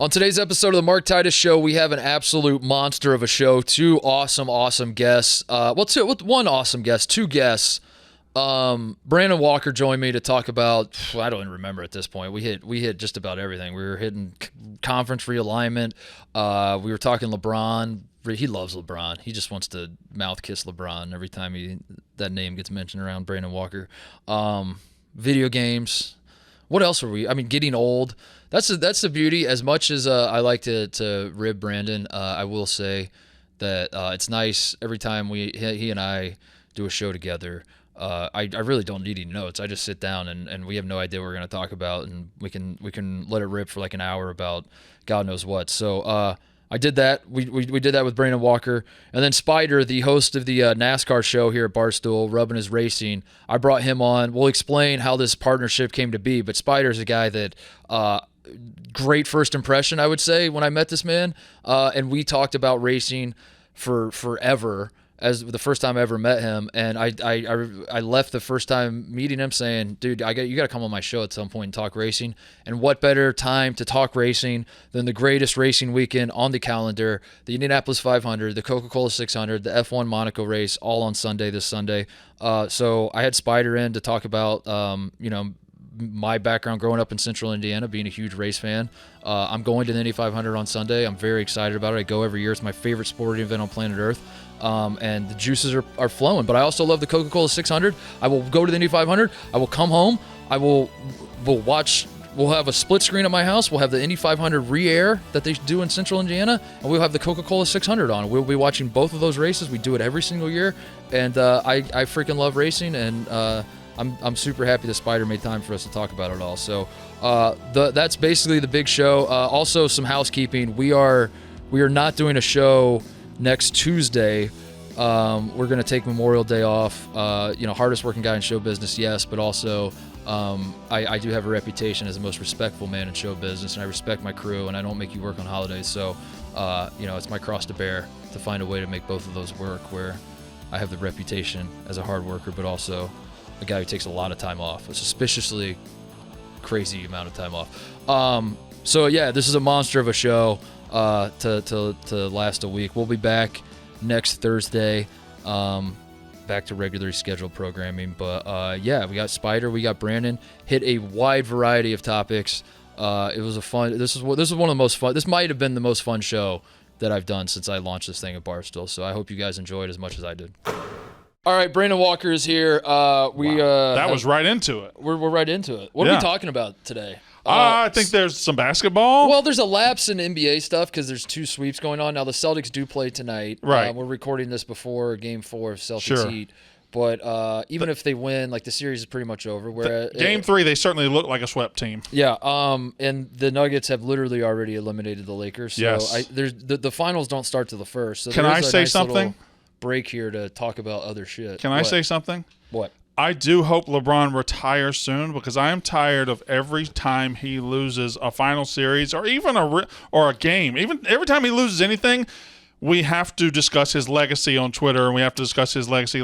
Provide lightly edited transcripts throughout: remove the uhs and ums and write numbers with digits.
On today's episode of the Mark Titus Show, we have an absolute monster of a show. Two awesome guests. One awesome guest, two guests. Brandon Walker joined me to talk about, I don't even remember at this point. We hit just about everything. We were hitting conference realignment. We were talking LeBron. He loves LeBron. He just wants to mouth kiss LeBron every time that name gets mentioned around Brandon Walker. Video games. What else are we? I mean, getting old. That's the beauty. As much as I like to rib Brandon, I will say that it's nice every time he and I do a show together. I really don't need any notes. I just sit down and we have no idea what we're going to talk about, and we can let it rip for like an hour about God knows what. So I did that. We did that with Brandon Walker. And then Spider, the host of the NASCAR show here at Barstool, Rubbing His Racing, I brought him on. We'll explain how this partnership came to be, but Spider's a guy that great first impression, I would say, when I met this man. And we talked about racing for forever, as the first time I ever met him. And I left the first time meeting him saying, dude, you got to come on my show at some point and talk racing. And what better time to talk racing than the greatest racing weekend on the calendar, the Indianapolis 500, the Coca-Cola 600, the F1 Monaco race, all on this Sunday. So I had Spider in to talk about, my background growing up in Central Indiana, being a huge race fan. I'm going to the Indy 500 on Sunday. I'm very excited about it. I go every year. It's my favorite sporting event on planet Earth. And the juices are flowing. But I also love the Coca-Cola 600. I will go to the Indy 500. I will come home. We'll have a split screen at my house. We'll have the Indy 500 re-air that they do in Central Indiana, and we'll have the Coca-Cola 600 on. We'll be watching both of those races. We do it every single year, and I freaking love racing, and I'm super happy that Spider made time for us to talk about it all. So that's basically the big show. Also, some housekeeping. We are not doing a show next Tuesday. We're going to take Memorial Day off. Hardest working guy in show business, yes, but also I do have a reputation as the most respectful man in show business, and I respect my crew, and I don't make you work on holidays. So, it's my cross to bear to find a way to make both of those work, where I have the reputation as a hard worker, but also a guy who takes a lot of time off, a suspiciously crazy amount of time off. So yeah, this is a monster of a show to last a week. We'll be back next Thursday, back to regularly scheduled programming. But we got Spider, we got Brandon, hit a wide variety of topics. It was a fun. This is one of the most fun. This might have been the most fun show that I've done since I launched this thing at Barstool. So I hope you guys enjoyed as much as I did. All right, Brandon Walker is here. That was right into it. We're right into it. What are we talking about today? I think there's some basketball. Well, there's a lapse in NBA stuff because there's two sweeps going on. Now, the Celtics do play tonight. Right. We're recording this before Game 4 of Celtics Heat. But even if they win, the series is pretty much over. Game 3, they certainly look like a swept team. Yeah. And the Nuggets have literally already eliminated the Lakers. So yes. The finals don't start till the first. So can I say something? Break here to talk about other shit. Can I say something? What? I do hope LeBron retires soon, because I am tired of every time he loses a final series or even a game. Even every time he loses anything, we have to discuss his legacy on Twitter, and we have to discuss his legacy.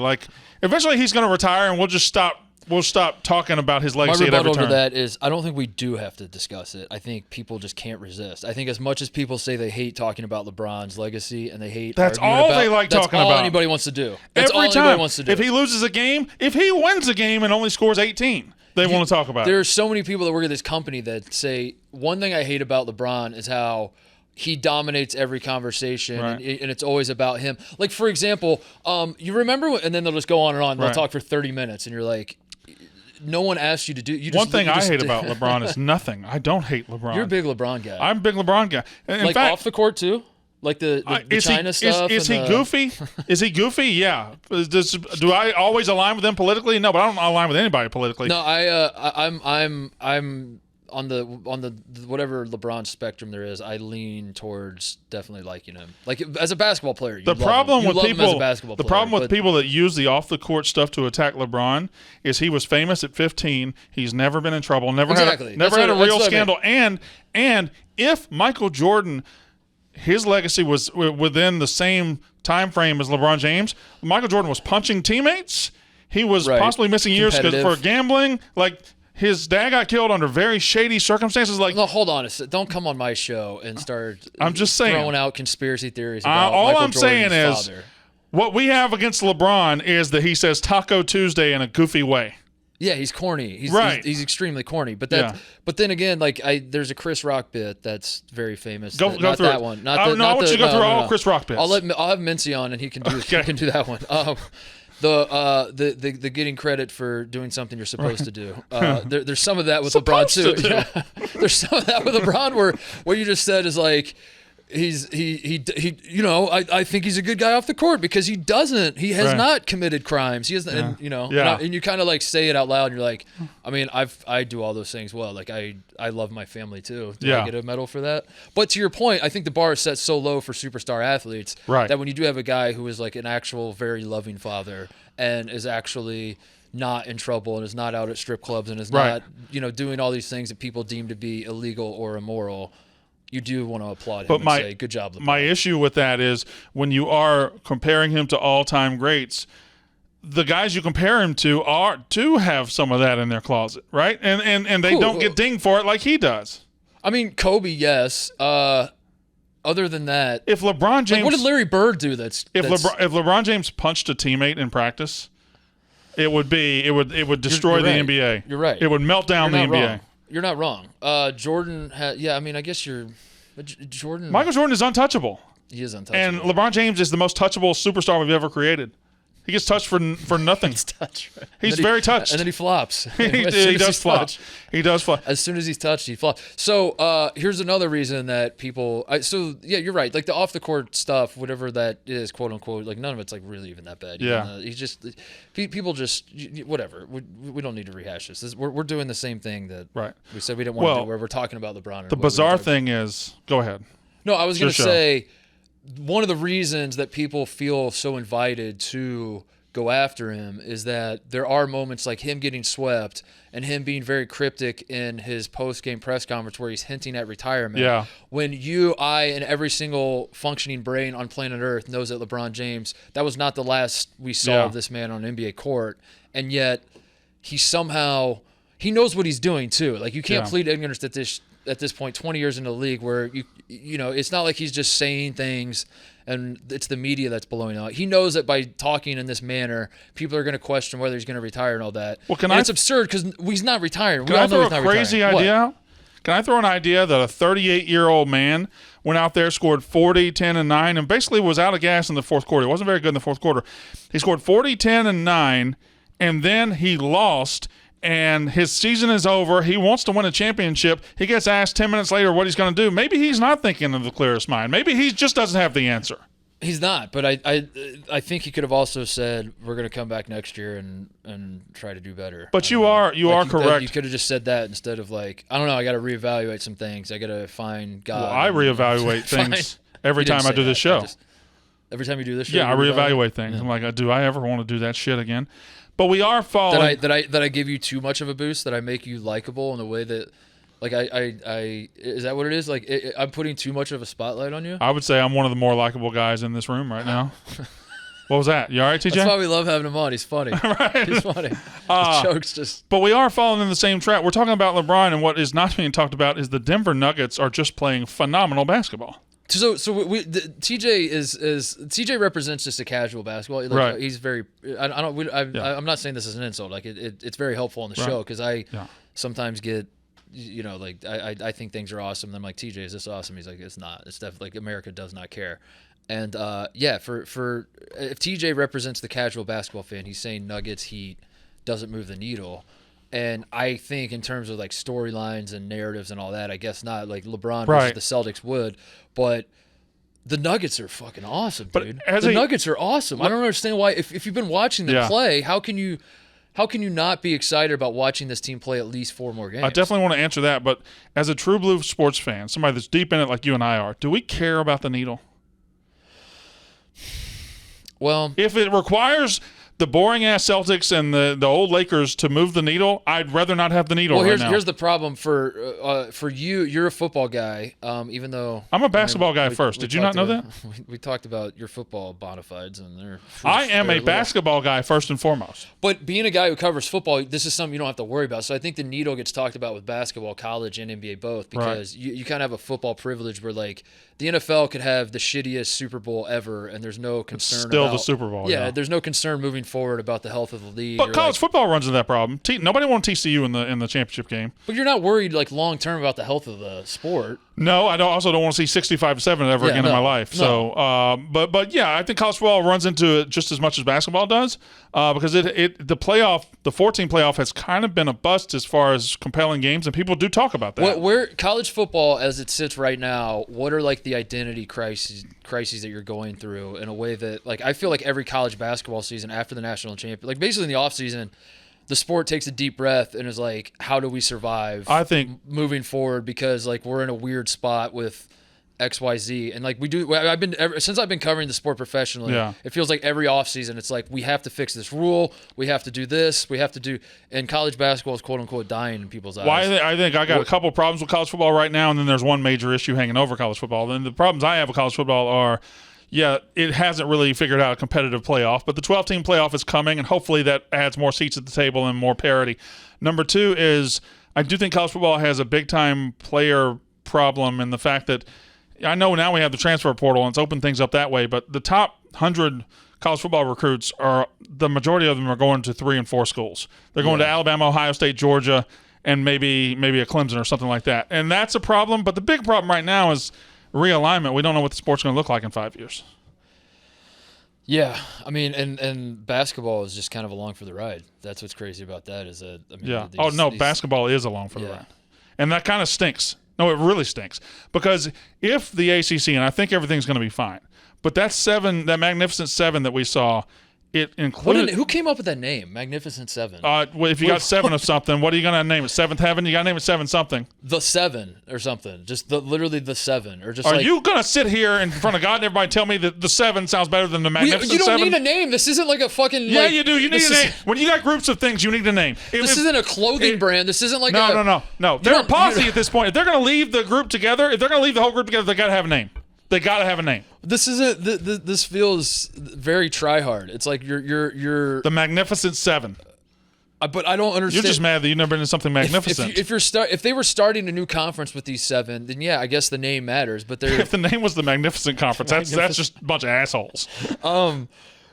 Eventually he's going to retire, and we'll just stop. We'll stop talking about his legacy at every turn. My rebuttal to that is I don't think we do have to discuss it. I think people just can't resist. I think as much as people say they hate talking about LeBron's legacy and they hate that's all they like talking about. That's all anybody wants to do. That's all anybody wants to do. If he loses a game, if he wins a game and only scores 18, they want to talk about it. There are so many people that work at this company that say, one thing I hate about LeBron is how he dominates every conversation, right, and it's always about him. For example, you remember, and then they'll just go on and on. They'll talk for 30 minutes, and you're like, no one asked you to do. One thing I hate about LeBron is nothing. I don't hate LeBron. You're a big LeBron guy. I'm a big LeBron guy. In fact, off the court too, the China stuff. Is he goofy? Is he goofy? Yeah. Do I always align with him politically? No, but I don't align with anybody politically. No, I'm on the whatever LeBron spectrum there is, I lean towards definitely liking him. As a basketball player, the problem with people that use the off the court stuff to attack LeBron is he was famous at 15. He's never been in trouble. Never had a real scandal. And if Michael Jordan, his legacy was within the same time frame as LeBron James, Michael Jordan was punching teammates. He was possibly missing years for gambling. his dad got killed under very shady circumstances. Like, no, hold on a second. Don't come on my show and start. I'm just saying, throwing out conspiracy theories. About all Michael I'm saying Jordan's is, father. what we have against LeBron is that he says Taco Tuesday in a goofy way. Yeah, he's corny. He's extremely corny. But but then again, like there's a Chris Rock bit that's very famous. Go not through that it. one. I want you to go through all Chris Rock bits. I'll have Mincy on and he can do he can do that one. The getting credit for doing something you're supposed to do. There's some of that with LeBron too. Yeah. There's some of that with LeBron where what you just said is like. He you know, I think he's a good guy off the court because he has not committed crimes. He hasn't, and, you know, and you kind of like say it out loud and you're like, I mean, I do all those things well. Like I love my family too. Do I get a medal for that? But to your point, I think the bar is set so low for superstar athletes that when you do have a guy who is like an actual very loving father and is actually not in trouble and is not out at strip clubs and is not, you know, doing all these things that people deem to be illegal or immoral, you do want to applaud him and say, good job, LeBron. My issue with that is when you are comparing him to all-time greats, the guys you compare him to do have some of that in their closet, right? And they don't get dinged for it like he does. I mean, Kobe, yes. Other than that, if LeBron James, like, what did Larry Bird do? If LeBron James punched a teammate in practice, it would destroy the NBA. You're right. It would melt down the NBA. Wrong. You're not wrong. Jordan I mean, I guess Jordan. Michael Jordan is untouchable. He is untouchable. And LeBron James is the most touchable superstar we've ever created. He gets touched for nothing. He's very touched. And then he flops. He does flop. He does flop. As soon as he's touched, he flops. So here's another reason that people you're right. Like the off the court stuff, whatever that is, quote unquote, like none of it's like really even that bad. Yeah. He's just people just whatever. We don't need to rehash this. We're doing the same thing that we said we didn't want to do, where we're talking about LeBron. The bizarre thing is, go ahead. No, I was going to say one of the reasons that people feel so invited to go after him is that there are moments like him getting swept and him being very cryptic in his post-game press conference where he's hinting at retirement. Yeah. When I, and every single functioning brain on planet Earth knows that LeBron James, that was not the last we saw of this man on an NBA court, and yet he knows what he's doing too. Like you can't plead ignorance at this point, 20 years into the league, where you know it's not like he's just saying things and it's the media that's blowing out. He knows that by talking in this manner, people are going to question whether he's going to retire and all that. Well, it's absurd because he's not retiring. Can I throw a crazy idea out? Can I throw an idea that a 38-year-old man went out there, scored 40, 10, and 9, and basically was out of gas in the fourth quarter? He wasn't very good in the fourth quarter. He scored 40, 10, and 9, and then he lost, and his season is over. He wants to win a championship. He gets asked 10 minutes later what he's going to do. Maybe he's not thinking of the clearest mind. Maybe he just doesn't have the answer. He's not, but I think he could have also said we're going to come back next year and try to do better. But you are correct. You could have just said that instead of like, I don't know, I got to reevaluate some things. I got to find God. Well, I reevaluate things every time I do this show. Every time you do this show? Yeah, I reevaluate things. Yeah. I'm like, do I ever want to do that shit again? But we are falling. That I give you too much of a boost, that I make you likable in a way that, like, I is that what it is? Like, I'm putting too much of a spotlight on you? I would say I'm one of the more likable guys in this room right now. What was that? You all right, TJ? That's why we love having him on. He's funny. Right. He's funny. His jokes just. But we are falling in the same trap. We're talking about LeBron, and what is not being talked about is the Denver Nuggets are just playing phenomenal basketball. So TJ represents just a casual basketball. Like, right. He's very. I'm not saying this as an insult. Like it's very helpful on the show because I sometimes get, you know, like I think things are awesome. And I'm like, TJ, is this awesome? He's like, it's not. It's definitely like America does not care. And for if TJ represents the casual basketball fan, he's saying Nuggets Heat doesn't move the needle. And I think in terms of like storylines and narratives and all that, I guess not. Like LeBron versus the Celtics would, but the Nuggets are fucking awesome, dude. The Nuggets are awesome. I don't understand why. If you've been watching them play, how can you not be excited about watching this team play at least 4 more games? I definitely want to answer that, but as a true blue sports fan, somebody that's deep in it like you and I are, do we care about the needle? Well, if it requires the boring ass Celtics and the old Lakers to move the needle, I'd rather not have the needle well, right now. Here's the problem for you. You're a football guy, even though I'm a basketball guy first. Did you not know that? We talked about your football bona fides, and they're. I am a basketball guy first and foremost. But being a guy who covers football, this is something you don't have to worry about. So I think the needle gets talked about with basketball, college, and NBA both, because you kind of have a football privilege where like the NFL could have the shittiest Super Bowl ever, and there's no concern. It's still about, the Super Bowl. Yeah, there's no concern moving forward about the health of the league. But college football runs into that problem. Nobody wants TCU in the championship game. But you're not worried like long term about the health of the sport. No, I also don't want to see 65-7 ever again in my life. So, but yeah, I think college football runs into it just as much as basketball does, because the 14 playoff has kind of been a bust as far as compelling games, and people do talk about that. Where college football, as it sits right now, what are like the identity crises that you're going through in a way that like I feel like every college basketball season after the national championship, like basically in the off season, the sport takes a deep breath and is like, how do we survive? I think moving forward, because like we're in a weird spot with XYZ, and like since I've been covering the sport professionally, it feels like every offseason it's like we have to fix this rule, we have to do this, we have to do, and college basketball is quote unquote dying in people's eyes. Well, I think I got a couple problems with college football right now, and then there's one major issue hanging over college football. And the problems I have with college football are, it hasn't really figured out a competitive playoff, but the 12-team playoff is coming, and hopefully that adds more seats at the table and more parity. Number two is I do think college football has a big-time player problem in the fact that I know now we have the transfer portal and it's opened things up that way, but the top 100 college football recruits the majority of them are going to 3 and 4 schools. They're going to Alabama, Ohio State, Georgia, and maybe a Clemson or something like that. And that's a problem, but the big problem right now is realignment. We don't know what the sport's going to look like in 5 years. Yeah, I mean, and basketball is just kind of along for the ride. That's what's crazy about that is that, I mean, basketball is along for the ride. And that kind of stinks. No, it really stinks. Because if the ACC, and I think everything's going to be fine, but that Magnificent Seven that we saw, it included. Who came up with that name, Magnificent Seven? If you got 7 of something, what are you going to name it? Seventh Heaven? You got to name it 7 something. The 7 or something. Just literally the 7, or just. Are you going to sit here in front of God and everybody tell me that the 7 sounds better than the Magnificent 7? You don't need a name. This isn't like a fucking. Yeah, you do. You need a name. When you got groups of things, you need a name. This isn't a clothing brand. This isn't like no. They're a posse at this point. If they're going to leave the group together, if they're going to leave the whole group together, they got to have a name. They got to have a name. This isn't. This feels very try hard. It's like you're the Magnificent 7. But I don't understand. You're just mad that you've never been in something magnificent. If they were starting a new conference with these 7, then yeah, I guess the name matters. But if the name was the Magnificent Conference, that's just a bunch of assholes.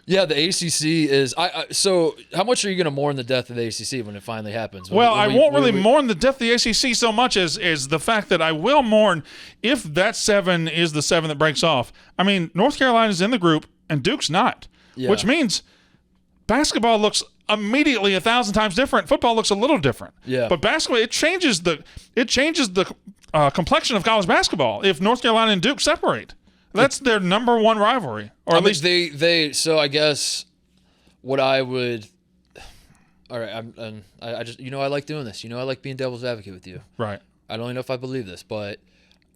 Yeah, the ACC is. So, how much are you going to mourn the death of the ACC when it finally happens? I won't really mourn the death of the ACC so much as the fact that I will mourn if that 7 is the 7 that breaks off. I mean, North Carolina's in the group and Duke's not, which means basketball looks immediately 1,000 times different. Football looks a little different. Yeah, but basketball it changes the complexion of college basketball if North Carolina and Duke separate. That's their number one rivalry, or at least they. So I guess what I would. All right, I just I like doing this. I like being devil's advocate with you. Right. I don't even know if I believe this, but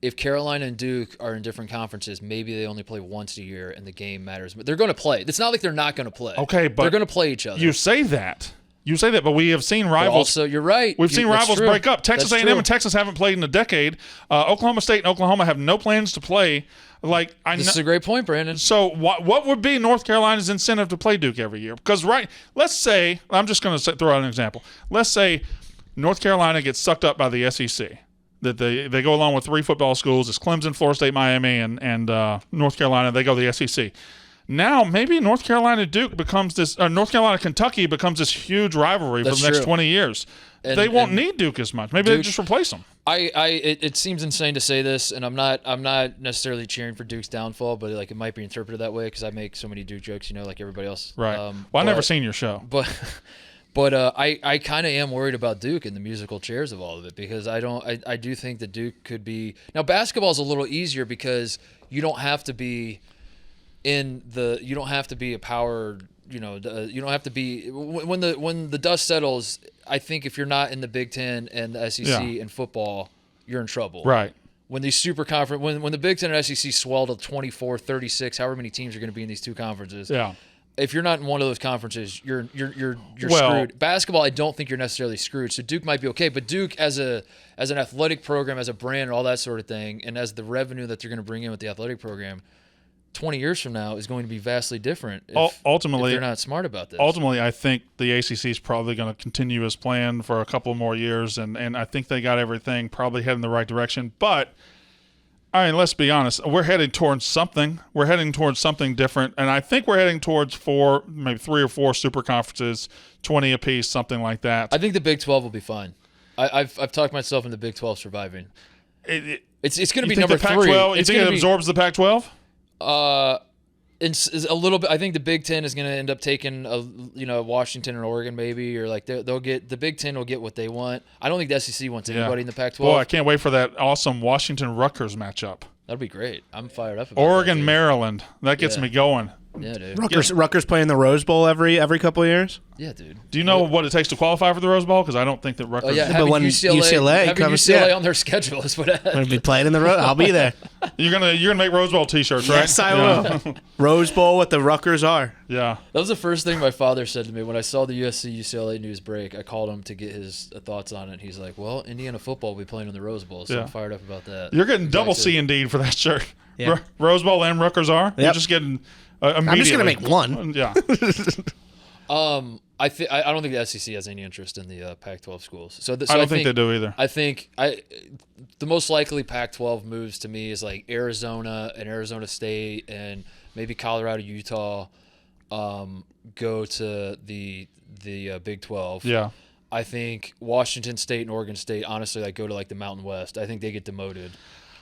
if Carolina and Duke are in different conferences, maybe they only play once a year and the game matters. But they're going to play. It's not like they're not going to play. Okay, but they're going to play each other. You say that, but we have seen rivals. But also, you're right. We've seen rivals break up. Texas A&M and Texas haven't played in a decade. Oklahoma State and Oklahoma have no plans to play. This is a great point, Brandon. So what would be North Carolina's incentive to play Duke every year? Because let's say, I'm just going to throw out an example. Let's say North Carolina gets sucked up by the SEC. That they go along with 3 football schools. It's Clemson, Florida State, Miami, and North Carolina. They go to the SEC. Now maybe North Carolina Duke becomes this, North Carolina Kentucky becomes this huge rivalry for the next 20 years. They won't need Duke as much. Maybe they just replace them. It seems insane to say this, and I'm not necessarily cheering for Duke's downfall, but it might be interpreted that way because I make so many Duke jokes, like everybody else. Right. I've never seen your show, but I kind of am worried about Duke and the musical chairs of all of it because I do think that Duke could be now. Basketball is a little easier because you don't have to be you don't have to be a power. You don't have to be when the dust settles. I think if you're not in the Big Ten and the SEC in football, you're in trouble. Right. When these super conference, when the Big Ten and SEC swell to 24, 36, however many teams are going to be in these two conferences. Yeah. if you're not in one of those conferences, you're Well, screwed. Basketball, I don't think you're necessarily screwed. So Duke might be okay, but Duke as an athletic program, as a brand, and all that sort of thing, and as the revenue that they're going to bring in with the athletic program, 20 years from now is going to be vastly different. Ultimately, if they're not smart about this. Ultimately, I think the ACC is probably going to continue as planned for a couple more years, and I think they got everything probably heading in the right direction. But I mean, let's be honest. We're heading towards something. We're heading towards something different, and I think we're heading towards maybe 3 or 4 super conferences, 20 apiece, something like that. I think the Big 12 will be fine. I've talked myself into the Big 12 surviving. It's going to be number 3. You think it absorbs the Pac-12? It's a little bit. I think the Big 10 is going to end up taking Washington and Oregon maybe, or like they'll get the Big 10 will get what they want. I don't think the SEC wants anybody in the Pac-12. Boy, I can't wait for that awesome Washington-Rutgers matchup. That'd be great. I'm fired up about Oregon, that, Maryland. That gets me going. Yeah, dude. Rutgers playing the Rose Bowl every couple of years. Yeah, dude. Do you know what it takes to qualify for the Rose Bowl? Because I don't think that Rutgers. Oh yeah, having when UCLA on their schedule is what. I'm gonna be playing in the Rose. I'll be there. You're gonna make Rose Bowl T-shirts, right? Yes, I will. Rose Bowl, what the Rutgers are. Yeah. That was the first thing my father said to me when I saw the USC UCLA news break. I called him to get his thoughts on it. He's like, "Well, Indiana football will be playing in the Rose Bowl, so I'm fired up about that." You're getting double C indeed for that shirt. Yeah. Rose Bowl and Rutgers are. Yep. You're just getting. I'm just gonna make one. Yeah. I don't think the SEC has any interest in the Pac-12 schools. So I don't think they do either. I think the most likely Pac-12 moves to me is like Arizona and Arizona State and maybe Colorado, Utah, go to the Big 12. Yeah. I think Washington State and Oregon State, honestly, like go to like the Mountain West. I think they get demoted.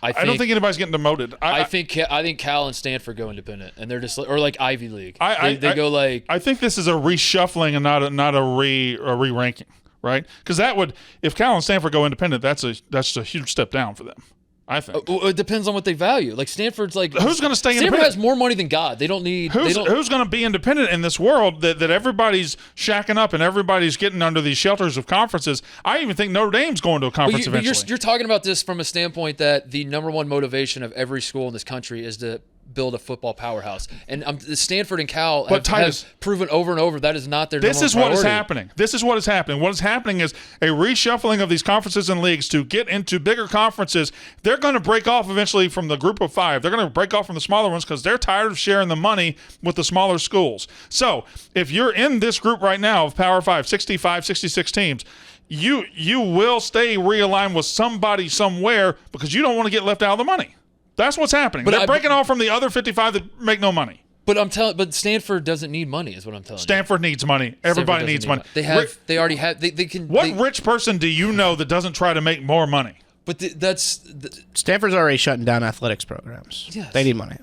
I don't think anybody's getting demoted. I think Cal and Stanford go independent, and they're just or like Ivy League. They go like. I think this is a reshuffling and not a re-ranking, right? Because that would, if Cal and Stanford go independent, that's a huge step down for them. I think it depends on what they value. Like Stanford's like who's going to stay Stanford independent? has more money than God. They don't need who's going to be independent in this world that everybody's shacking up and everybody's getting under these shelters of conferences. I even think Notre Dame's going to a conference eventually. You're talking about this from a standpoint that the number one motivation of every school in this country is to build a football powerhouse. And Stanford and Cal have proven over and over that is not their number one priority. This is what is happening. This is what is happening. What is happening is a reshuffling of these conferences and leagues to get into bigger conferences. They're going to break off eventually from the group of 5. They're going to break off from the smaller ones because they're tired of sharing the money with the smaller schools. So if you're in this group right now of Power 5, 65, 66 teams, you will stay realigned with somebody somewhere because you don't want to get left out of the money. That's what's happening. They're breaking off from the other 55 that make no money. But Stanford doesn't need money, is what I'm telling you. Stanford needs money. Everybody needs money. They already have. They can. What rich person do you know that doesn't try to make more money? But Stanford's already shutting down athletics programs. Yes. They need money.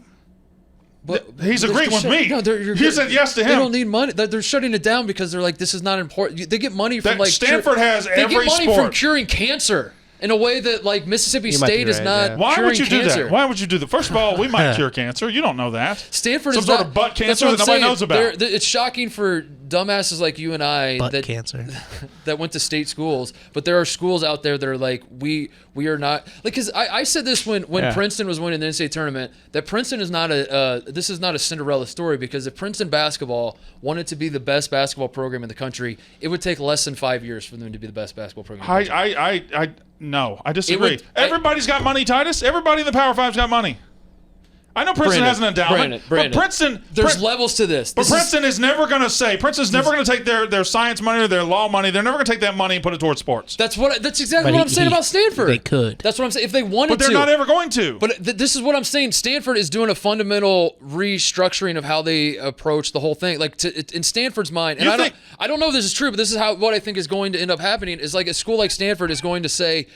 But he's agreeing with me. No, you said yes to him. They don't need money. They're shutting it down because they're like, this is not important. They get money from Stanford has every sport. They get money from curing cancer. In a way that, like, Mississippi State is not. Why would you do that? Why would you do that? First of all, we might cure cancer. You don't know that. Stanford is some sort of butt cancer that nobody knows about. It's shocking for dumbasses like you and I cancer that went to state schools. But there are schools out there that are like, we are not like. Because I said this when Princeton was winning the NCAA tournament, that Princeton is not this is not a Cinderella story, because if Princeton basketball wanted to be the best basketball program in the country, it would take less than 5 years for them to be the best basketball program in the country. No, I disagree. Everybody's got money, Titus. Everybody in the Power 5's got money. I know Princeton has an endowment, but Princeton... There's levels to this. But Princeton is never going to say... Princeton's never going to take their science money or their law money. They're never going to take that money and put it towards sports. That's exactly what I'm saying about Stanford. They could. That's what I'm saying. If they wanted to. But they're not ever going to. But this is what I'm saying. Stanford is doing a fundamental restructuring of how they approach the whole thing. Like, in Stanford's mind... And I don't know if this is true, but this is what I think is going to end up happening, is like a school like Stanford is going to say...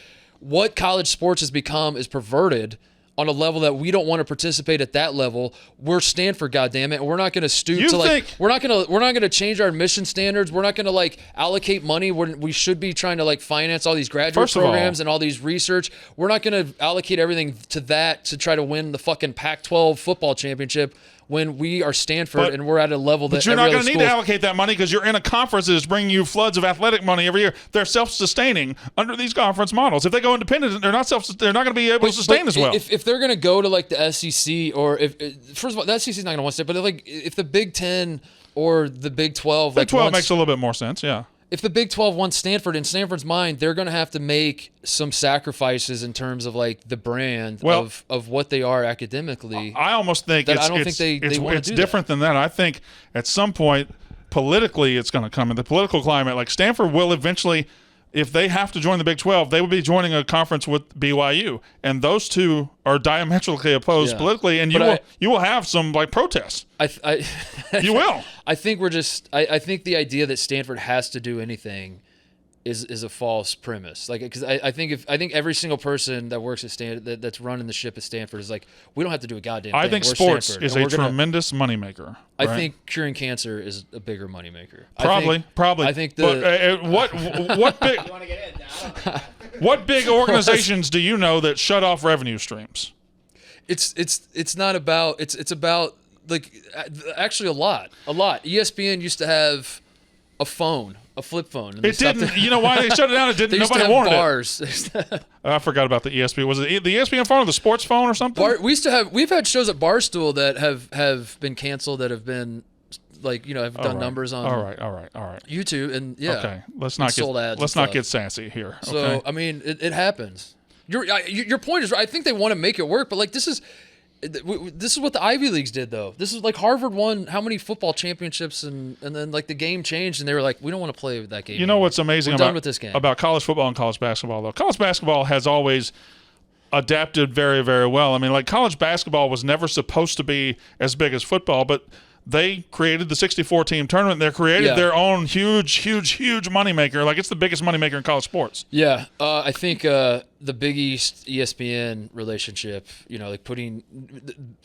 What college sports has become is perverted on a level that we don't want to participate at that level. We're Stanford, goddammit, and we're not going to stoop to we're not going to change our admission standards. We're not going to like allocate money when we should be trying to like finance all these graduate programs and all these research. We're not going to allocate everything to that to try to win the fucking Pac-12 football championship when we are Stanford and we're at a level that. But you're not going to need to allocate that money because you're in a conference that is bringing you floods of athletic money every year. They're self-sustaining under these conference models. If they go independent, they're not going to be able to sustain as well. If they're going to go to like the SEC, or if first of all, the SEC is not going to want to stay, but if the Big Ten or the Big 12. Big 12 makes a little bit more sense, yeah. If the Big 12 wants Stanford, in Stanford's mind, they're going to have to make some sacrifices in terms of like the brand of what they are academically. I almost think I don't think they want to do different than that. I think at some point politically it's going to come in the political climate. Like Stanford will eventually, if they have to join the Big 12, they will be joining a conference with BYU, and those two are diametrically opposed politically, and you will have some like protests. You will. I think I think the idea that Stanford has to do anything is a false premise. Like, because I think every single person that works at Stanford that's running the ship at Stanford is like, we don't have to do a goddamn thing. I think We're sports Stanford, is a tremendous moneymaker. I think curing cancer is a bigger moneymaker. Probably. I think what big You want to get in? what big organizations do you know that shut off revenue streams? It's not about it's about like actually a lot. ESPN used to have a flip phone. And it didn't. You know why they shut it down? It didn't. Nobody wanted bars. it. I forgot about the ESPN. Was it the ESPN phone or the sports phone or something? We've had shows at Barstool that have been canceled that have been like have done numbers on. All right. YouTube and Okay, let's not get sassy here. Okay? So I mean, it happens. Your point is right. I think they want to make it work, but like this is what the Ivy Leagues did, though. This is like Harvard won how many football championships, and then like the game changed, and they were like, we don't want to play that game. You know what's amazing We're done with this game. about college football and college basketball, though? College basketball has always adapted very, very well. I mean, like college basketball was never supposed to be as big as football, but they created the 64-team tournament. They created their own huge moneymaker. Like, it's the biggest moneymaker in college sports. Yeah. I think the Big East ESPN relationship, like putting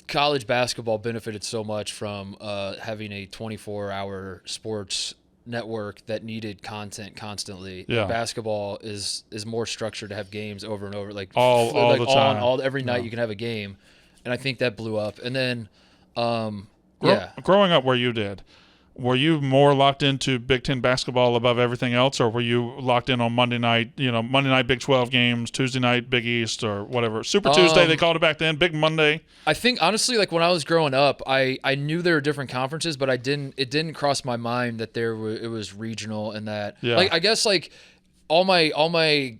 college basketball benefited so much from having a 24-hour sports network that needed content constantly. Yeah. Basketball is more structured to have games over and over, like all the time. Every night you can have a game, and I think that blew up. And then growing up where you did, were you more locked into Big Ten basketball above everything else, or were you locked in on Monday night Big 12 games, Tuesday night Big East, or whatever? Super Tuesday, they called it back then, Big Monday. I think, honestly, like when I was growing up, I knew there were different conferences, but it didn't cross my mind that it was regional and that. Yeah. Like, I guess, like, all my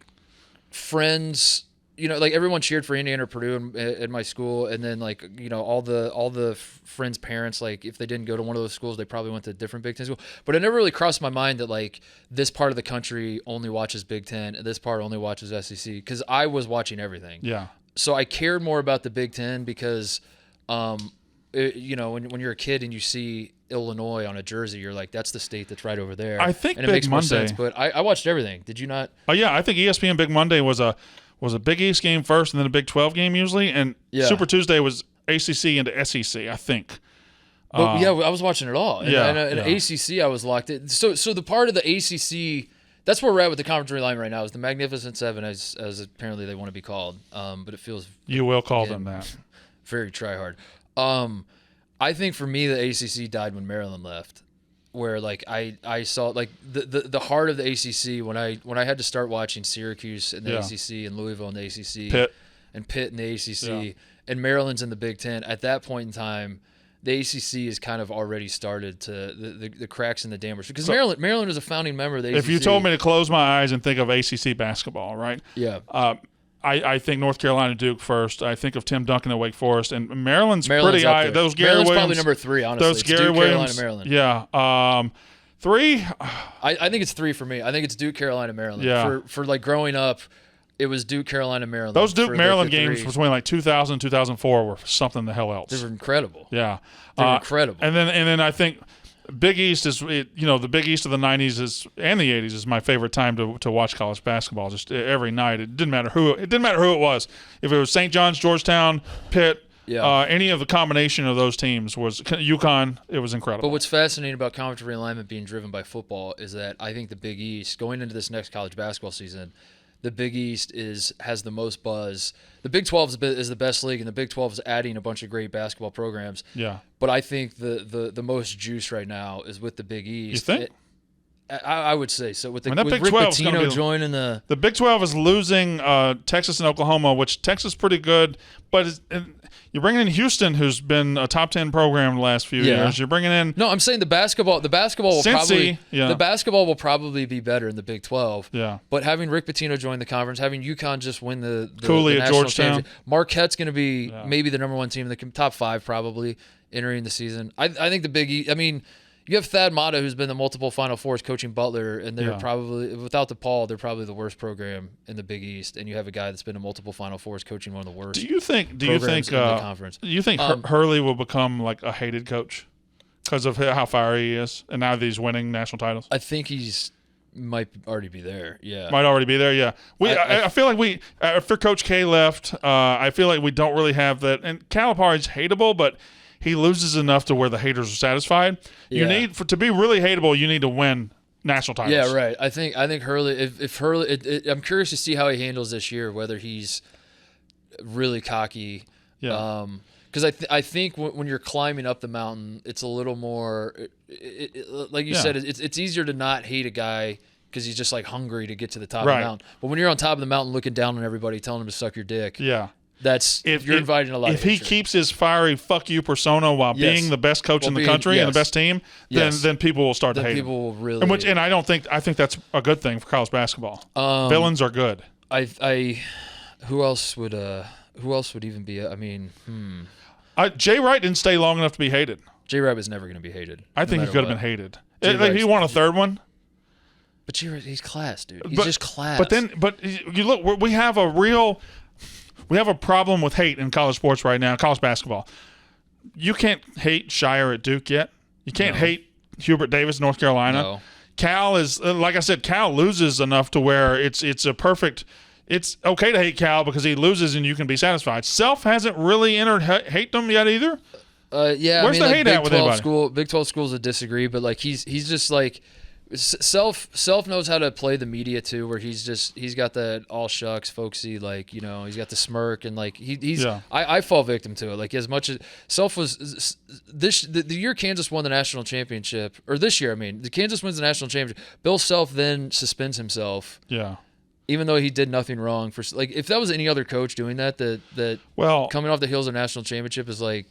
friends, like everyone cheered for Indiana or Purdue in my school, and then like all the friends' parents, like if they didn't go to one of those schools, they probably went to a different Big Ten school. But it never really crossed my mind that like this part of the country only watches Big Ten and this part only watches SEC, because I was watching everything. Yeah. So I cared more about the Big Ten because, when you're a kid and you see Illinois on a jersey, you're like, that's the state that's right over there. I think and Big it makes more Monday. sense. But I watched everything. Did you not? Oh yeah, I think ESPN Big Monday was a Big East game first, and then a Big 12 game usually, and Super Tuesday was ACC into SEC, I think. But I was watching it all. And ACC, I was locked in. So the part of the ACC, that's where we're at with the conference realignment right now, is the Magnificent Seven, as apparently they want to be called. But it feels you will call them that. Very try hard. I think for me, the ACC died when Maryland left. Where like I saw like the heart of the ACC when I had to start watching Syracuse in the ACC and Louisville in the ACC, Pitt in the ACC, and Maryland's in the Big Ten. At that point in time, the ACC has kind of already started to the cracks in the dam, because Maryland is a founding member of the ACC. If you told me to close my eyes and think of ACC basketball, right? Yeah. I think North Carolina Duke first. I think of Tim Duncan at Wake Forest, and Maryland's pretty high. Those Gary Maryland's Williams, probably number 3, honestly. Those Gary Duke, Williams, Carolina, Maryland. Yeah. 3. I think it's 3 for me. I think it's Duke, Carolina, Maryland. Yeah. For like growing up, it was Duke, Carolina, Maryland. Those Duke Maryland games between like 2000 and 2004 were something the hell else. They were incredible. Yeah. They were incredible. And then I think Big East is, the Big East of the 90s and the 80s is my favorite time to watch college basketball. Just every night, it didn't matter who it was. If it was St. John's, Georgetown, Pitt, any of the combination of those teams, was UConn. It was incredible. But what's fascinating about conference realignment being driven by football is that I think the Big East, going into this next college basketball season, the Big East has the most buzz. The Big 12 is the best league, and the Big 12 is adding a bunch of great basketball programs. Yeah. But I think the most juice right now is with the Big East. You think? I would say so. With I mean, that with Big Rick 12 's gonna Pitino be- joining the The Big 12 is losing Texas and Oklahoma, which Texas is pretty good, but you're bringing in Houston, who's been a top 10 program the last few years. You're bringing in No, I'm saying the basketball will Cincy, the basketball will probably be better in the Big 12. Yeah. But having Rick Pitino join the conference, having UConn just win the Cooley the at national Georgetown. championship, Marquette's going to be maybe the number one team in the top 5 probably entering the season. I think the Big East. I mean, you have Thad Matta, who's been the multiple Final Fours coaching Butler, and they're probably, without DePaul, they're probably the worst program in the Big East. And you have a guy that's been in multiple Final Fours coaching one of the worst. Do you think programs in the conference. Hurley will become like a hated coach because of how fiery he is, and now that he's winning national titles? I think might already be there. Yeah, Might already be there. Yeah, I feel like after Coach K left, I feel like we don't really have that. And Calipari's hateable, but he loses enough to where the haters are satisfied. You need to be really hateable. You need to win national titles. Yeah, right. I think Hurley. If Hurley, I'm curious to see how he handles this year. Whether he's really cocky. Yeah. Because I think when you're climbing up the mountain, it's a little more. Like you said, it's easier to not hate a guy because he's just like hungry to get to the top of the mountain. But when you're on top of the mountain, looking down on everybody, telling them to suck your dick. Yeah. You're inviting a lot. If he keeps his fiery "fuck you" persona while being the best coach in the country and the best team, then people will start to hate him. People will really. And I think that's a good thing for college basketball. Villains are good. Who else would even be? I mean, Jay Wright didn't stay long enough to be hated. Jay Wright was never going to be hated. I think he could have been hated. He won a third one. But Jay Wright, he's class, dude. He's just class. But you look, we have a problem with hate in college sports right now, college basketball. You can't hate Shire at Duke yet. You can't hate Hubert Davis, North Carolina. No. Cal is, like I said, Cal loses enough to where it's a perfect. It's okay to hate Cal because he loses and you can be satisfied. Self hasn't really entered hate them yet either. Yeah. Where's the hate at with anybody? Big 12 schools that disagree, but like he's just like. Self knows how to play the media too, where he's got that all shucks folksy, like, you know, he's got the smirk and like I fall victim to it. Like as much as Self was the year Kansas won the national championship, or this year, I mean, the Kansas wins the national championship. Bill Self then suspends himself. Yeah. Even though he did nothing wrong for like if that was any other coach doing that coming off the heels of a national championship is like.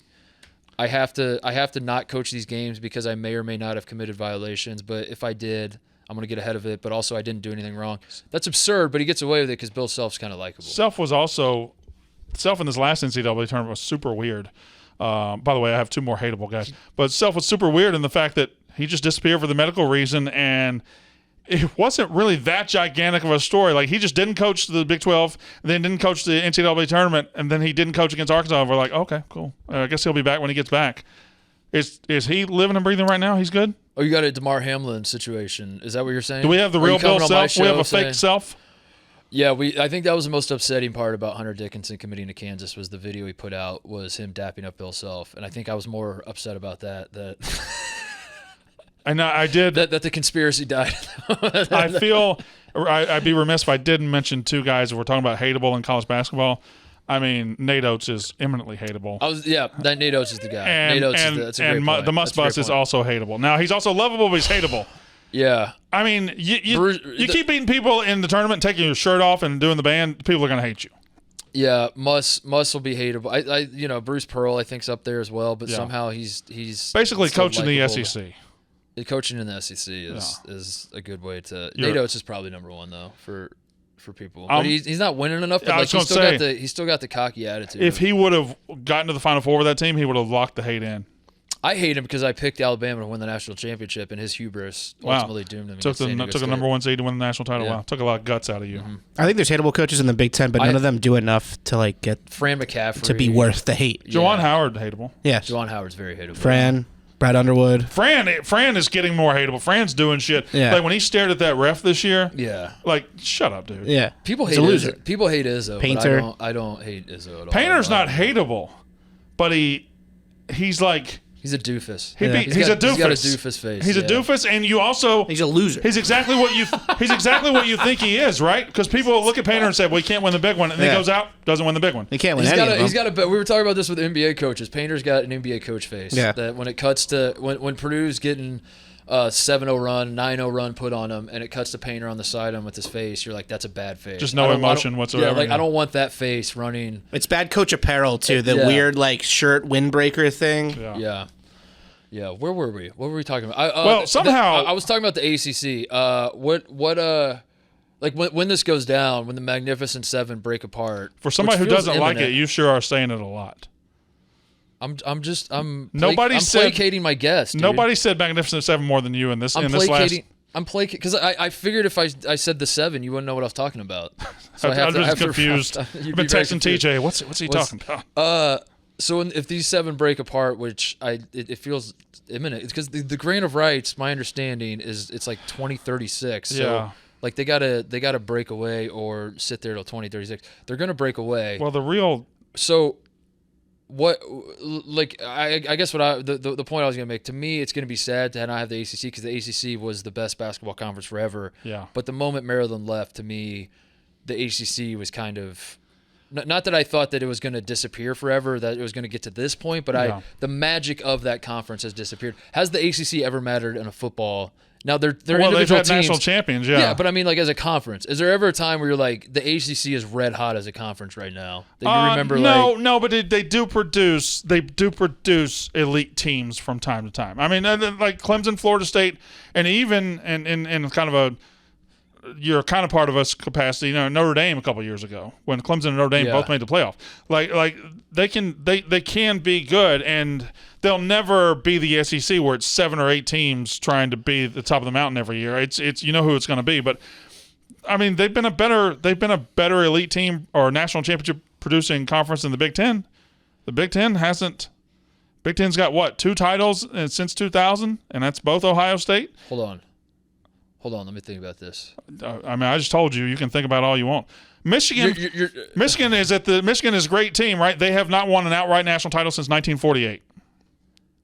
I have to not coach these games because I may or may not have committed violations. But if I did, I'm going to get ahead of it. But also, I didn't do anything wrong. That's absurd, but he gets away with it because Bill Self's kind of likable. Self in this last NCAA tournament was super weird. By the way, I have 2 more hateable guys. But Self was super weird in the fact that he just disappeared for the medical reason, and it wasn't really that gigantic of a story. Like, he just didn't coach the Big 12, then didn't coach the NCAA tournament, and then he didn't coach against Arkansas. We're like, okay, cool. I guess he'll be back when he gets back. Is he living and breathing right now? He's good? Oh, you got a DeMar Hamlin situation. Is that what you're saying? Do we have the real Bill Self? We have a fake Self? Yeah, I think that was the most upsetting part about Hunter Dickinson committing to Kansas was the video he put out was him dapping up Bill Self. And I think I was more upset about that And I did that the conspiracy died. I feel I'd be remiss if I didn't mention 2 guys if we're talking about hateable in college basketball. I mean, Nate Oates is eminently hateable. That Nate Oates is the guy. And, Nate Oates that's a great point. The Must Bus is also hateable. Now, he's also lovable, but he's hateable. Yeah. I mean, you keep beating people in the tournament, taking your shirt off and doing the band, people are going to hate you. Yeah, Muss will be hateable. Bruce Pearl I think's up there as well, but somehow he's basically coaching the SEC. Coaching in the SEC is a good way to. Nate Oates is probably number 1 though for people, but he's not winning enough. But he's still got the cocky attitude. If he would have gotten to the Final Four with that team, he would have locked the hate in. I hate him because I picked Alabama to win the national championship, and his hubris ultimately doomed him. Took a number 1 seed to win the national title. Yeah. Wow, took a lot of guts out of you. Mm-hmm. I think there's hateable coaches in the Big Ten, but none of them do enough to like get Fran McCaffrey to be worth the hate. Juwan Howard hateable. Yes, Juwan Howard's very hateable. Fran. Brad Underwood. Fran is getting more hateable. Fran's doing shit. Yeah. Like when he stared at that ref this year. Yeah. Like, shut up, dude. Yeah. People hate Izzo. People hate Izzo. Painter. But I don't hate Izzo at all. Painter's not hateable, but he's like. He's a doofus. He's a doofus. He's got a doofus face. He's a doofus, and you also he's a loser. He's exactly what you think he is, right? Because people look at Painter and say, "Well, he can't win the big one," and then he goes out, doesn't win the big one. He can't win any of them. He's got a. We were talking about this with NBA coaches. Painter's got an NBA coach face. Yeah. That when it cuts to when Purdue's getting 7-0 run, 9-0 run put on him, and it cuts the painter on the side of him with his face, you're like, that's a bad face. Just no emotion whatsoever. Yeah, like I don't want that face running. It's bad coach apparel too. The weird like shirt windbreaker thing. Yeah. Where were we? What were we talking about? Somehow I was talking about the ACC. Like when this goes down, when the Magnificent Seven break apart. For somebody who doesn't like imminent, it, you sure are saying it a lot. I'm Nobody said, placating my guest. Dude. Nobody said Magnificent Seven more than you in this. I'm placating because I figured if I said the 7, you wouldn't know what I was talking about. So I'm just confused. I've been texting TJ. What's he talking about? So if these 7 break apart, which it feels imminent, it's because the grain of rights, my understanding is it's like 2036. So like they gotta break away or sit there till 2036. They're gonna break away. Well, so what? Like I guess what the point I was gonna make, to me, it's gonna be sad to not have the ACC because the ACC was the best basketball conference forever. Yeah. But the moment Maryland left, to me, the ACC was kind of. Not that I thought that it was going to disappear forever, that it was going to get to this point, but the magic of that conference has disappeared. Has the ACC ever mattered in a football? Now they're individual they've had teams. national champions, Yeah, but I mean, like as a conference, is there ever a time where you're like, the ACC is red hot as a conference right now? That you remember? No, but they do produce elite teams from time to time. I mean, like Clemson, Florida State, and even in kind of a. You're kind of part of us capacity, Notre Dame a couple years ago when Clemson and Notre Dame both made the playoff. Like they can be good, and they'll never be the SEC where it's 7 or 8 teams trying to be the top of the mountain every year. It's who it's going to be, but I mean they've been a better elite team or national championship producing conference than the Big Ten. The Big Ten hasn't. Big Ten's got what, 2 titles since 2000, and that's both Ohio State. Hold on, let me think about this. I mean, I just told you can think about all you want. Michigan Michigan is a great team, right? They have not won an outright national title since 1948.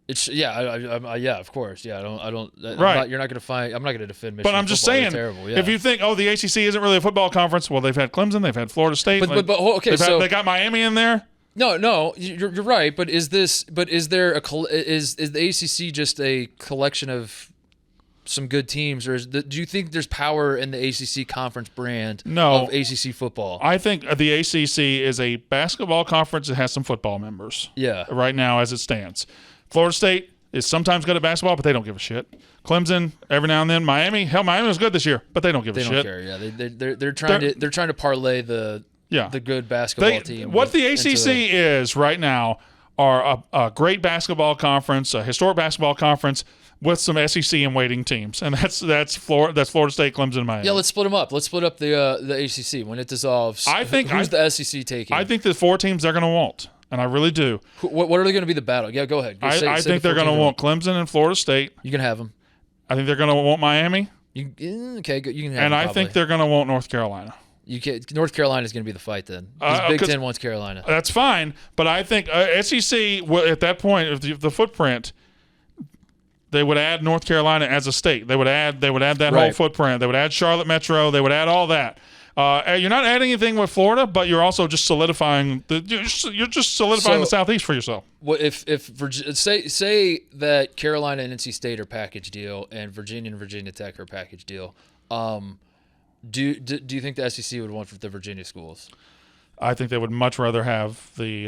It's of course. Yeah, I don't right. You're not going to find. I'm not going to defend Michigan. But I'm just saying, terrible, yeah. If you think, the ACC isn't really a football conference, well, they've had Clemson, they've had Florida State, okay, they got Miami in there. No, you're right. But is the ACC just a collection of some good teams, or do you think there's power in the ACC conference brand of ACC football? I think the ACC is a basketball conference that has some football members. Yeah. Right now, as it stands, Florida State is sometimes good at basketball, but they don't give a shit. Clemson, every now and then. Miami was good this year, but they don't give a shit. They don't care. Yeah, they're trying to parlay the good basketball team. What the ACC is right now are a great basketball conference, a historic basketball conference with some SEC and waiting teams, and that's Florida State, Clemson, and Miami. Yeah, let's split them up. Let's split up the ACC when it dissolves. I think who's the SEC taking? I think the 4 teams they're going to want, and I really do. What are they going to be the battle? Yeah, go ahead. I think they're going to want Clemson and Florida State. You can have them. I think they're going to want Miami. Okay, good. You can have and them, I think they're going to want North Carolina. North Carolina is going to be the fight then. Because Big Ten wants Carolina. That's fine, but I think SEC at that point, if the footprint, they would add North Carolina as a state. They would add that whole footprint. They would add Charlotte Metro. They would add all that. You're not adding anything with Florida, but you're also just solidifying the Southeast for yourself. What if say that Carolina and NC State are package deal and Virginia Tech are package deal? Do you think the SEC would want the Virginia schools? I think they would much rather have the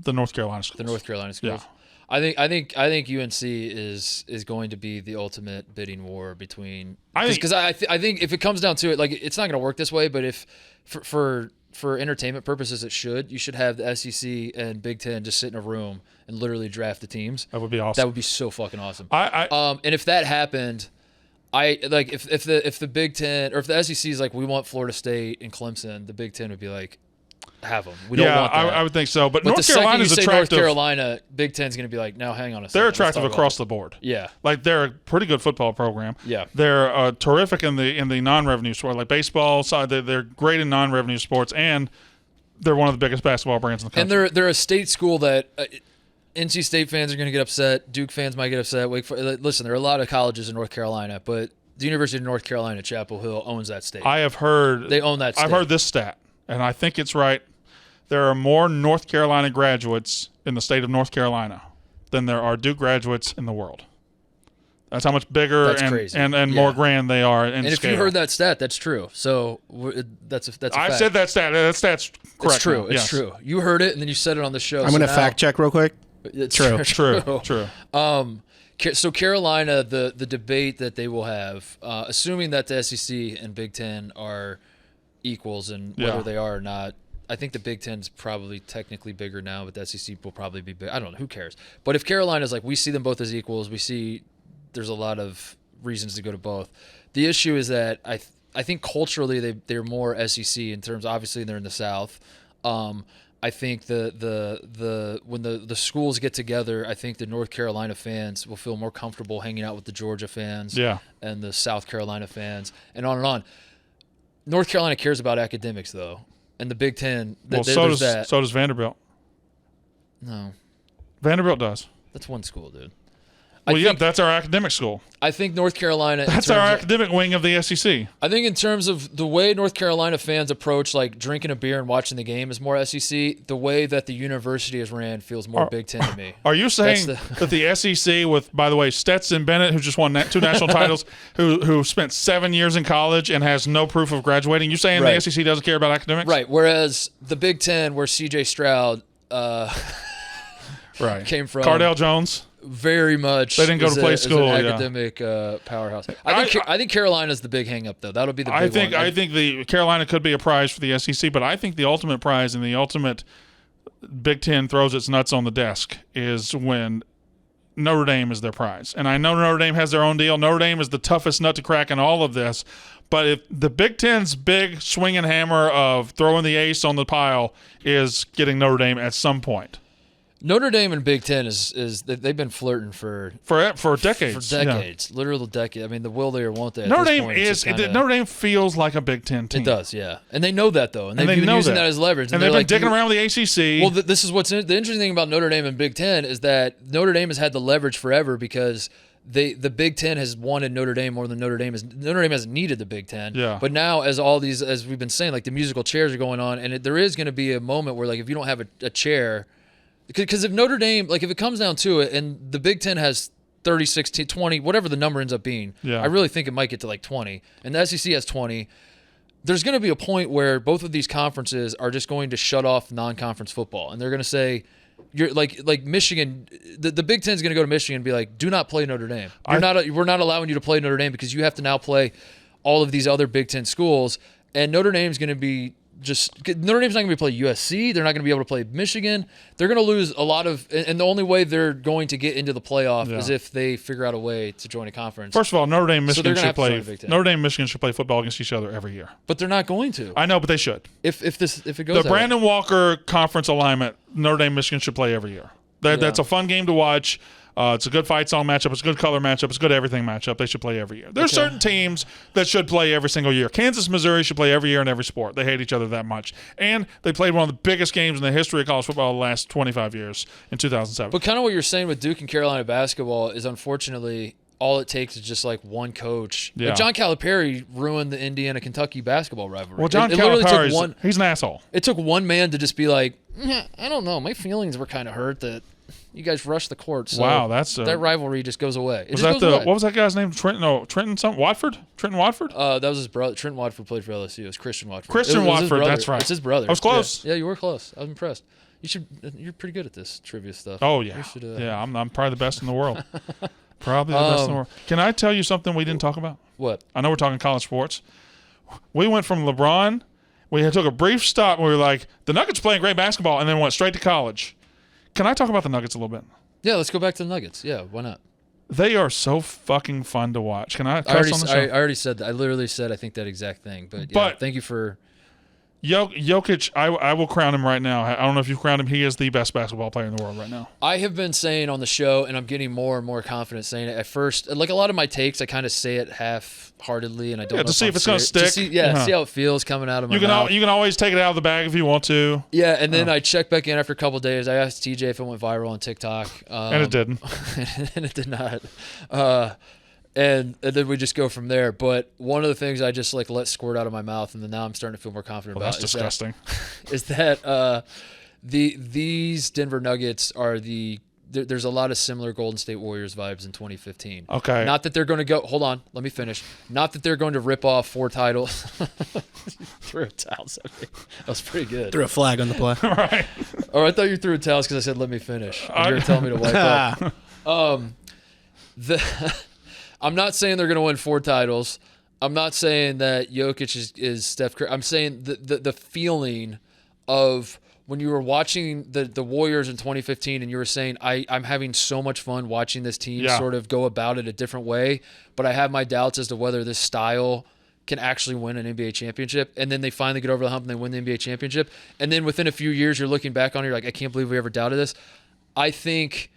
North Carolina schools. The North Carolina schools. Yeah. I think UNC is going to be the ultimate bidding war between. Because I think if it comes down to it, like it's not going to work this way. But if for entertainment purposes, you should have the SEC and Big Ten just sit in a room and literally draft the teams. That would be awesome. That would be so fucking awesome. And if that happened. If the Big Ten or if the SEC is like, we want Florida State and Clemson, the Big Ten would be like, have them. We don't want that. I would think so. But North Carolina is attractive. North Carolina, Big Ten's going to be like, now hang on a second. They're attractive across the board. Yeah, like they're a pretty good football program. Yeah, they're terrific in the non-revenue sport, like baseball side. They're great in non-revenue sports, and they're one of the biggest basketball brands in the country. And they're a state school that. NC State fans are going to get upset. Duke fans might get upset. Listen, there are a lot of colleges in North Carolina, but the University of North Carolina, Chapel Hill, owns that state. I have heard they own that state. I've heard this stat, and I think it's right. There are more North Carolina graduates in the state of North Carolina than there are Duke graduates in the world. That's how much bigger That's crazy. and more grand they are. And if you heard that stat, that's true. So that's a fact. I've said that stat. That stat's correct. It's true. now. It's Yes. true. You heard it, and then you said it on the show. I'm going to fact check real quick. It's True. So Carolina, the debate that they will have, assuming that the SEC and Big Ten are equals, and whether they are or not, I think the Big Ten's probably technically bigger now, but the SEC will probably be big. I don't know. Who cares? But if Carolina's like, we see them both as equals, we see there's a lot of reasons to go to both. The issue is that I think culturally they're more SEC in terms. Obviously, they're in the South. I think when the schools get together, I think the North Carolina fans will feel more comfortable hanging out with the Georgia fans and the South Carolina fans, and on and on. North Carolina cares about academics, though, and the Big Ten. So does Vanderbilt. No, Vanderbilt does. That's one school, dude. Well, that's our academic school. I think North Carolina. That's our academic wing of the SEC. I think in terms of the way North Carolina fans approach like drinking a beer and watching the game is more SEC. The way that the university is ran feels more Big Ten to me. Are you saying that the SEC, with, by the way, Stetson Bennett, who just won 2 national titles, who spent 7 years in college and has no proof of graduating, you saying the SEC doesn't care about academics? Right. Whereas the Big Ten, where C.J. Stroud came from, Cardale Jones. Very much. They didn't go to play school. An academic powerhouse. I think Carolina's the big hang up, though. That'll be the big one. I think the Carolina could be a prize for the SEC, but I think the ultimate prize and the ultimate Big Ten throws its nuts on the desk is when Notre Dame is their prize. And I know Notre Dame has their own deal. Notre Dame is the toughest nut to crack in all of this. But if the Big Ten's big swinging hammer of throwing the ace on the pile is getting Notre Dame at some point. Notre Dame and Big Ten is they've been flirting for decades. Literal decade. I mean, the will they or won't they? Notre Dame feels like a Big Ten team. It does, yeah, and they know that though, and they've been using that as leverage. And they've been dicking around with the ACC. Well, this is the interesting thing about Notre Dame and Big Ten is that Notre Dame has had the leverage forever because the Big Ten has wanted Notre Dame more than Notre Dame hasn't needed the Big Ten. Yeah. But now, as we've been saying, like the musical chairs are going on, and there is going to be a moment where like if you don't have a chair. Because if Notre Dame, like if it comes down to it, and the Big Ten has 36, 20, whatever the number ends up being, I really think it might get to like 20, and the SEC has 20, there's going to be a point where both of these conferences are just going to shut off non-conference football, and they're going to say, you're like Michigan, the Big Ten is going to go to Michigan and be like, do not play Notre Dame. We're not allowing you to play Notre Dame because you have to now play all of these other Big Ten schools, and Notre Dame's going to be Notre Dame's not going to be play USC. They're not going to be able to play Michigan. They're going to lose a lot of, and the only way they're going to get into the playoff is if they figure out a way to join a conference. First of all, Notre Dame Michigan should play football against each other every year. But they're not going to. I know, but they should. If it goes the Brandon Walker conference alignment, Notre Dame Michigan should play every year. That's a fun game to watch. It's a good fight song matchup. It's a good color matchup. It's a good everything matchup. They should play every year. There's certain teams that should play every single year. Kansas, Missouri should play every year in every sport. They hate each other that much. And they played one of the biggest games in the history of college football the last 25 years in 2007. But kind of what you're saying with Duke and Carolina basketball is unfortunately all it takes is just like one coach. Yeah. Like John Calipari ruined the Indiana-Kentucky basketball rivalry. Well, John Calipari, he's an asshole. It took one man to just be like, I don't know. My feelings were kind of hurt that you guys rushed the court. So wow, that rivalry just goes away. What was that guy's name? Trenton something? Watford? Trenton Watford? That was his brother. Trenton Watford played for LSU. It was Christian Watford. Watford, that's right. It's his brother. I was close. Yeah, you were close. I was impressed. You're pretty good at this trivia stuff. Oh yeah, I'm probably the best in the world. Probably the best in the world. Can I tell you something we didn't talk about? What? I know we're talking college sports. We went from LeBron. We took a brief stop. And we were like, the Nuggets playing great basketball, and then went straight to college. Can I talk about the Nuggets a little bit? Yeah, let's go back to the Nuggets. Yeah, why not? They are so fucking fun to watch. Can I cuss on the show? I already said that. I literally said I think that exact thing. But thank you for... Jokic, I will crown him right now. I don't know if you've crowned him. He is the best basketball player in the world right now. I have been saying on the show, and I'm getting more and more confident saying it. At first, like a lot of my takes, I kind of say it half-heartedly, and I don't know to see if it's going to stick. See how it feels coming out of my mouth. You can always take it out of the bag if you want to. Yeah, and then I check back in after a couple of days. I asked TJ if it went viral on TikTok. And it didn't. And it did not. And then we just go from there. But one of the things I just like let squirt out of my mouth, and then now I'm starting to feel more confident about. That's disgusting. Is that these Denver Nuggets are the there's a lot of similar Golden State Warriors vibes in 2015. Okay. Not that they're going to go. Hold on, let me finish. Not that they're going to rip off 4 titles. Threw a towel. That was pretty good. Threw a flag on the play. Right. Oh, I thought you threw a towel because I said let me finish. And you were telling me to wipe up. I'm not saying they're going to win 4 titles. I'm not saying that Jokic is Steph Curry. I'm saying the feeling of when you were watching the Warriors in 2015 and you were saying, I'm having so much fun watching this team sort of go about it a different way, but I have my doubts as to whether this style can actually win an NBA championship. And then they finally get over the hump and they win the NBA championship. And then within a few years, you're looking back on it, you're like, I can't believe we ever doubted this. I think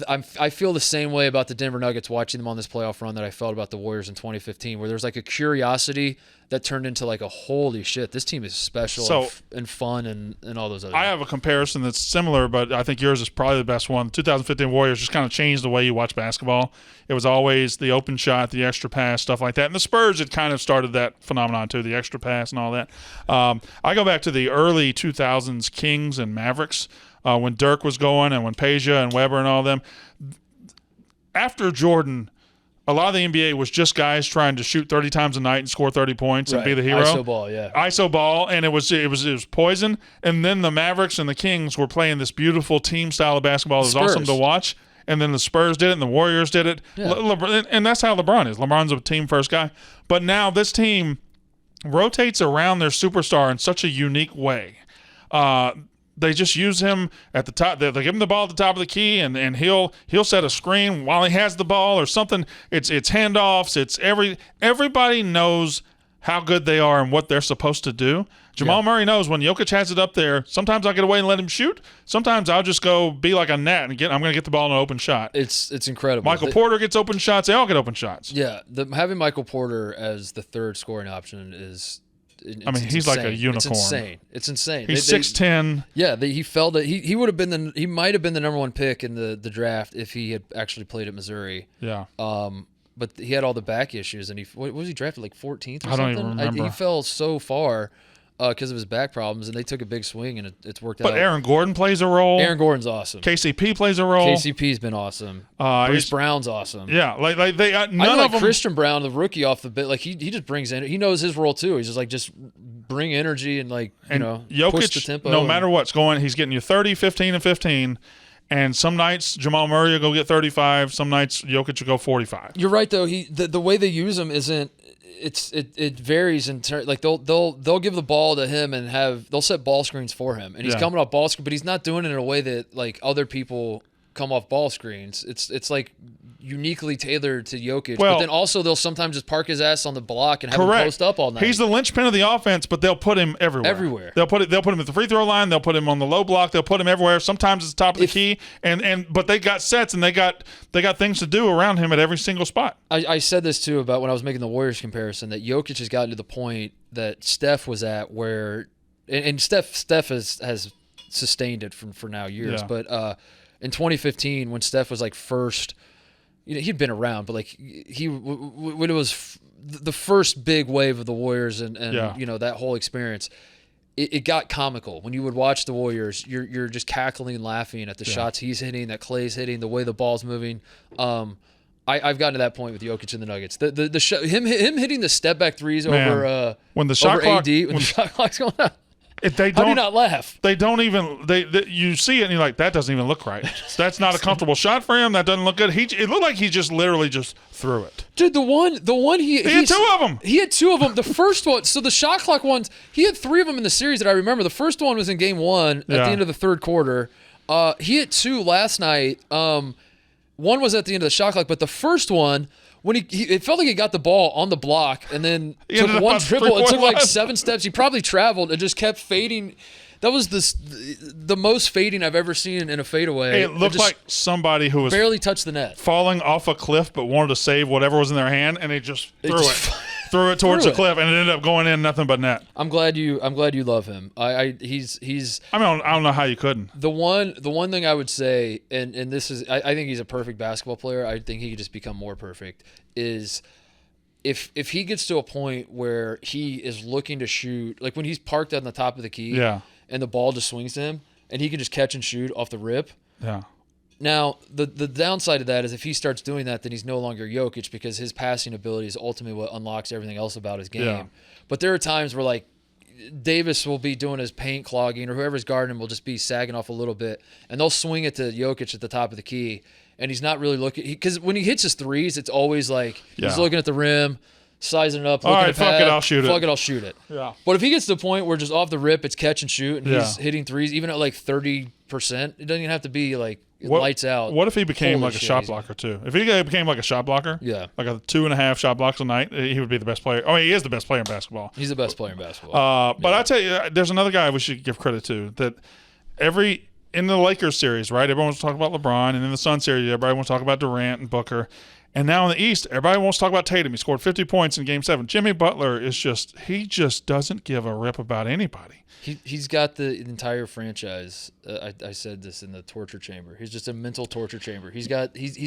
I feel the same way about the Denver Nuggets watching them on this playoff run that I felt about the Warriors in 2015, where there's like a curiosity that turned into like a holy shit, this team is special and fun and all those other I have a comparison that's similar, but I think yours is probably the best one. 2015 Warriors just kind of changed the way you watch basketball. It was always the open shot, the extra pass, stuff like that. And the Spurs had kind of started that phenomenon too, the extra pass and all that. I go back to the early 2000s Kings and Mavericks. When Dirk was going and when Peja and Weber and all them. After Jordan, a lot of the NBA was just guys trying to shoot 30 times a night and score 30 points and be the hero. ISO ball, yeah. ISO ball, and it was poison. And then the Mavericks and the Kings were playing this beautiful team style of basketball. It was awesome to watch. And then the Spurs did it and the Warriors did it. Yeah. And that's how LeBron is. LeBron's a team first guy. But now this team rotates around their superstar in such a unique way. They just use him at the top. They give him the ball at the top of the key, and he'll set a screen while he has the ball or something. It's handoffs. It's everybody knows how good they are and what they're supposed to do. Jamal Murray knows when Jokic has it up there, sometimes I'll get away and let him shoot. Sometimes I'll just go be like a net and I'm going to get the ball in an open shot. It's incredible. Michael Porter gets open shots. They all get open shots. Yeah, having Michael Porter as the third scoring option is – he's insane. Like a unicorn. It's insane. He's 6'10". Yeah, he felt it. He would have been he might have been the number 1 pick in the draft if he had actually played at Missouri. Yeah. But he had all the back issues, and what was he drafted, like 14th or something? I don't even remember. He fell so far because of his back problems, and they took a big swing, and it's worked out. But Aaron Gordon plays a role. Aaron Gordon's awesome. KCP plays a role. KCP's been awesome. Bruce Brown's awesome. Yeah, like they none I like of them. Christian Brown, the rookie off the bit. Like he just brings in. He knows his role too. He's just bring energy and Jokic, push the tempo. No matter what's going, he's getting you 30, 15, and 15. And some nights Jamal Murray will go get 35. Some nights Jokic will go 45. You're right though. The way they use him isn't. It varies in turn. Like they'll give the ball to him and they'll set ball screens for him, and he's coming off ball screen, but he's not doing it in a way that like other people come off ball screens. It's like uniquely tailored to Jokic, but then also they'll sometimes just park his ass on the block and have him post up all night. He's the linchpin of the offense, but they'll put him everywhere. They'll put him at the free throw line. They'll put him on the low block. They'll put him everywhere. Sometimes it's the top of the key, but they got sets and they got things to do around him at every single spot. I said this too about when I was making the Warriors comparison that Jokic has gotten to the point that Steph was at where, and Steph has sustained it for now years, but in 2015 when Steph was like first. He'd been around, but like when it was the first big wave of the Warriors and that whole experience, it got comical. When you would watch the Warriors, you're just cackling and laughing at the shots he's hitting, that Clay's hitting, the way the ball's moving. I've gotten to that point with Jokic and the Nuggets. Him hitting the step back threes over when the shot clock when the shot clock's going on. How do you not laugh? They don't even. You see it and you're like, that doesn't even look right. That's not a comfortable shot for him. That doesn't look good. It looked like he just literally just threw it. Dude, the one he had 2 of them. He had 2 of them. The first one, so the shot clock ones, he had 3 of them in the series that I remember. The first one was in game 1 at the end of the third quarter. He had 2 last night. One was at the end of the shot clock, but the first one. When it felt like he got the ball on the block and then took one dribble. It took like 7 steps. He probably traveled and just kept fading. That was the most fading I've ever seen in a fadeaway. It looked like somebody who was barely touched the net, falling off a cliff, but wanted to save whatever was in their hand, and they just threw it towards the cliff, and it ended up going in nothing but net. I'm glad you love him. He's. I don't know how you couldn't. The one thing I would say, and this is, I think he's a perfect basketball player. I think he could just become more perfect. Is if he gets to a point where he is looking to shoot, like when he's parked on the top of the key, and the ball just swings to him, and he can just catch and shoot off the rip. Yeah. Now, the downside of that is if he starts doing that, then he's no longer Jokic because his passing ability is ultimately what unlocks everything else about his game. Yeah. But there are times where, like, Davis will be doing his paint clogging or whoever's guarding him will just be sagging off a little bit, and they'll swing it to Jokic at the top of the key, and he's not really looking – because when he hits his threes, it's always like he's looking at the rim, sizing it up, looking at fuck it, I'll shoot it. Fuck it, I'll shoot it. Yeah. But if he gets to the point where just off the rip, it's catch and shoot, and he's hitting threes, even at like 30%, it doesn't even have to be like lights out. What if he became like a shot easy. blocker too? If he became like a shot blocker, like a 2.5 shot blocks a night, he would be the best player. Oh, he is the best player in basketball. He's the best player in basketball. But I tell you, there's another guy we should give credit to that in the Lakers series, right? Everyone wants to talk about LeBron, and in the Sun series, everybody wants to talk about Durant and Booker. And now in the East, everybody wants to talk about Tatum. He scored 50 points in Game 7. Jimmy Butler is he just doesn't give a rip about anybody. He's got the entire franchise. I said this in the torture chamber. He's just a mental torture chamber. He's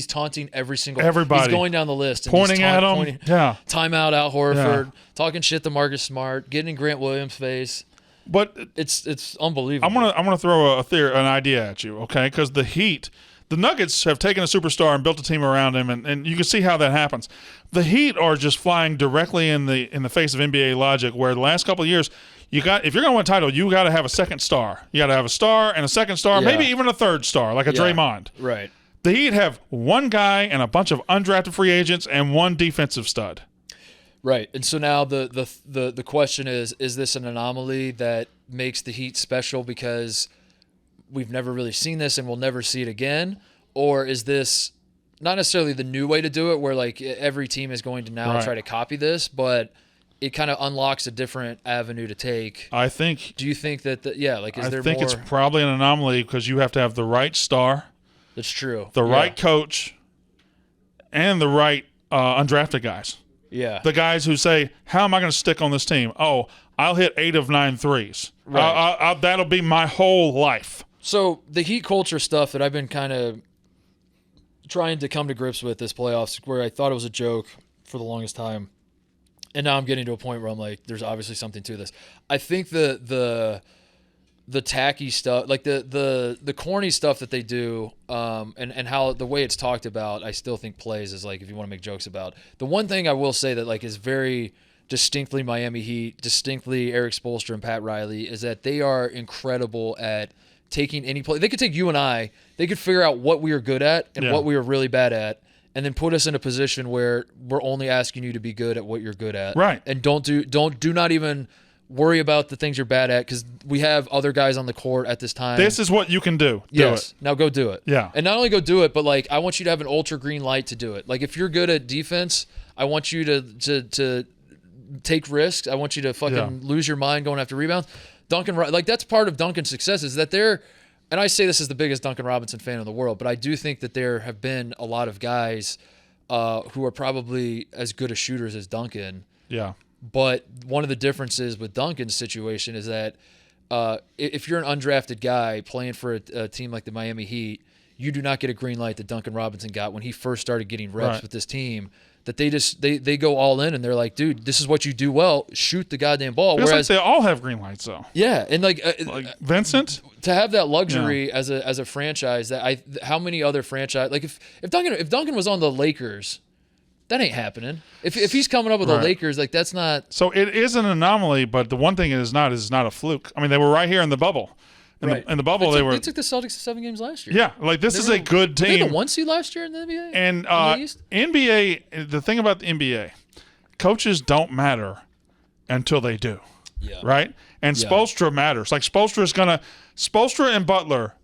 taunting everybody. He's going down the list, and pointing at him. Timeout, Al Horford, talking shit to Marcus Smart, getting in Grant Williams' face. But it's unbelievable. I'm gonna throw an idea at you, okay? Because the Heat. The Nuggets have taken a superstar and built a team around him, and you can see how that happens. The Heat are just flying directly in the face of NBA logic, where the last couple of years, if you're going to win a title, you got to have a second star. You got to have a star and a second star, maybe even a third star, like a Draymond. Right. The Heat have one guy and a bunch of undrafted free agents and one defensive stud. Right. And so now the question is this an anomaly that makes the Heat special because we've never really seen this and we'll never see it again? Or is this not necessarily the new way to do it where like every team is going to now try to copy this, but it kind of unlocks a different avenue to take? I think. Do you think that, I think it's probably an anomaly because you have to have the right star. That's true. The right coach and the right undrafted guys. Yeah. The guys who say, how am I going to stick on this team? Oh, I'll hit 8 of 9 threes. Right. That'll be my whole life. So the Heat culture stuff that I've been kind of trying to come to grips with this playoffs, where I thought it was a joke for the longest time, and now I'm getting to a point where I'm like, there's obviously something to this. I think the tacky stuff, like the corny stuff that they do, and how the way it's talked about, I still think plays is like if you want to make jokes about. The one thing I will say that like is very distinctly Miami Heat, distinctly Eric Spoelstra and Pat Riley, is that they are incredible at taking any play. They could take you and I. They could figure out what we are good at and what we are really bad at, and then put us in a position where we're only asking you to be good at what you're good at. Right. And do not even worry about the things you're bad at because we have other guys on the court at this time. This is what you can do. Yes. Do it. Now go do it. Yeah. And not only go do it, but like I want you to have an ultra green light to do it. Like if you're good at defense, I want you to take risks. I want you to fucking lose your mind going after rebounds. Duncan, like that's part of Duncan's success is that and I say this as the biggest Duncan Robinson fan in the world, but I do think that there have been a lot of guys who are probably as good as shooters as Duncan. Yeah. But one of the differences with Duncan's situation is that if you're an undrafted guy playing for a team like the Miami Heat, you do not get a green light that Duncan Robinson got when he first started getting reps with this team. That they go all in and they're like, dude, this is what you do well. Shoot the goddamn ball. Feels Whereas like they all have green lights though. Yeah, and like Vincent, to have that luxury as a franchise that how many other franchise like if Duncan was on the Lakers, that ain't happening. If he's coming up with the Lakers, like that's not. So it is an anomaly, but the one thing is not a fluke. I mean, they were right here in the bubble. In the bubble, they took the Celtics to 7 games last year. Yeah, like this is a good team. Were they the 1 seed last year in the NBA? And NBA, the thing about the NBA, coaches don't matter until they do. Yeah. Right? And Spoelstra matters. Like Spoelstra and Butler.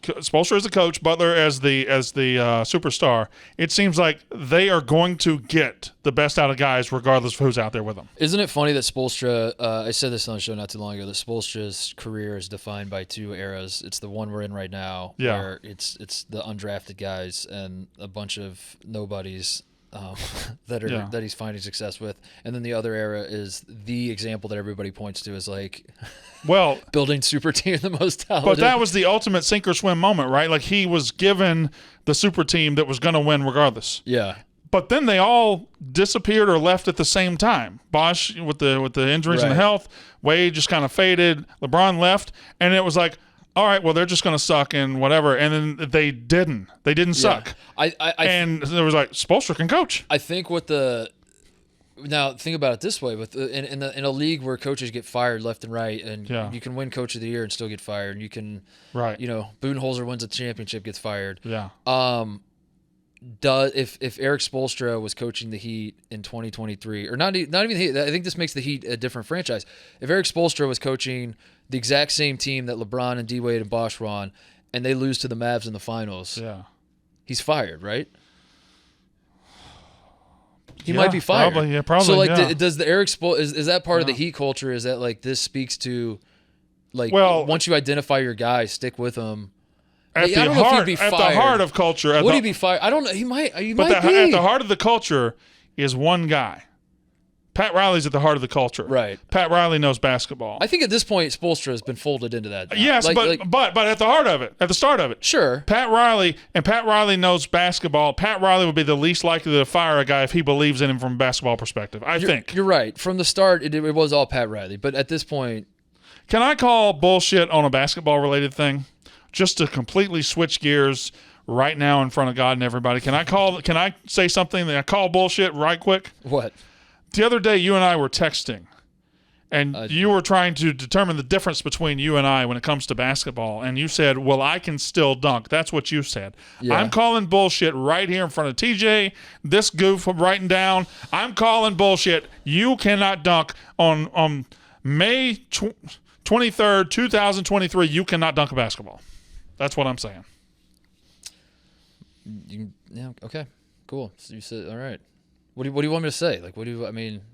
Spoelstra as the coach, Butler as the superstar. It seems like they are going to get the best out of guys regardless of who's out there with them. Isn't it funny that Spoelstra, I said this on the show not too long ago, that Spoelstra's career is defined by 2 eras. It's the one we're in right now, where it's the undrafted guys and a bunch of nobodies that he's finding success with, and then the other era is the example that everybody points to as like, building super team the most talented. But that was the ultimate sink or swim moment, right? Like he was given the super team that was going to win regardless. Yeah. But then they all disappeared or left at the same time. Bosh with the injuries and the health, Wade just kind of faded, LeBron left, and it was like, all right, well, they're just going to suck and whatever. And then they didn't. They didn't suck. And there was like, Spoelstra can coach. I think now think about it this way: in a league where coaches get fired left and right, and you can win Coach of the Year and still get fired, and you can, Budenholzer wins a championship, gets fired. Yeah. If Eric Spoelstra was coaching the Heat in 2023, or not even the Heat, I think this makes the Heat a different franchise. If Eric Spoelstra was coaching the exact same team that LeBron and D-Wade and Bosh were on, and they lose to the Mavs in the finals, he's fired, right? He might be fired. Probably. So, does the Eric is that part of the Heat culture? Is that like this speaks to, once you identify your guy, stick with him? At the heart of culture, would he be fired? I don't know. He might. But at the heart of the culture is one guy. Pat Riley's at the heart of the culture. Right. Pat Riley knows basketball. I think at this point, Spoelstra has been folded into that. Yes, but at the heart of it, at the start of it. Sure. Pat Riley knows basketball. Pat Riley would be the least likely to fire a guy if he believes in him from a basketball perspective, I think. You're right. From the start, it was all Pat Riley. But at this point. Can I call bullshit on a basketball-related thing? Just to completely switch gears right now in front of God and everybody. Can I say something that I call bullshit right quick? What? The other day, you and I were texting, and you were trying to determine the difference between you and I when it comes to basketball, and you said, well, I can still dunk. That's what you said. Yeah. I'm calling bullshit right here in front of TJ, this goof I'm writing down. I'm calling bullshit. You cannot dunk on May 23rd, 2023. You cannot dunk a basketball. That's what I'm saying. Okay, cool. So you said, all right. What do you want me to say?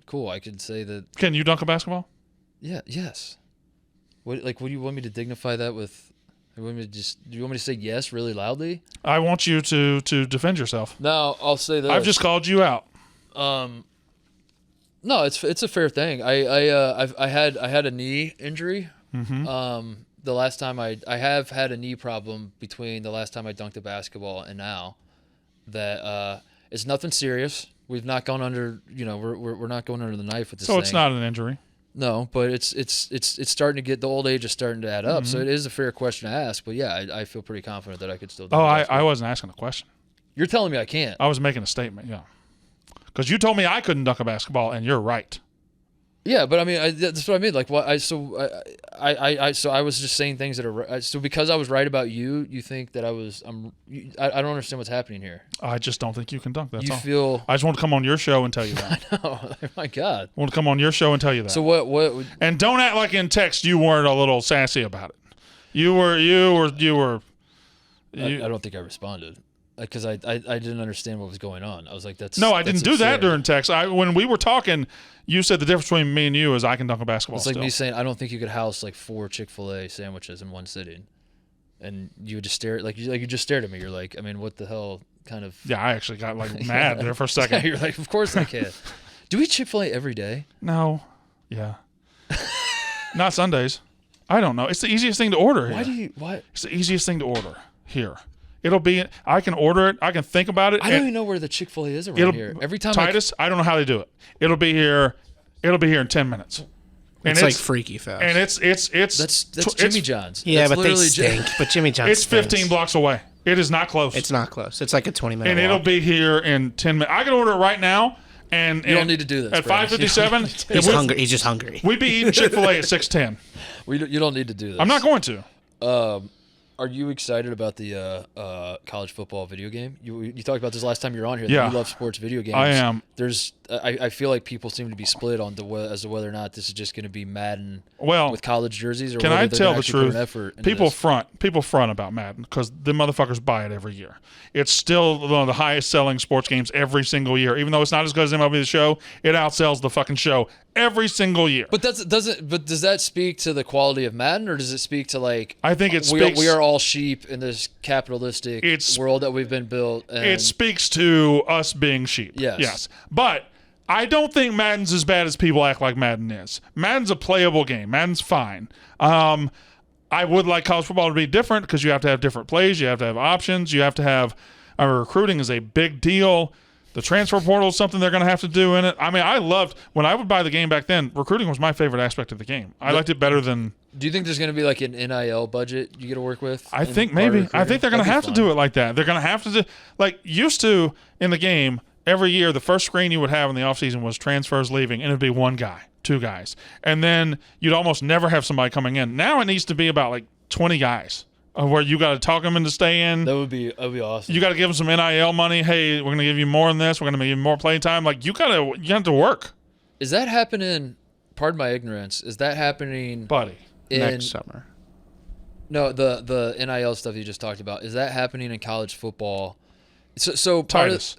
Cool. I could say that. Can you dunk a basketball? Yeah. Yes. What do you want me to dignify that with? Do you want me to say yes really loudly? I want you to defend yourself. No, I'll say that. I've just called you out. No, it's a fair thing. I had a knee injury. Mm-hmm. The last time I have had a knee problem between the last time I dunked a basketball and now. That it's nothing serious. We've not gone under, we're not going under the knife with this thing. So it's not an injury. No, but it's starting to get, the old age is starting to add up. Mm-hmm. So it is a fair question to ask. But yeah, I feel pretty confident that I could still do I wasn't asking a question. You're telling me I can't. I was making a statement, yeah. Because you told me I couldn't dunk a basketball, and you're right. Yeah, but I mean, that's what I mean. Like, what so I was just saying things that are so because I was right about you. You think that I don't understand what's happening here. I just don't think you can dunk. That's all. You feel? I just want to come on your show and tell you that. I know. Oh my God. I want to come on your show and tell you that. So what? And don't act like in text you weren't a little sassy about it. You were. I don't think I responded. Because I didn't understand what was going on. I was like, that's... No, I didn't do absurd. that during text. When we were talking, you said the difference between me and you is I can dunk a basketball. It's like still. me saying, I don't think you could house like 4 Chick-fil-A sandwiches in one sitting. And you would just stare, you just stared at me. You're like, I mean, what the hell kind of... Yeah, I actually got mad there for a second. You're like, of course I can. Do we eat Chick-fil-A every day? No. Yeah. Not Sundays. I don't know. It's the easiest thing to order here. What? It's the easiest thing to order here. It'll be. I can order it. I can think about it. I don't even know where the Chick-fil-A is around here. Every time Titus, I don't know how they do it. It'll be here in 10 minutes. It's like freaky fast. And it's that's Jimmy John's. Yeah, that's but they stink. But Jimmy John's. It's 15 blocks away. It is not close. It's not close. It's like a 20-minute. And it'll be here in 10 minutes. I can order it right now. And you don't need to do this at 5:57. He's hungry. He's just hungry. We'd be eating Chick-fil-A at 6:10. You don't need to do this. I'm not going to. Are you excited about the college football video game? You talked about this last time you were on here. Yeah. That you love sports video games. I am. I feel like people seem to be split on as to whether or not this is just going to be Madden with college jerseys, or can whether I they're tell gonna the truth? Put an effort into people this. front about Madden because the motherfuckers buy it every year. It's still one of the highest selling sports games every single year. Even though it's not as good as MLB The Show, it outsells the fucking show every single year. But does that speak to the quality of Madden, or does it speak to like? I think it speaks. We are all sheep in this capitalistic world that we've been built. And it speaks to us being sheep. Yes. But I don't think Madden's as bad as people act like Madden is. Madden's a playable game. Madden's fine. I would like college football to be different because you have to have different plays. You have to have options. You have to have recruiting is a big deal. The transfer portal is something they're going to have to do in it. I mean, I loved when I would buy the game back then. Recruiting was my favorite aspect of the game. I liked it better than Do you think there's going to be like an NIL budget you get to work with? I think maybe. I think they're going to have to do it like that. They're going to have to do like used to in the game. Every year, the first screen you would have in the offseason was transfers leaving, and it'd be one guy, two guys, and then you'd almost never have somebody coming in. Now it needs to be about like 20 guys, where you got to talk them into staying. That'd be awesome. You got to give them some NIL money. Hey, we're going to give you more than this. We're going to give you more play time. Like you have to work. Is that happening? Pardon my ignorance. Is that happening, buddy? Next summer. No, the NIL stuff you just talked about. Is that happening in college football? So Titus.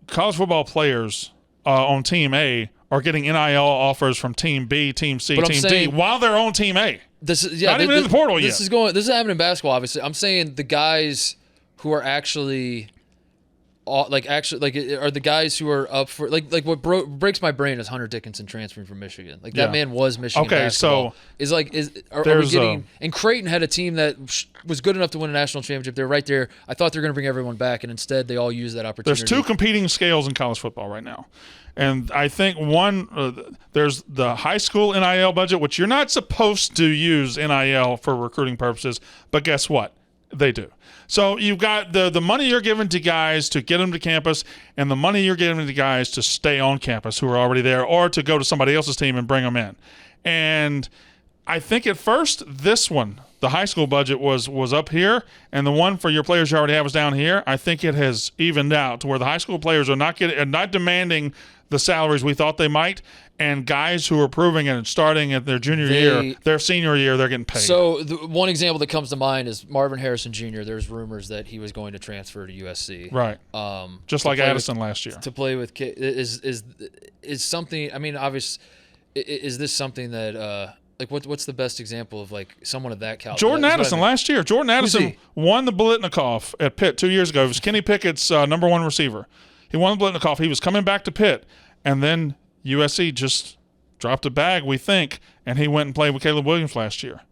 College football players on Team A are getting NIL offers from Team B, Team C, Team D while they're on Team A. This is not even in the portal yet. This is happening in basketball. Obviously, I'm saying the guys who are actually are the guys who are up for like what breaks my brain is Hunter Dickinson transferring from Michigan. Like that man was Michigan basketball. So are we getting and Creighton had a team that was good enough to win a national championship. They're right there. I thought they were going to bring everyone back, and instead they all use that opportunity. There's two competing scales in college football right now. And I think there's the high school NIL budget, which you're not supposed to use NIL for recruiting purposes, but guess what? They do. So you've got the money you're giving to guys to get them to campus and the money you're giving to guys to stay on campus who are already there or to go to somebody else's team and bring them in. And I think at first this one, the high school budget was up here, and the one for your players you already have is down here. I think it has evened out to where the high school players are not demanding the salaries we thought they might, and guys who are proving it and starting at their their senior year, they're getting paid. So the one example that comes to mind is Marvin Harrison Jr. There's rumors that he was going to transfer to USC. Right. Just like Addison last year. To play with is something. I mean, obviously, is this something that like what's the best example of like someone of that caliber? Jordan Addison last year. Jordan Addison won the Biletnikoff at Pitt 2 years ago. It was Kenny Pickett's number one receiver. He won the Biletnikoff. He was coming back to Pitt, and then USC just dropped a bag, we think, and he went and played with Caleb Williams last year.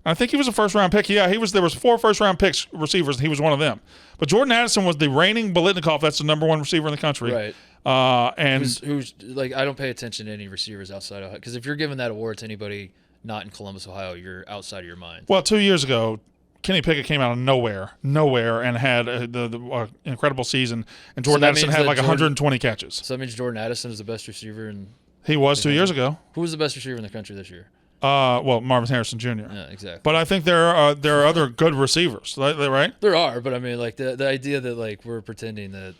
I think he was a first-round pick. Yeah, there was 4 first-round picks receivers, and he was one of them. But Jordan Addison was the reigning Biletnikoff. That's the number one receiver in the country. Right. And who's like, I don't pay attention to any receivers outside Ohio, because if you're giving that award to anybody not in Columbus, Ohio, you're outside of your mind. Well, 2 years ago, Kenny Pickett came out of nowhere, and had the incredible season. And Jordan Addison had like 120 catches. So that means Jordan Addison is the best receiver He was 2 years ago. Who was the best receiver in the country this year? Well, Marvin Harrison Jr. Yeah, exactly. But I think there are other good receivers, right? There are, but I mean, like the idea that like we're pretending that.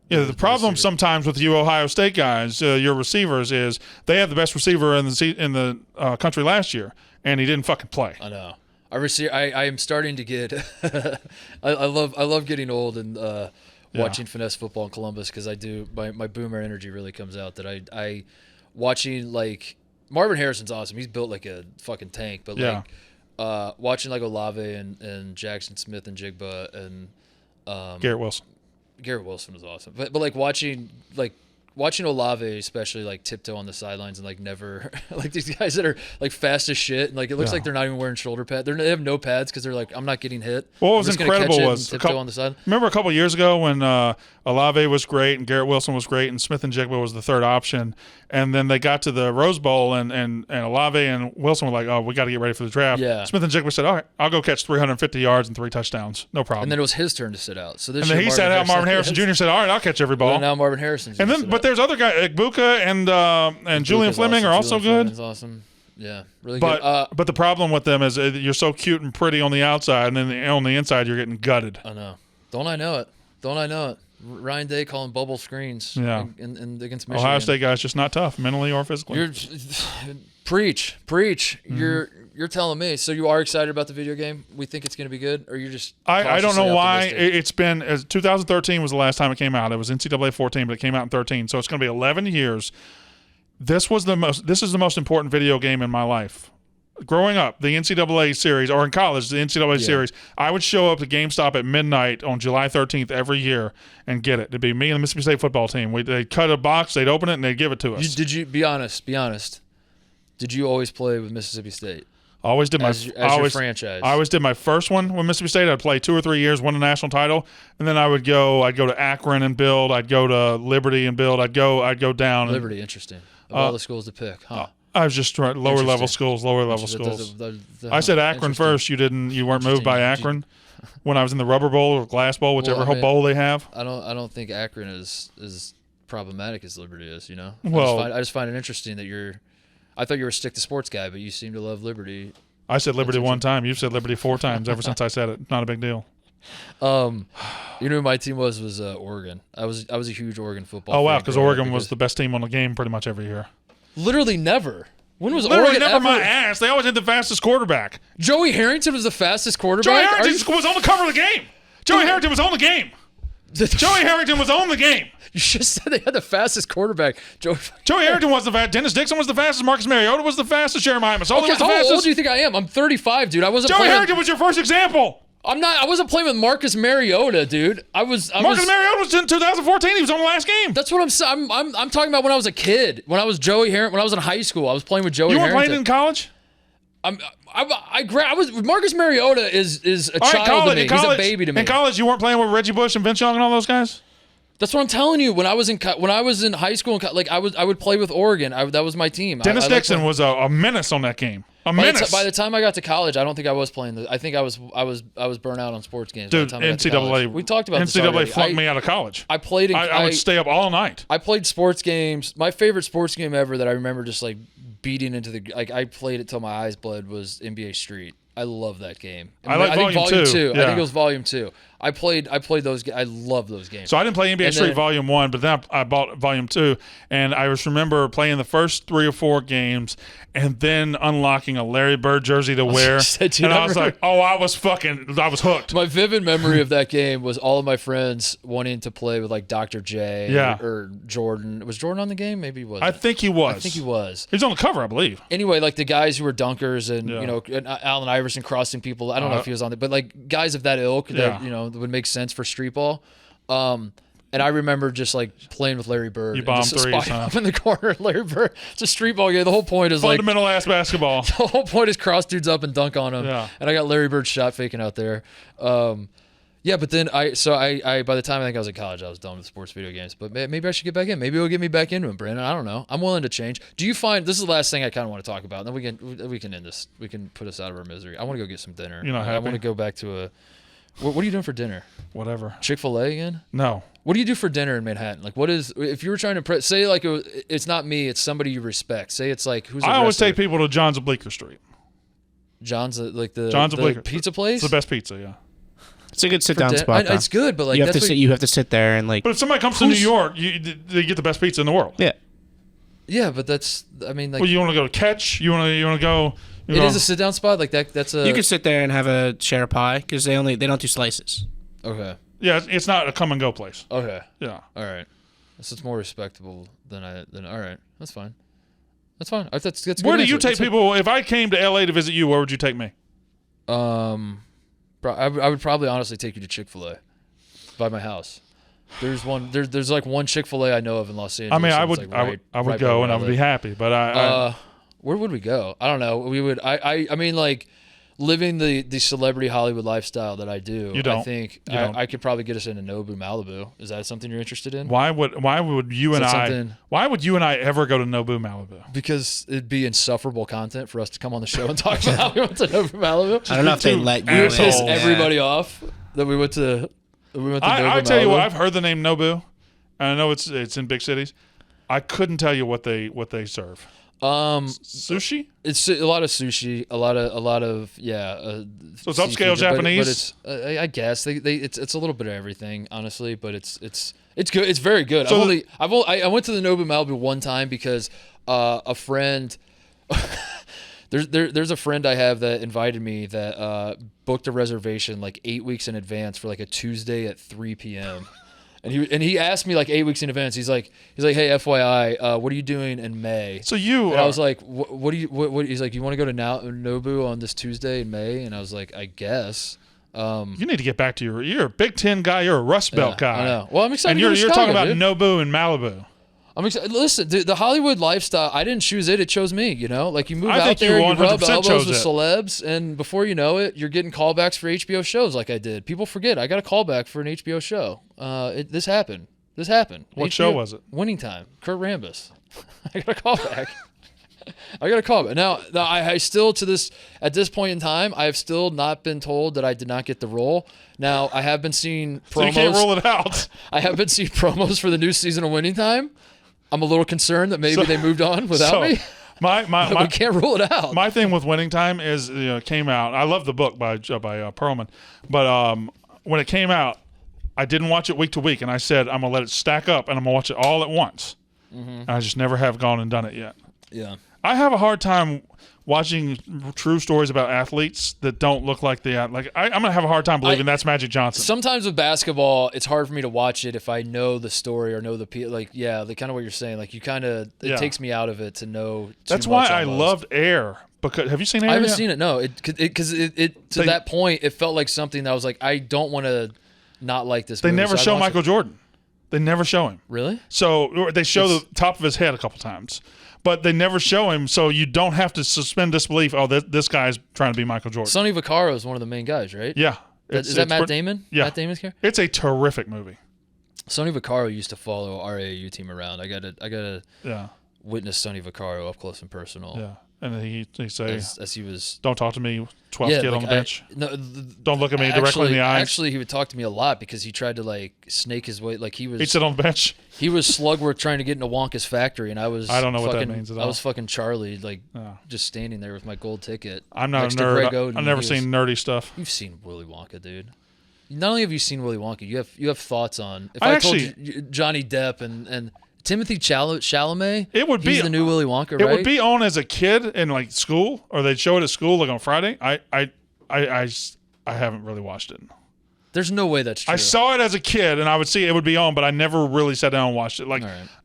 Yeah, the problem sometimes with you Ohio State guys, your receivers, is they had the best receiver in the country last year, and he didn't fucking play. I know. I am starting to get. I love getting old and watching finesse football in Columbus, because I do my boomer energy really comes out. That I watching like Marvin Harrison's awesome. He's built like a fucking tank, but like watching like Olave and Jackson Smith and Jigba and Garrett Wilson. Garrett Wilson was awesome, but like watching Olave especially like tiptoe on the sidelines and like never like these guys that are like fast as shit, and like it looks like they're not even wearing shoulder pads. They have no pads because they're like, I'm not getting hit. What was incredible was tiptoe on the side. Remember a couple years ago when Olave was great and Garrett Wilson was great and Smith and Jigba was the third option, and then they got to the Rose Bowl and Olave and Wilson were like, oh, we got to get ready for the draft. Yeah. Smith and Jigba said, all right, I'll go catch 350 yards and 3 touchdowns, no problem. And then it was his turn to sit out. So then he sat out. Marvin Harrison Jr. said, all right, I'll catch every ball. And now Marvin Harrison's. But there's other guys, Igbuka and Julian Fleming are also good. Fleming's awesome. Yeah, really good. But the problem with them is you're so cute and pretty on the outside, and then on the inside you're getting gutted. I know. Don't I know it? Ryan Day calling bubble screens. Yeah. And against Michigan. Ohio State guys just not tough mentally or physically. Preach. Mm-hmm. You're telling me. So you are excited about the video game? We think it's going to be good, or you're just? I don't know why. It's been 2013 was the last time it came out. It was NCAA 14, but it came out in 13. So it's going to be 11 years. This is the most important video game in my life. Growing up, the NCAA series, or in college, the NCAA series, I would show up to GameStop at midnight on July 13th every year and get it. It'd be me and the Mississippi State football team. They'd cut a box, they'd open it, and they'd give it to us. Did you be honest? Did you always play with Mississippi State? Always did your franchise. I always did my first one with Mississippi State. I'd play 2 or 3 years, won a national title, and then I'd go to Akron and build. I'd go to Liberty and build. I'd go down. Liberty, interesting. Of all the schools to pick, huh? I was just trying lower level schools. I said Akron first. You weren't moved by Akron when I was in the Rubber Bowl or Glass Bowl, whichever bowl they have. I don't think Akron is problematic as Liberty is. You know. Well, I just find it interesting that I thought you were a stick to sports guy, but you seem to love Liberty. I said Liberty one time. You've said Liberty 4 times ever since I said it. Not a big deal. You know who my team was Oregon. I was a huge Oregon football. Oh wow, because Oregon was the best team on the game pretty much every year. Literally never. When was Literally Oregon never ever? my ass. They always had the fastest quarterback. Joey Harrington was the fastest quarterback. Joey Harrington was on the cover of the game. Joey Harrington was on the game. Joey Harrington was on the game. You just said they had the fastest quarterback. Joey Harrington was the fastest. Dennis Dixon was the fastest. Marcus Mariota was the fastest. Jeremiah Masoli was the how fastest. old do you think I am? I'm 35, dude. I wasn't. Joey Harrington was your first example. I wasn't playing with Marcus Mariota, dude. Marcus Mariota was in 2014. He was on the last game. That's what I'm saying. I'm talking about when I was a kid. When I was Joey Harrington. When I was in high school, I was playing with Joey Harrington. You weren't playing in college? I was Marcus Mariota is a child to me. He's a baby to me. In college, you weren't playing with Reggie Bush and Vince Young and all those guys? That's what I'm telling you. When I was in high school, I would play with Oregon. That was my team. Dennis Dixon was a menace on that game. A menace. By the time I got to college, I don't think I was playing. I think I was burnt out on sports games. Dude, NCAA. We talked about NCAA flunked me out of college. I played. I would stay up all night. I played sports games. My favorite sports game ever that I remember just like beating into the I played it till my eyes bled was NBA Street. I love that game. I think Volume 2. Yeah. I think it was Volume 2. I played those. I love those games. So I didn't play NBA Street Volume 1, but then I bought Volume 2, and I just remember playing the first 3 or 4 games, and then unlocking a Larry Bird jersey to wear. I was like, I was hooked. My vivid memory of that game was all of my friends wanting to play with like Dr. J or Jordan. Was Jordan on the game? Maybe he was. I think he was. He was on the cover, I believe. Anyway, like the guys who were dunkers and and Allen Iverson crossing people. I don't know if he was on it, but like guys of that ilk that would make sense for street ball. And I remember just like playing with Larry Bird. You bomb threes, up in the corner, Larry Bird. It's a street ball game. The whole point is fundamental ass basketball. The whole point is cross dudes up and dunk on them. Yeah. And I got Larry Bird shot faking out there. But then I by the time I think I was in college, I was done with sports video games. But maybe I should get back in. Maybe it'll get me back into them, Brandon. I don't know. I'm willing to change. Do you find this is the last thing I kind of want to talk about? Then we can end this. We can put us out of our misery. I want to go get some dinner. You're not happy? I want to go back to a. What are you doing for dinner? Whatever. Chick-fil-A again? No. What do you do for dinner in Manhattan? Like, what is if you were trying to say like it's not me, it's somebody you respect. Say it's like who's. I always take people to John's of Bleecker Street. John's John's of Bleecker pizza place. It's the best pizza, yeah. It's a good sit down spot. It's good, but like you have to sit. You have to sit there and like. But if somebody comes to New York, they get the best pizza in the world. Yeah. Yeah, but that's. I mean, like. Well, you want to go to Catch? You want to go? It is a sit down spot like that. That's a. You can sit there and have share a pie because they don't do slices. Okay. Yeah, it's not a come and go place. Okay. Yeah. All right. So it's more respectable than all right. That's fine. That's fine. That's good. Where do you take people? If I came to LA to visit you, where would you take me? I would probably honestly take you to Chick-fil-A by my house. There's one. There's like one Chick-fil-A I know of in Los Angeles. I mean, I would go and I would be happy, but where would we go? I don't know. We would. I mean, like living the celebrity Hollywood lifestyle that I do. You don't. I think I could probably get us into Nobu, Malibu. Is that something you're interested in? Why would you and I ever go to Nobu, Malibu? Because it'd be insufferable content for us to come on the show and talk about how we went to Nobu, Malibu. I don't know if they let you. We would piss everybody off that we went to. Nobu, I tell you what, I've heard the name Nobu, and I know it's in big cities. I couldn't tell you what they serve. Sushi? It's a lot of sushi, a lot of so it's upscale Japanese. But it's I guess it's a little bit of everything, honestly. But it's good. It's very good. So I went to the Nobu Malibu one time because a friend. There's a friend I have that invited me that booked a reservation like 8 weeks in advance for like a Tuesday at 3 p.m. And he asked me like 8 weeks in advance. He's like, hey, FYI, what are you doing in May? So you, and I was like, what? He's like, you want to go to Nobu on this Tuesday in May? And I was like, I guess. You need to get back to you're a Big Ten guy. You're a Rust Belt guy. I know. Well, I'm excited. And you're Chicago, talking about dude. Nobu and Malibu. I'm excited. Listen, the Hollywood lifestyle, I didn't choose it. It chose me, you know? Like, you move out think there, you you rub 100% elbows with chose it. celebs, and before you know it, you're getting callbacks for HBO shows like I did. People forget, I got a callback for an HBO show. This happened. What show was it? Winning Time. Kurt Rambis. I got a callback. I got a call. Now I still at this point in time, I have still not been told that I did not get the role. Now I have been seeing promos. So you can't rule it out. I have been seeing promos for the new season of Winning Time. I'm a little concerned that maybe they moved on without me. We can't rule it out. My thing with Winning Time is it came out. I love the book by Perlman, but when it came out, I didn't watch it week to week, and I said I'm gonna let it stack up and I'm gonna watch it all at once. And I just never have gone and done it yet. Yeah, I have a hard time watching true stories about athletes that don't look like they I'm gonna have a hard time believing that's Magic Johnson. Sometimes with basketball, it's hard for me to watch it if I know the story or know the kind of what you're saying. Like you kind of it takes me out of it to know. That's why I loved Air. Because have you seen Air? I haven't seen it. No, because it to that point it felt like something that was like I don't want to not like this. They movie, never show Michael Jordan. They never show him. Really? So they show the top of his head a couple times. But they never show him, so you don't have to suspend disbelief. Oh, this guy's trying to be Michael Jordan. Sonny Vaccaro is one of the main guys, right? Yeah. Is that Matt Damon? Yeah. Matt Damon's character? It's a terrific movie. Sonny Vaccaro used to follow our AAU team around. I gotta witness Sonny Vaccaro up close and personal. Yeah. And he say, as he was, don't talk to me, 12th kid on the bench. Don't look at me directly in the eyes. Actually, he would talk to me a lot because he tried to snake his way. Like he'd sit on the bench. He was Slugworth trying to get into Wonka's factory, and I don't know what that means at all. I was fucking Charlie, just standing there with my gold ticket. I'm not a nerd. I've never seen nerdy stuff. You've seen Willy Wonka, dude. Not only have you seen Willy Wonka, you have thoughts on. If I told you Johnny Depp and Timothy Chalamet, he's the new Willy Wonka, right? It would be on as a kid in school, or they'd show it at school on Friday. I haven't really watched it. There's no way that's true. I saw it as a kid, and I would see it would be on, but I never really sat down and watched it.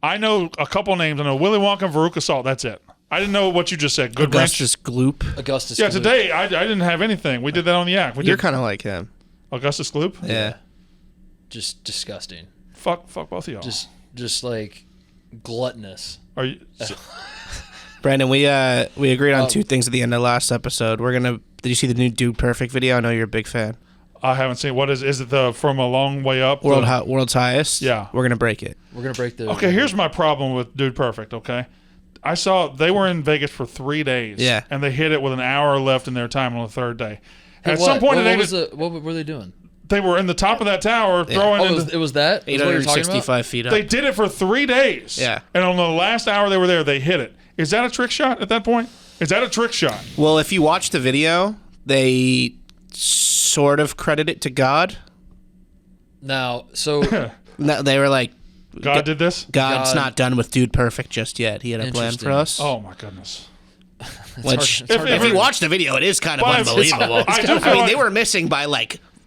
I know a couple names. I know Willy Wonka and Veruca Salt. That's it. I didn't know what you just said. Good Augustus Gloop. Yeah, today I didn't have anything. We did that on the act. You're kind of like him. Augustus Gloop? Yeah. Just disgusting. Fuck both of y'all. Just like gluttonous. Are you? Brandon, we agreed on two things at the end of last episode. Did you see the new Dude Perfect video? I know you're a big fan. I haven't seen. What is it? The From a Long Way Up? World's highest? Yeah. We're gonna break it. We're gonna break the. Okay, here's my problem with Dude Perfect. Okay, I saw they were in Vegas for 3 days. Yeah. And they hit it with an hour left in their time on the third day. At some point, what were they doing? They were in the top of that tower throwing. It was that 865 feet up. They did it for 3 days. Yeah. And on the last hour they were there, they hit it. Is that a trick shot at that point? Is that a trick shot? Well, if you watch the video, they sort of credit it to God. Now, so No, they were like, God did this? God's not done with Dude Perfect just yet. He had a plan for us. Oh, my goodness. Which, if you watch the video, it is kind of unbelievable. They were missing by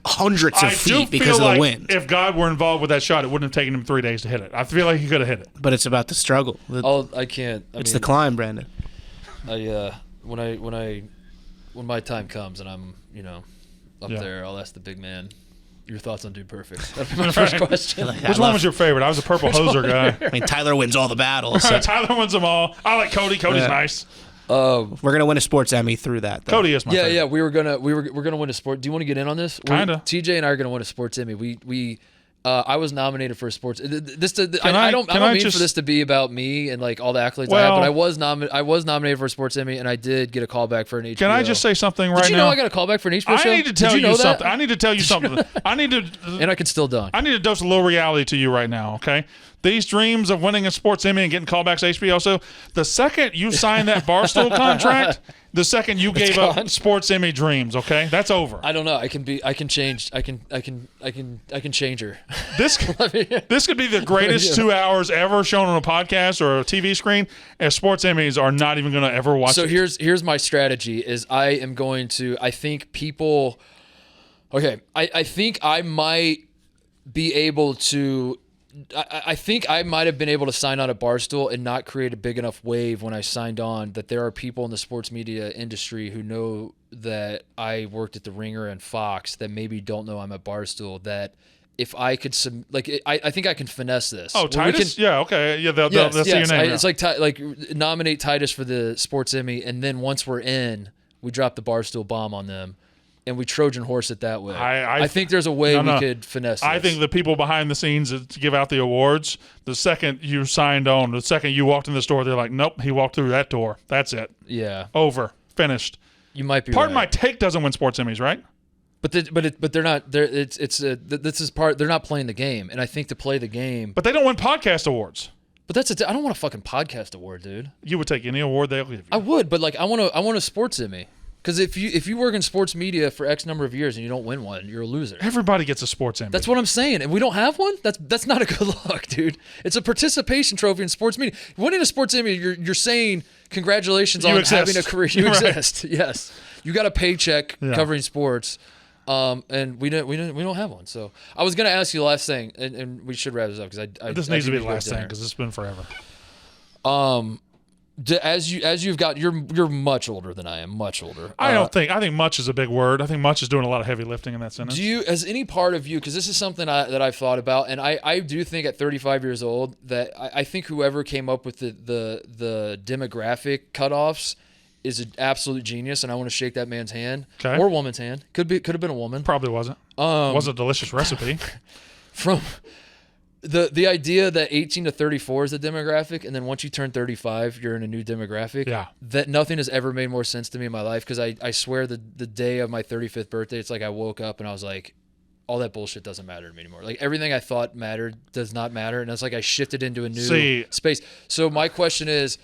hundreds of feet because of the wind. If God were involved with that shot, it wouldn't have taken him 3 days to hit it. I feel like he could have hit it. But it's about the struggle. I can't. It's the climb, Brandon. When my time comes and I'm up there, I'll ask the big man. Your thoughts on Dude Perfect? That'd be my first question. Which one was your favorite? I was a Purple Hoser guy. I mean, Tyler wins all the battles. So. Tyler wins them all. I like Cody. Cody's nice. We're gonna win a sports Emmy through that, though. Cody is my favorite. Yeah. We're gonna win a sport. Do you want to get in on this? Kinda. TJ and I are gonna win a sports Emmy. I was nominated for a sports. I don't mean for this to be about me and all the accolades I have, but I was nominated for a sports Emmy, and I did get a call back for an HBO. Can I just say something right now? Did you know I got a call back for an HBO show? I need to tell you something. I need to tell you something. And I can still dunk. I need to dose a little reality to you right now, okay? These dreams of winning a sports Emmy and getting callbacks to HBO. So the second you signed that Barstool contract, the second you gave up sports Emmy dreams, okay? That's over. I don't know. I can change. I can change her. This could be the greatest 2 hours ever shown on a podcast or a TV screen, and sports Emmys are not even going to ever watch it. So here's my strategy is I think people okay, I think I might be able to I think I might have been able to sign on at Barstool and not create a big enough wave when I signed on that there are people in the sports media industry who know that I worked at The Ringer and Fox that maybe don't know I'm at Barstool, that if I could I think I can finesse this. Oh, Titus? Okay. Yeah, that's your name. It's nominate Titus for the sports Emmy, and then once we're in, we drop the Barstool bomb on them. and we Trojan horse it that way. I think there's a way we could finesse this. I think the people behind the scenes to give out the awards, the second you signed on, the second you walked in the store, they're like, nope, he walked through that door. That's it. Yeah. Over. Finished. You might be Pardon right. my take doesn't win sports Emmys, right? But they're not. This is part. They're not playing the game, and I think to play the game. But they don't win podcast awards. But I don't want a fucking podcast award, dude. You would take any award they'll give you. I would, but like I want a sports Emmy. Because if you work in sports media for X number of years and you don't win one, you're a loser. Everybody gets a sports Emmy. That's what I'm saying. And we don't have one? That's not a good look, dude. It's a participation trophy in sports media. Winning a sports Emmy, you're saying congratulations on having a career. You exist. Yes. You got a paycheck covering sports. And we don't have one. So I was gonna ask you the last thing, and we should wrap this up because this needs to be the last thing because it's been forever. As you've got, you're much older than I am, much older. I think much is a big word. I think much is doing a lot of heavy lifting in that sentence. As any part of you, because this is something that I've thought about, and I do think at 35 years old that I think whoever came up with the demographic cutoffs is an absolute genius, and I want to shake that man's hand or woman's hand. Could have been a woman. Probably wasn't. Wasn't a delicious recipe. From the idea that 18 to 34 is the demographic, and then once you turn 35, you're in a new demographic. Yeah. That nothing has ever made more sense to me in my life because I swear the day of my 35th birthday, it's like I woke up and I was like, all that bullshit doesn't matter to me anymore. Like everything I thought mattered does not matter, and it's like I shifted into a new space. So my question is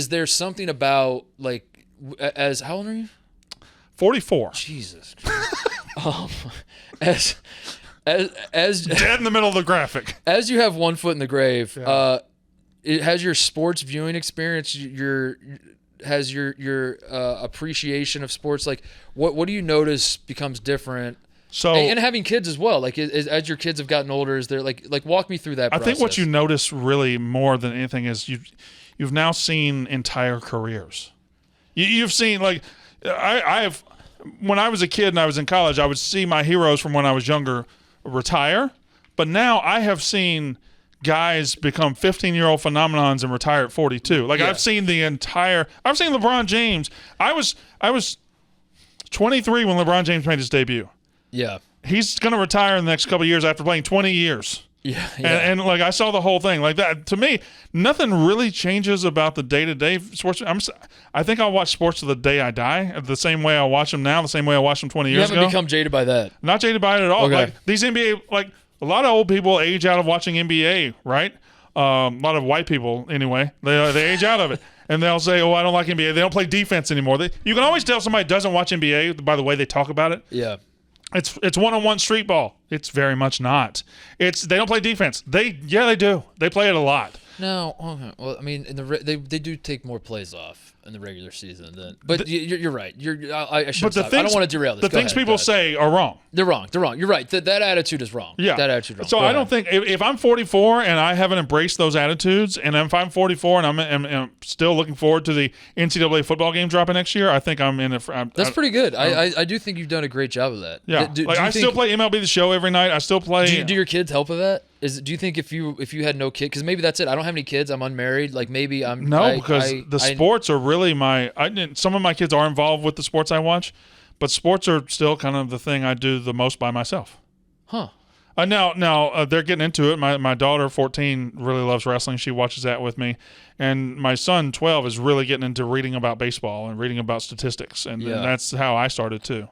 there something about like how old are you? 44. Jesus. As dead in the middle of the graphic. As you have one foot in the grave, it has your sports viewing experience, your appreciation of sports. Like what do you notice becomes different? So and having kids as well. Like as your kids have gotten older, is there like walk me through that process. I think what you notice really more than anything is you've now seen entire careers. You've seen like I've when I was a kid and I was in college, I would see my heroes from when I was younger retire, but now I have seen guys become 15-year-old phenomenons and retire at 42. Like I've seen LeBron James. I was 23 when LeBron James made his debut. Yeah. He's going to retire in the next couple of years after playing 20 years. Yeah. And like I saw the whole thing like that. To me, nothing really changes about the day-to-day sports. I think I'll watch sports to the day I die, the same way I watch them now, the same way I watched them 20 years ago. You haven't become jaded by that. Not jaded by it at all. Okay. Like these NBA, like a lot of old people age out of watching NBA, right? A lot of white people, anyway, they age out of it. And they'll say, oh, I don't like NBA. They don't play defense anymore. You can always tell somebody doesn't watch NBA by the way they talk about it. Yeah. It's one-on-one street ball. It's very much not. They don't play defense. They do. They play it a lot. No, okay. Well, I mean, they do take more plays off in the regular season than. But you're right. I should. I don't want to derail this. The things people say are wrong. They're wrong. You're right. That attitude is wrong. Yeah, that attitude is wrong. So I don't think if I'm 44 and I haven't embraced those attitudes, and if I'm 44 and I'm still looking forward to the NCAA football game dropping next year, I think I'm in it. That's pretty good. I do think you've done a great job of that. Yeah, I still play MLB The Show every night. I still play. Do your kids help with that? Do you think if you had no kid, because maybe that's it. I don't have any kids. I'm unmarried. Like maybe I'm because the sports are really some of my kids are involved with the sports I watch, but sports are still kind of the thing I do the most by myself. Huh. Now they're getting into it. My daughter, 14, really loves wrestling. She watches that with me, and my son, 12, is really getting into reading about baseball and reading about statistics, and that's how I started too.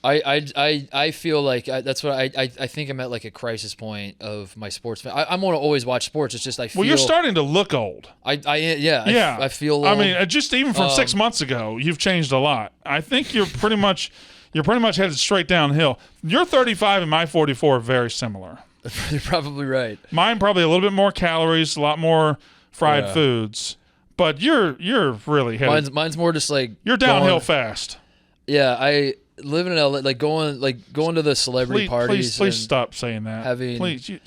I feel like that's what I think I'm at like a crisis point of my sports. I'm going to always watch sports. It's just I feel. Well, you're starting to look old. I feel old. I mean, just even from 6 months ago, you've changed a lot. I think you're pretty much headed straight downhill. You're 35 and my 44 are very similar. You're probably right. Mine probably a little bit more calories, a lot more fried foods, but you're really headed. Mine's more just like you're downhill fast. Yeah, living in LA, going to the celebrity parties. Please stop saying that. Please, you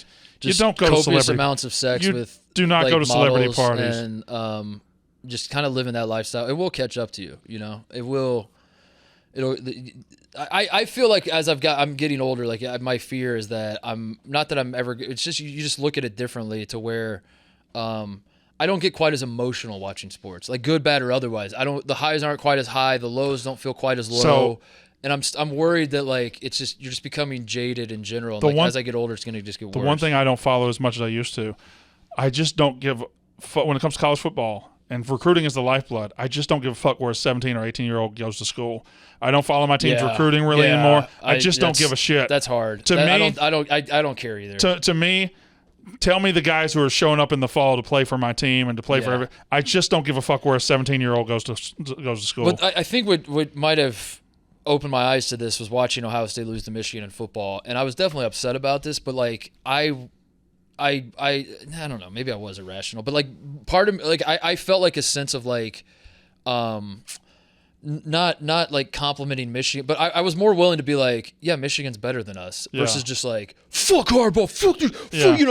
don't go to copious celebrity amounts of sex with. Do not go to celebrity parties and just kind of living that lifestyle. It will catch up to you. You know, it will. I feel like as I'm getting older, like my fear is that it's just you just look at it differently to where. I don't get quite as emotional watching sports, like good, bad, or otherwise. The highs aren't quite as high, the lows don't feel quite as low. I'm worried that like you're just becoming jaded in general. And as I get older, it's going to just get worse. The one thing I don't follow as much as I used to, I just don't give when it comes to college football. And recruiting is the lifeblood. I just don't give a fuck where a 17 or 18-year-old goes to school. I don't follow my team's recruiting really anymore. I just don't give a shit. That's hard. I don't care either. To me, tell me the guys who are showing up in the fall to play for my team and to play for I just don't give a fuck where a 17-year-old goes to school. But I think what might have opened my eyes to this was watching Ohio State lose to Michigan in football, and I was definitely upset about this. But like I don't know, maybe I was irrational, but like part of me, like I felt like a sense of like not like complimenting Michigan, but I was more willing to be like, yeah, Michigan's better than us versus just like fuck Harbaugh, fuck you,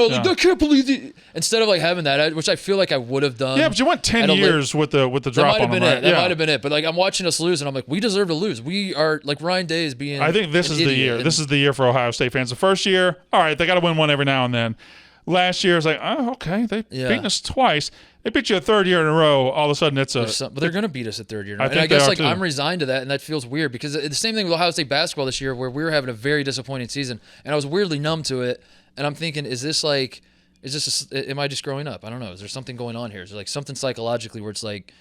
like, I can't believe it. Instead of like having that, which I feel like I would have done. Yeah, but you went 10 years with the drop on them, right? That might have been it. But like I'm watching us lose, and I'm like, we deserve to lose. We are like Ryan Day is being. I think this is the year. This is the year for Ohio State fans. The first year, all right, they got to win one every now and then. Last year, it's like, oh, okay, they've beaten us twice. They beat you a third year in a row. All of a sudden, it's but they're going to beat us a third year. And I guess like too. I'm resigned to that, and that feels weird because the same thing with Ohio State basketball this year, where we were having a very disappointing season, and I was weirdly numb to it. And I'm thinking, am I just growing up? I don't know. Is there something going on here? Is there like something psychologically where it's like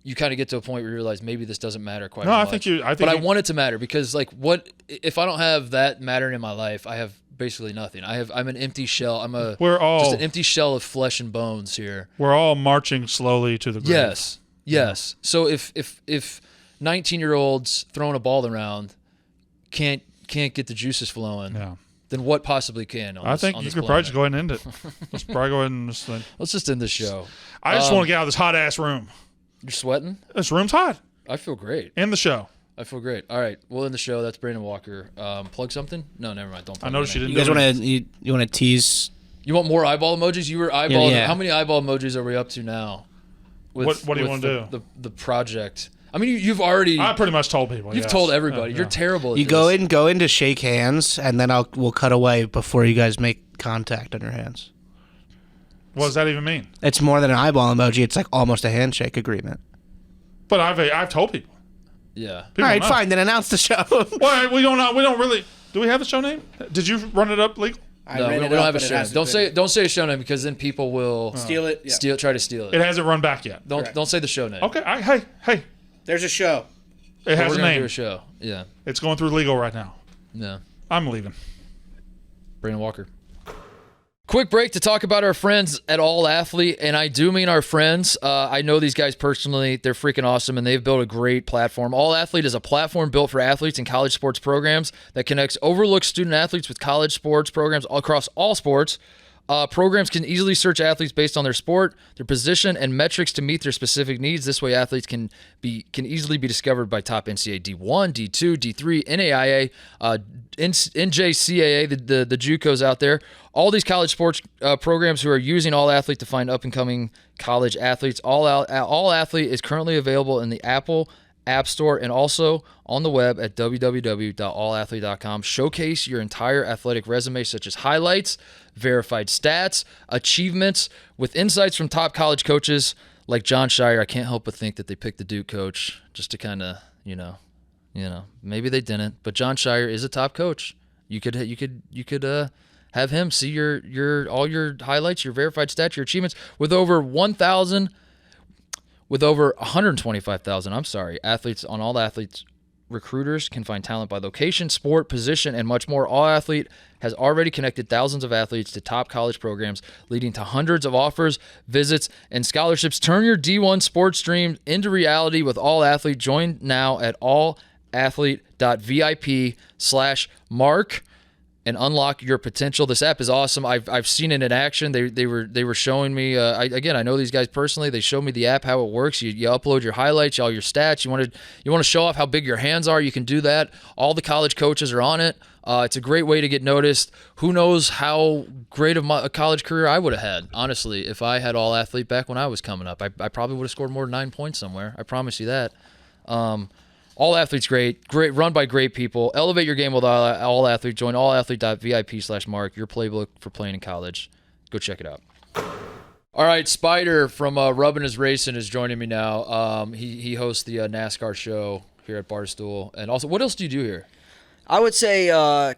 you kind of get to a point where you realize maybe this doesn't matter quite as much? I want it to matter because like what if I don't have that mattering in my life? I have basically nothing. I'm an empty shell. Just an empty shell of flesh and bones here. We're all marching slowly to the grave. Yes. So if 19-year-olds throwing a ball around can't get the juices flowing, then what possibly can? I think you could probably just go ahead and end it. Let's probably go ahead and let's just end this show. I just want to get out of this hot ass room. You're sweating? This room's hot. I feel great. End the show. I feel great. All right, we'll end the show. That's Brandon Walker. Plug something? No, never mind. Don't plug. I noticed you didn't. You guys want to tease? You want more eyeball emojis? You were eyeballing. Yeah. How many eyeball emojis are we up to now? What do you want to do? The project. I mean, you've already. I pretty much told people. You've told everybody. You're terrible. You go in to shake hands, and then we'll cut away before you guys make contact on your hands. What does that even mean? It's more than an eyeball emoji. It's like almost a handshake agreement. But I've told people. Yeah. All right, fine. Then announce the show. Well, we don't really. Do we have the show name? Did you run it up legal? No, we don't have a show name. Don't say a show name because then people will steal it. Yeah. Try to steal it. It hasn't run back yet. Don't say the show name. Okay. Hey. There's a show. It has a name. Do a show. Yeah. It's going through legal right now. Yeah. I'm leaving. Brandon Walker. Quick break to talk about our friends at AllAthlete, and I do mean our friends. I know these guys personally. They're freaking awesome, and they've built a great platform. AllAthlete is a platform built for athletes and college sports programs that connects overlooked student athletes with college sports programs across all sports. Programs can easily search athletes based on their sport, their position, and metrics to meet their specific needs. This way, athletes can easily be discovered by top NCAA D1, D2, D3, NAIA, NJCAA, the JUCOs out there. All these college sports programs who are using AllAthlete to find up-and-coming college athletes. AllAthlete is currently available in the Apple App Store and also on the web at www.allathlete.com. Showcase your entire athletic resume, such as highlights, verified stats, achievements, with insights from top college coaches like John Shire. I can't help but think that they picked the Duke coach just to kind of, maybe they didn't, but John Shire is a top coach. You could have him see your all your highlights, your verified stats, your achievements with over 125,000, athletes on AllAthlete's. Recruiters can find talent by location, sport, position, and much more. AllAthlete has already connected thousands of athletes to top college programs, leading to hundreds of offers, visits, and scholarships. Turn your D1 sports dream into reality with AllAthlete. Join now at allathlete.vip/mark and unlock your potential. This app is awesome. I've seen it in action. They were showing me. I know these guys personally. They showed me the app, how it works. You upload your highlights, all your stats. You want to show off how big your hands are. You can do that. All the college coaches are on it. It's a great way to get noticed. Who knows how great of a college career I would have had, honestly, if I had AllAthlete back when I was coming up. I probably would have scored more than 9 points somewhere. I promise you that. AllAthlete's great, run by great people. Elevate your game with AllAthlete. Join allathlete.vip/mark, your playbook for playing in college. Go check it out. All right, Spider from Roughness Racing is joining me now. He hosts the NASCAR show here at Barstool. And also, what else do you do here? I would say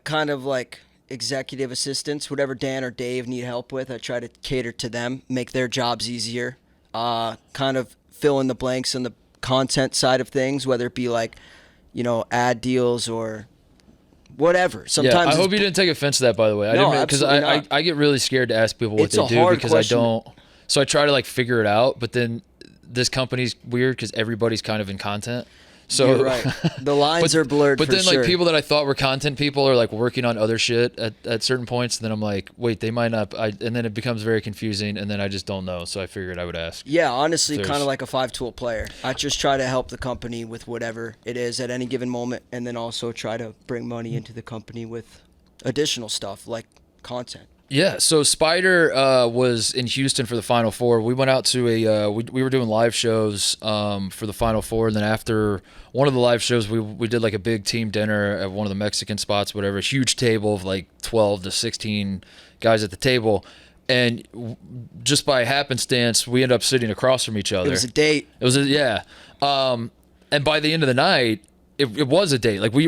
kind of like executive assistants, whatever Dan or Dave need help with. I try to cater to them, make their jobs easier, kind of fill in the blanks on the content side of things, whether it be like, ad deals or whatever. Sometimes I hope you didn't take offense to that, by the way. Because I get really scared to ask people what they do because I don't. So I try to like figure it out, but then this company's weird because everybody's kind of in content. So you're right. The lines are blurred. But then like people that I thought were content people are like working on other shit at certain points. And then I'm like, wait, they might not. And then it becomes very confusing. And then I just don't know. So I figured I would ask. Yeah, honestly, kind of like a 5-tool player. I just try to help the company with whatever it is at any given moment, and then also try to bring money into the company with additional stuff like content. Yeah, so Spider was in Houston for the Final Four. We went out to we were doing live shows for the Final Four, and then after one of the live shows, we did like a big team dinner at one of the Mexican spots, whatever, a huge table of like 12 to 16 guys at the table. And just by happenstance, we ended up sitting across from each other. It was a date. And by the end of the night, it was a date. Like we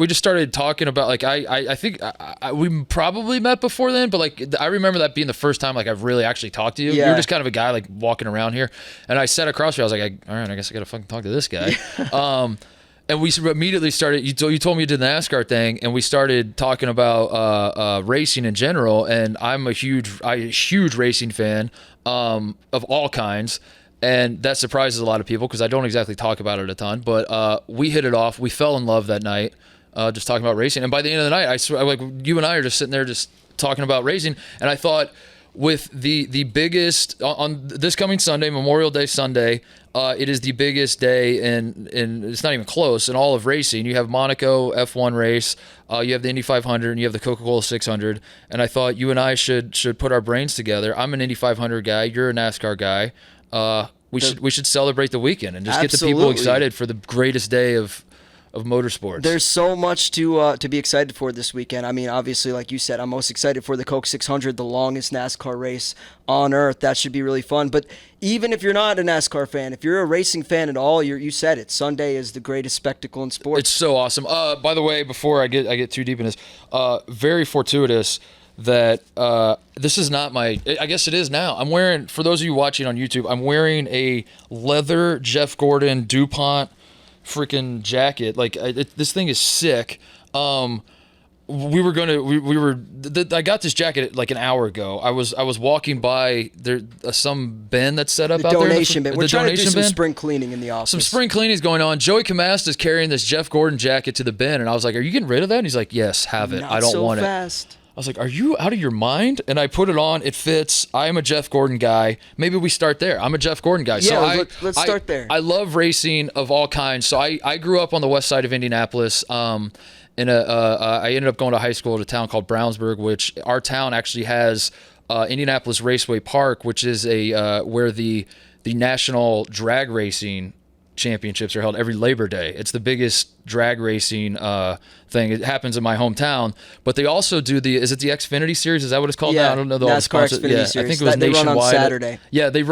just started talking about like I think we probably met before then, but like I remember that being the first time like I've really actually talked to you. Yeah. You're just kind of a guy like walking around here, and I sat across from you. I was like, all right, I guess I gotta fucking talk to this guy. And we immediately started. You told me you did the NASCAR thing, and we started talking about racing in general. And I'm a huge racing fan of all kinds. And that surprises a lot of people because I don't exactly talk about it a ton. But we hit it off. We fell in love that night, just talking about racing. And by the end of the night, I swear, like you and I are just sitting there just talking about racing. And I thought with the biggest on this coming Sunday, Memorial Day Sunday, it is the biggest day in it's not even close in all of racing. You have Monaco F1 race, you have the Indy 500, and you have the Coca-Cola 600. And I thought you and I should put our brains together. I'm an Indy 500 guy. You're a NASCAR guy. We should celebrate the weekend and just get the people excited for the greatest day of motorsports. There's so much to be excited for this weekend. I mean, obviously, like you said, I'm most excited for the Coke 600, the longest NASCAR race on earth. That should be really fun. But even if you're not a NASCAR fan, if you're a racing fan at all, you said it. Sunday is the greatest spectacle in sports. It's so awesome. By the way, before I get too deep in this, very fortuitous that this is not my, I guess it is now. I'm wearing, for those of you watching on YouTube, I'm wearing a leather Jeff Gordon DuPont freaking jacket. Like this thing is sick. I got this jacket like an hour ago. I was walking by there some bin that's set up out there. Donation bin. We're trying to do some spring cleaning in the office. Some spring cleaning is going on. Joey Camast is carrying this Jeff Gordon jacket to the bin, and I was like, "Are you getting rid of that?" And he's like, "Yes, have it. I don't want it." I was like, "Are you out of your mind?" And I put it on. It fits. I am a Jeff Gordon guy. Maybe we start there. I'm a Jeff Gordon guy. Yeah, so let's start there. I love racing of all kinds. So I grew up on the west side of Indianapolis. I ended up going to high school at a town called Brownsburg, which our town actually has Indianapolis Raceway Park, which is where the national drag racing championships are held every Labor Day. It's the biggest drag racing thing. It happens in my hometown, but they also do is it the Xfinity Series? Is that what it's called now? I don't know. NASCAR Xfinity Series. I think it was nationwide. They run on Saturday. Yeah, they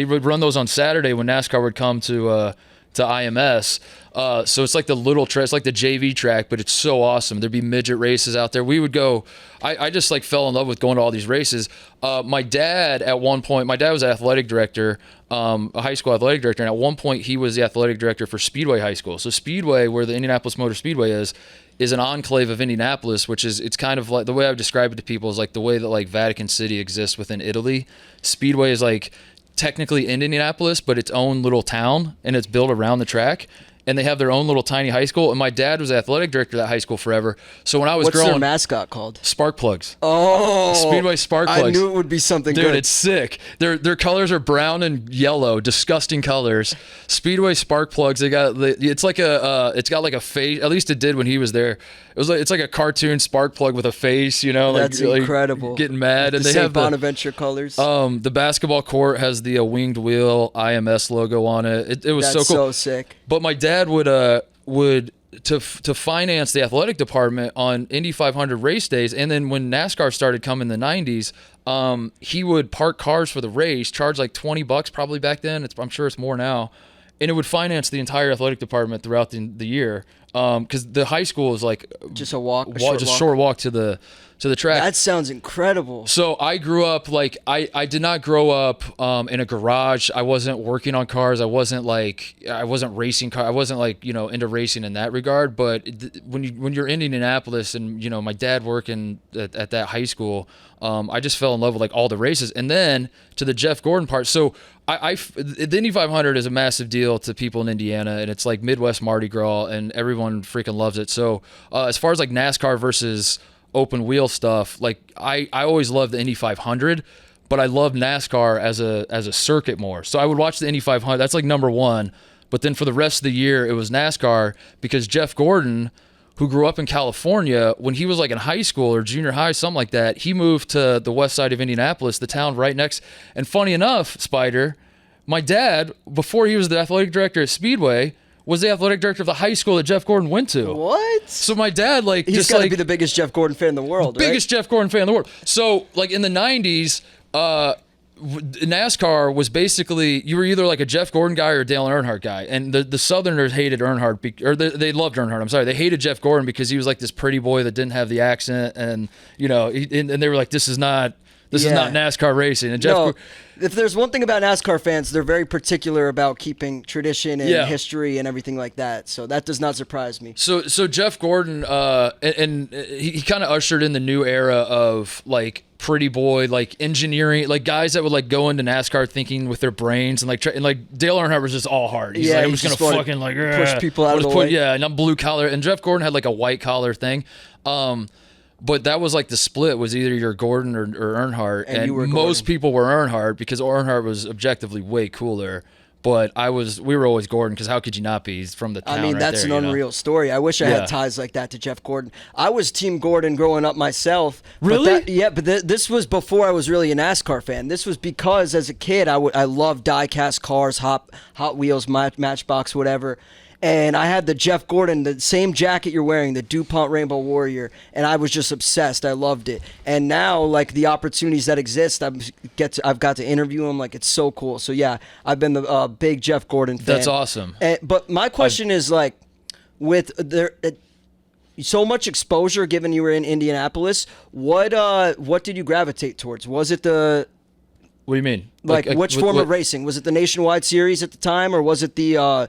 would run those on Saturday when NASCAR would come to IMS. So it's like the little track, it's like the JV track, but it's so awesome. There'd be midget races out there. We would go. I just like fell in love with going to all these races. My dad was an athletic director, a high school athletic director, and at one point he was the athletic director for Speedway High School. So Speedway, where the Indianapolis Motor Speedway is an enclave of Indianapolis, which is, it's kind of like, the way I would describe it to people is like the way that like Vatican City exists within Italy. Speedway is like technically in Indianapolis, but its own little town, and it's built around the track. And they have their own little tiny high school. And my dad was athletic director of that high school forever. So when I was growing, what's their mascot called? Spark Plugs. Oh, Speedway Spark Plugs. I knew it would be something Dude, good. It's sick. Their colors are brown and yellow, disgusting colors. Speedway Spark Plugs. It's got like a face. At least it did when he was there. It's like a cartoon spark plug with a face. That's incredible. Like getting mad, and they have Bonaventure colors. The basketball court has the winged wheel IMS logo on it. It was so cool. So sick. But my dad would to finance the athletic department on Indy 500 race days, and then when NASCAR started coming in the 90s, he would park cars for the race, charge like $20 probably back then. I'm sure it's more now, and it would finance the entire athletic department throughout the year. Because the high school is like just a walk, short walk to the track. That sounds incredible. So I grew up like I did not grow up in a garage. I wasn't working on cars. I wasn't racing cars. I wasn't like into racing in that regard. But when you're in Indianapolis and my dad working at that high school, I just fell in love with like all the races. And then to the Jeff Gordon part. So the Indy 500 is a massive deal to people in Indiana, and it's like Midwest Mardi Gras, and everyone freaking loves it. So as far as like NASCAR versus open wheel stuff, like I always loved the Indy 500, but I love NASCAR as a circuit more. So I would watch the Indy 500. That's like number one. But then for the rest of the year, it was NASCAR because Jeff Gordon, who grew up in California, when he was like in high school or junior high, something like that, he moved to the west side of Indianapolis, the town right next. And funny enough, Spider, my dad, before he was the athletic director at Speedway, was the athletic director of the high school that Jeff Gordon went to. What? So my dad, like, he's got to be the biggest Jeff Gordon fan in the world, biggest Jeff Gordon fan in the world. So, like, in the 90s, NASCAR was basically, you were either like a Jeff Gordon guy or a Dale Earnhardt guy. And the Southerners hated Earnhardt, or they loved Earnhardt. I'm sorry. They hated Jeff Gordon because he was like this pretty boy that didn't have the accent. And, and they were like, this is not NASCAR racing. And if there's one thing about NASCAR fans, they're very particular about keeping tradition and history and everything like that. So that does not surprise me. So Jeff Gordon, and he kind of ushered in the new era of like pretty boy, like engineering, like guys that would like go into NASCAR thinking with their brains and like Dale Earnhardt was just all hard. He's like, I'm just gonna fucking like push people out of the way. Yeah, and I'm blue collar. And Jeff Gordon had like a white collar thing. But that was like the split was either you're Gordon or Earnhardt, and most people were Earnhardt because Earnhardt was objectively way cooler. But we were always Gordon because how could you not be? He's from the town. I mean, that's an unreal story. I wish I had ties like that to Jeff Gordon. I was Team Gordon growing up myself. Really? But this was before I was really a NASCAR fan. This was because as a kid I loved die-cast cars, Hot Wheels, Matchbox, whatever. And I had the Jeff Gordon, the same jacket you're wearing, the DuPont Rainbow Warrior, and I was just obsessed. I loved it. And now, like, the opportunities that exist, I've got to interview him. Like, it's so cool. So, yeah, I've been the big Jeff Gordon fan. That's awesome. But my question is, like, with so much exposure given you were in Indianapolis, what did you gravitate towards? Was it the... What do you mean? Like which form of racing? Was it the Nationwide Series at the time, or was it the...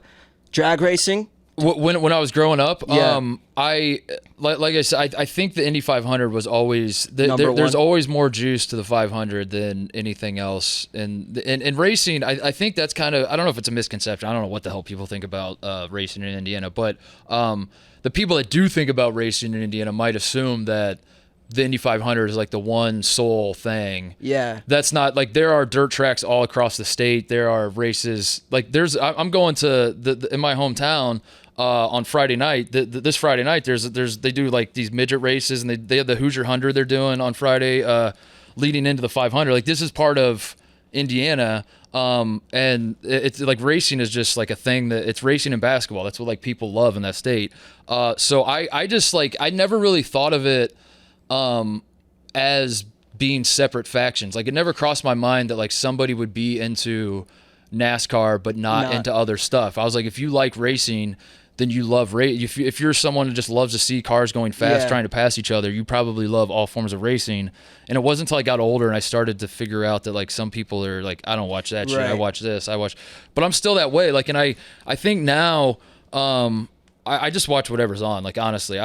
drag racing? When I was growing up, yeah. Like I said, I think the Indy 500 was always there's always more juice to the 500 than anything else. And racing, I think that's kind of, I don't know if it's a misconception. I don't know what the hell people think about racing in Indiana, but the people that do think about racing in Indiana might assume that the Indy 500 is like the one sole thing. Yeah. That's not like, there are dirt tracks all across the state. There are races like I'm going to in my hometown on Friday night. This Friday night, they do like these midget races, and they have the Hoosier 100 they're doing on Friday leading into the 500. Like, this is part of Indiana. And it's like racing is just like a thing that it's racing and basketball. That's what like people love in that state. So I just like, I never really thought of it as being separate factions. Like, it never crossed my mind that like somebody would be into NASCAR but not into other stuff. I was like, if you like racing, then you love race. If you're someone who just loves to see cars going fast, trying to pass each other, you probably love all forms of racing. And it wasn't until I got older and I started to figure out that like some people are like, I don't watch that shit. I watch this. But I'm still that way. Like, and I think now, I just watch whatever's on. Like, honestly,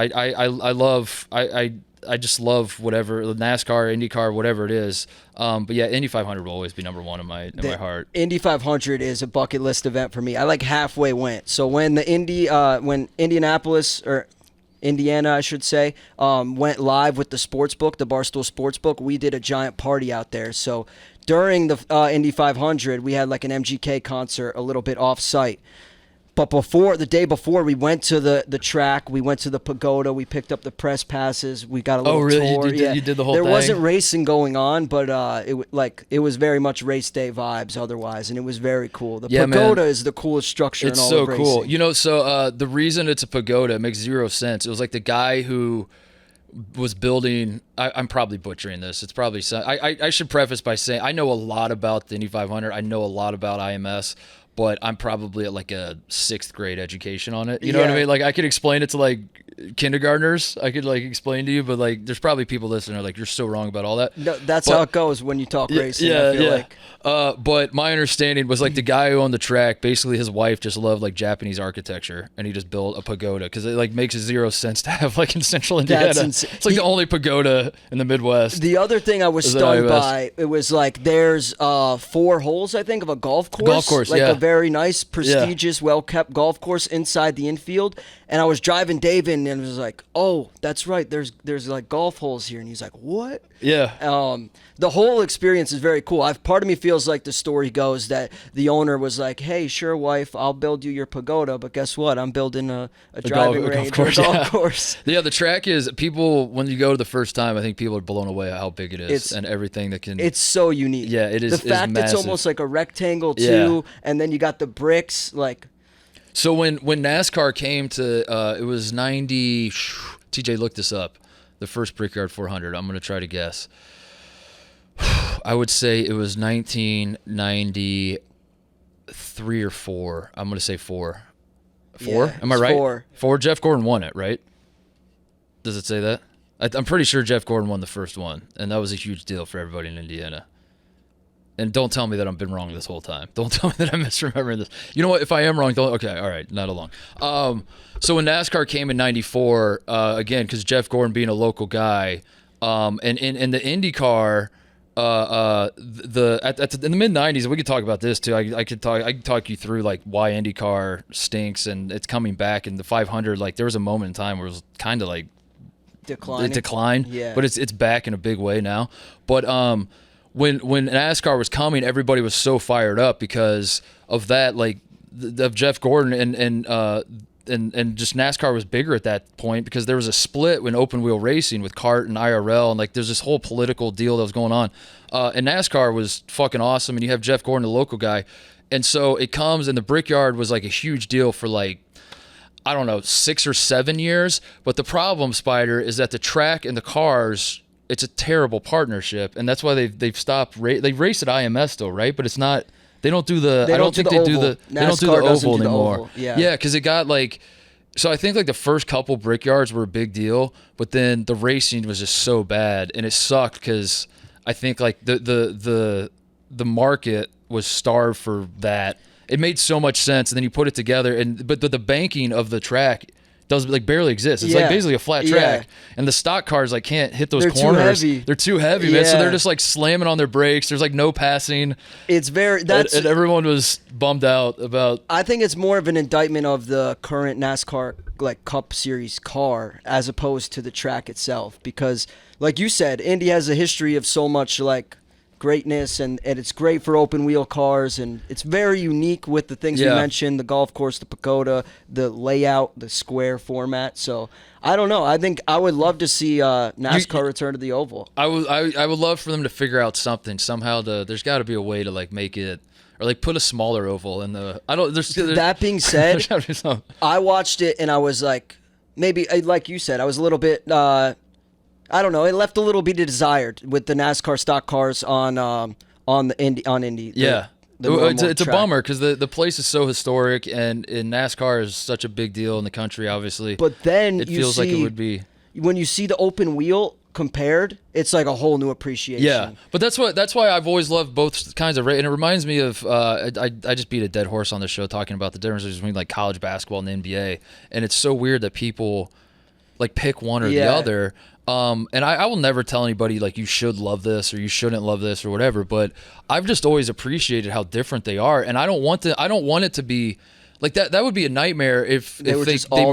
I just love whatever, NASCAR, IndyCar, whatever it is. But yeah, Indy 500 will always be number one in my heart. Indy 500 is a bucket list event for me. I like halfway went. So when when Indianapolis, or Indiana, I should say, went live with the sportsbook, the Barstool Sportsbook, we did a giant party out there. So during the Indy 500, we had like an MGK concert a little bit off-site. But the day before, we went to the track, we went to the pagoda, we picked up the press passes, we got a little tour. You did the whole thing? There wasn't racing going on, but it was very much race day vibes otherwise, and it was very cool. The pagoda is the coolest structure in all of racing. It's so cool. You know, so the reason it's a pagoda makes zero sense. It was like the guy who was building, I'm probably butchering this. It's probably, I should preface by saying I know a lot about the Indy 500. I know a lot about IMS. but I'm probably at like a 6th grade education on it. You know what I mean? Like I could explain it to like kindergartners. I could like explain to you, but like there's probably people listening are like, you're so wrong about all that. No, that's how it goes when you talk racing. I feel like. But my understanding was like the guy who owned the track, basically his wife just loved like Japanese architecture, and he just built a pagoda because it like makes zero sense to have like in central Indiana. It's like the only pagoda in the Midwest. The other thing I was stunned by, it was like there's 4 holes, I think, of a golf course. Like a very nice, prestigious, well-kept golf course inside the infield. And I was driving Dave in and was like, oh, that's right. There's like golf holes here. And he's like, what? Yeah. The whole experience is very cool. Part of me feels like the story goes that the owner was like, hey, sure, wife, I'll build you your pagoda. But guess what? I'm building a driving range or a golf course. Yeah, the track is, people, when you go the first time, I think people are blown away at how big it is and everything that can. It's so unique. Yeah, it is. The fact it's almost like a rectangle, too. Yeah. And then you got the bricks, like. So when NASCAR came to, it was 90, TJ, look this up, the first Brickyard 400. I'm going to try to guess. I would say it was 1993 or 4. I'm going to say 4. 4? Yeah, am I right? 4. 4. Jeff Gordon won it, right? Does it say that? I'm pretty sure Jeff Gordon won the first one, and that was a huge deal for everybody in Indiana. And don't tell me that I've been wrong this whole time. Don't tell me that I'm misremembering this. You know what? If I am wrong, okay, all right, not along. So when NASCAR came in '94, again, because Jeff Gordon being a local guy, and in the IndyCar, in the mid '90s, we could talk about this too. I could talk you through like why IndyCar stinks and it's coming back. And the 500, like there was a moment in time where it was kind of like decline. Yeah. But it's back in a big way now. But When NASCAR was coming, everybody was so fired up because of that, like of Jeff Gordon and just NASCAR was bigger at that point because there was a split when open wheel racing with kart and IRL, and like there's this whole political deal that was going on. And NASCAR was fucking awesome, and you have Jeff Gordon, the local guy, and so it comes, and the Brickyard was like a huge deal for like, I don't know, 6 or 7 years. But the problem, Spider, is that the track and the cars, it's a terrible partnership, and that's why they've stopped. They race at IMS still, right? But it's not. They don't do the. I don't think they do the. They don't do the oval anymore. Yeah, because it got like. So I think like the first couple Brickyards were a big deal, but then the racing was just so bad, and it sucked because I think like the market was starved for that. It made so much sense, and then you put it together, but the banking of the track does like barely exist. It's like basically a flat track, and the stock cars like can't hit those corners. They're too heavy, man. So they're just like slamming on their brakes. There's like no passing. It's very and everyone was bummed out about. I think it's more of an indictment of the current NASCAR like Cup Series car as opposed to the track itself, because like you said, Indy has a history of so much like greatness, and it's great for open wheel cars, and it's very unique with the things we mentioned, the golf course, the pagoda, the layout, the square format. So I don't know, I think I would love to see NASCAR return to the oval. I would love for them to figure out something somehow there's got to be a way to like make it, or like put a smaller oval in the that being said, I watched it and I was like, maybe like you said, I was a little bit I don't know. It left a little bit desired with the NASCAR stock cars on Indy. Yeah, it's a bummer because the place is so historic, and NASCAR is such a big deal in the country. Obviously, but then it feels like it would be when you see the open wheel compared, it's like a whole new appreciation. Yeah, but that's why I've always loved both kinds of race, and it reminds me of I just beat a dead horse on the show talking about the differences between like college basketball and the NBA, and it's so weird that people like pick one or the other. And I will never tell anybody like you should love this or you shouldn't love this or whatever, but I've just always appreciated how different they are, and I don't want it to be like that. That would be a nightmare if they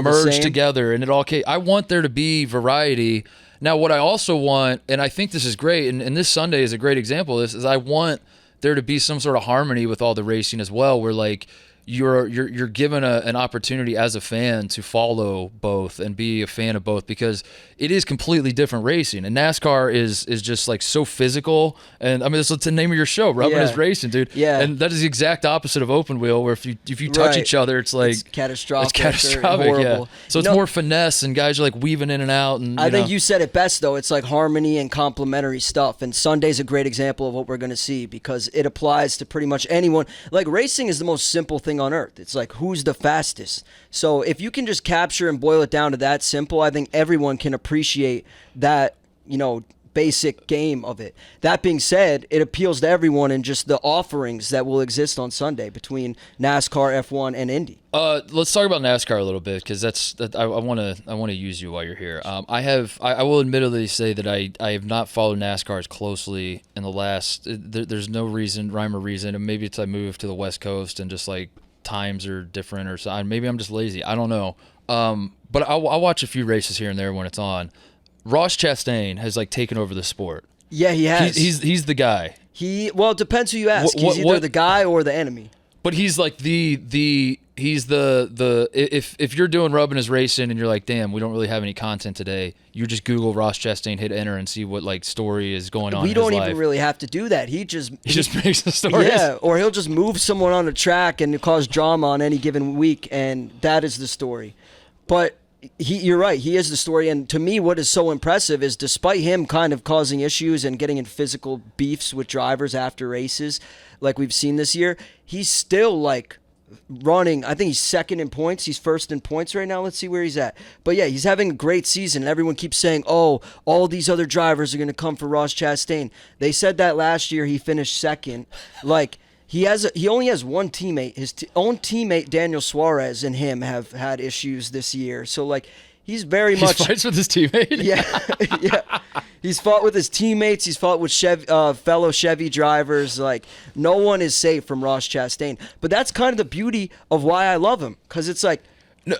merged together and it all came. I want there to be variety. Now, what I also want, and I think this is great, and this Sunday is a great example of this, is I want there to be some sort of harmony with all the racing as well, where like you're given an opportunity as a fan to follow both and be a fan of both, because it is completely different racing. And NASCAR is just like so physical. And I mean, that's the name of your show, Roughness Racing, dude. Yeah. And that is the exact opposite of open wheel, where if you touch each other, it's like it's catastrophic. It's catastrophic. Horrible. Yeah. So it's more finesse, and guys are like weaving in and out. And I think you said it best, though. It's like harmony and complementary stuff. And Sunday's a great example of what we're going to see, because it applies to pretty much anyone. Like, racing is the most simple thing on earth. It's like, who's the fastest? So if you can just capture and boil it down to that simple, I think everyone can appreciate that, basic game of it. That being said, it appeals to everyone in just the offerings that will exist on Sunday between NASCAR, F1, and Indy. Let's talk about NASCAR a little bit, because I want to use you while you're here. I will admittedly say that I have not followed NASCAR as closely in the last. There's no rhyme or reason, and maybe it's I moved to the West Coast and just like times are different, or so. Maybe I'm just lazy. I don't know. But I'll watch a few races here and there when it's on. Ross Chastain has like taken over the sport. Yeah, he has. He's the guy. Well, it depends who you ask. He's either the guy or the enemy. But he's like he's the if you're doing Rubbing His Racing and you're like, damn, we don't really have any content today, you just Google Ross Chastain, hit enter, and see what like story is going on. We don't even really have to do that. He just makes the stories. Yeah, or he'll just move someone on the track and cause drama on any given week, and that is the story. But you're right. He is the story. And to me, what is so impressive is, despite him kind of causing issues and getting in physical beefs with drivers after races, like we've seen this year, he's still like running. I think he's second in points. He's first in points right now. Let's see where he's at. But yeah, he's having a great season. Everyone keeps saying, oh, all these other drivers are going to come for Ross Chastain. They said that last year he finished second. Like, he only has one teammate. His own teammate, Daniel Suarez, and him have had issues this year. So, like, he's very much... He fights with his teammate? Yeah. Yeah. He's fought with his teammates. He's fought with fellow Chevy drivers. Like, no one is safe from Ross Chastain. But that's kind of the beauty of why I love him, because it's like... No,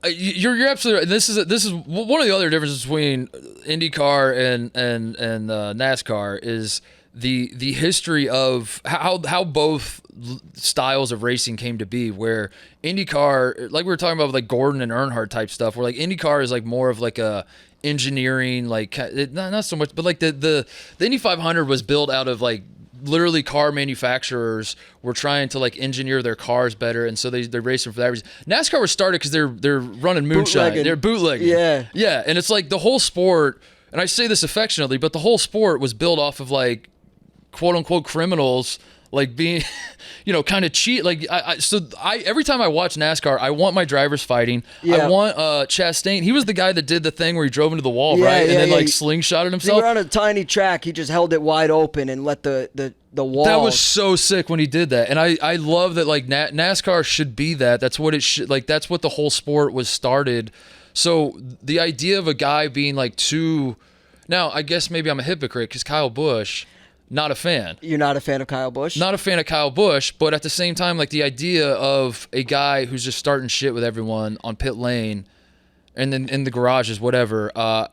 you're absolutely right. This is one of the other differences between IndyCar and NASCAR is... The history of how both styles of racing came to be, where IndyCar, like we were talking about with like Gordon and Earnhardt type stuff, where like IndyCar is like more of like a engineering, like not so much, but like the Indy 500 was built out of like literally car manufacturers were trying to like engineer their cars better, and so they're racing for that reason. NASCAR was started because they're running moonshine, they're bootlegging, yeah, and it's like the whole sport, and I say this affectionately, but the whole sport was built off of like quote unquote criminals, like being, kind of cheat. Like every time I watch NASCAR, I want my drivers fighting. Yeah. I want Chastain. He was the guy that did the thing where he drove into the wall, right? And then like slingshotted himself. They were on a tiny track. He just held it wide open and let the wall. That was so sick when he did that. And I love that, like NASCAR should be that. That's what it should, like that's what the whole sport was started. So the idea of a guy being like too, now I guess maybe I'm a hypocrite because Kyle Busch, not a fan. You're not a fan of Kyle Busch? Not a fan of Kyle Busch, but at the same time, like the idea of a guy who's just starting shit with everyone on pit lane and then in the garages, whatever. I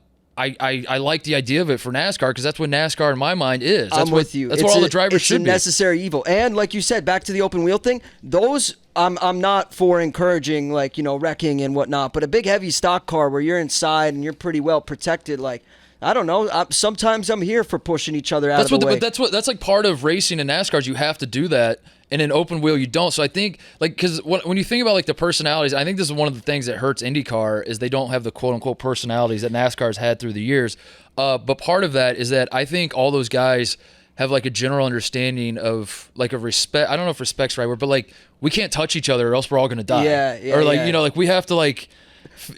like the idea of it for NASCAR because that's what NASCAR in my mind is. I'm with you. That's what all the drivers should be. It's a necessary evil. And like you said, back to the open wheel thing, those I'm not for encouraging, like, wrecking and whatnot, but a big heavy stock car where you're inside and you're pretty well protected, like, I don't know. Sometimes I'm here for pushing each other out of the way. But that's like part of racing in NASCAR. You have to do that. And in open wheel, you don't. So I think, like, because when you think about like the personalities, I think this is one of the things that hurts IndyCar is they don't have the quote unquote personalities that NASCAR's had through the years. But part of that is that I think all those guys have like a general understanding of like a respect. I don't know if respect's the right word, but like we can't touch each other or else we're all gonna die. Yeah. Or like like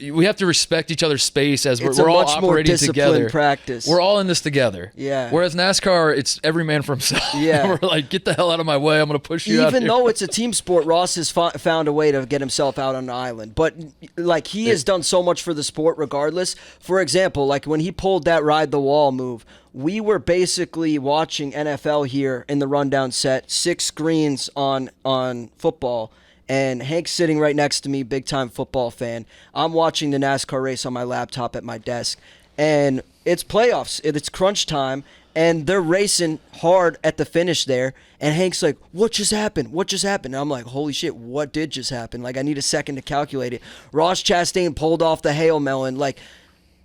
we have to respect each other's space as we're all operating together. Practice. We're all in this together. Yeah. Whereas NASCAR, it's every man for himself. Yeah. We're like, get the hell out of my way. I'm going to push you out Even here. though it's a team sport, Ross has found a way to get himself out on the island. But like he has done so much for the sport regardless. For example, like when he pulled that ride the wall move, we were basically watching NFL here in the rundown set, 6 screens on football. And Hank's sitting right next to me, big-time football fan. I'm watching the NASCAR race on my laptop at my desk. And it's playoffs. It's crunch time. And they're racing hard at the finish there. And Hank's like, what just happened? What just happened? And I'm like, holy shit, what did just happen? Like, I need a second to calculate it. Ross Chastain pulled off the Hail Melon. Like,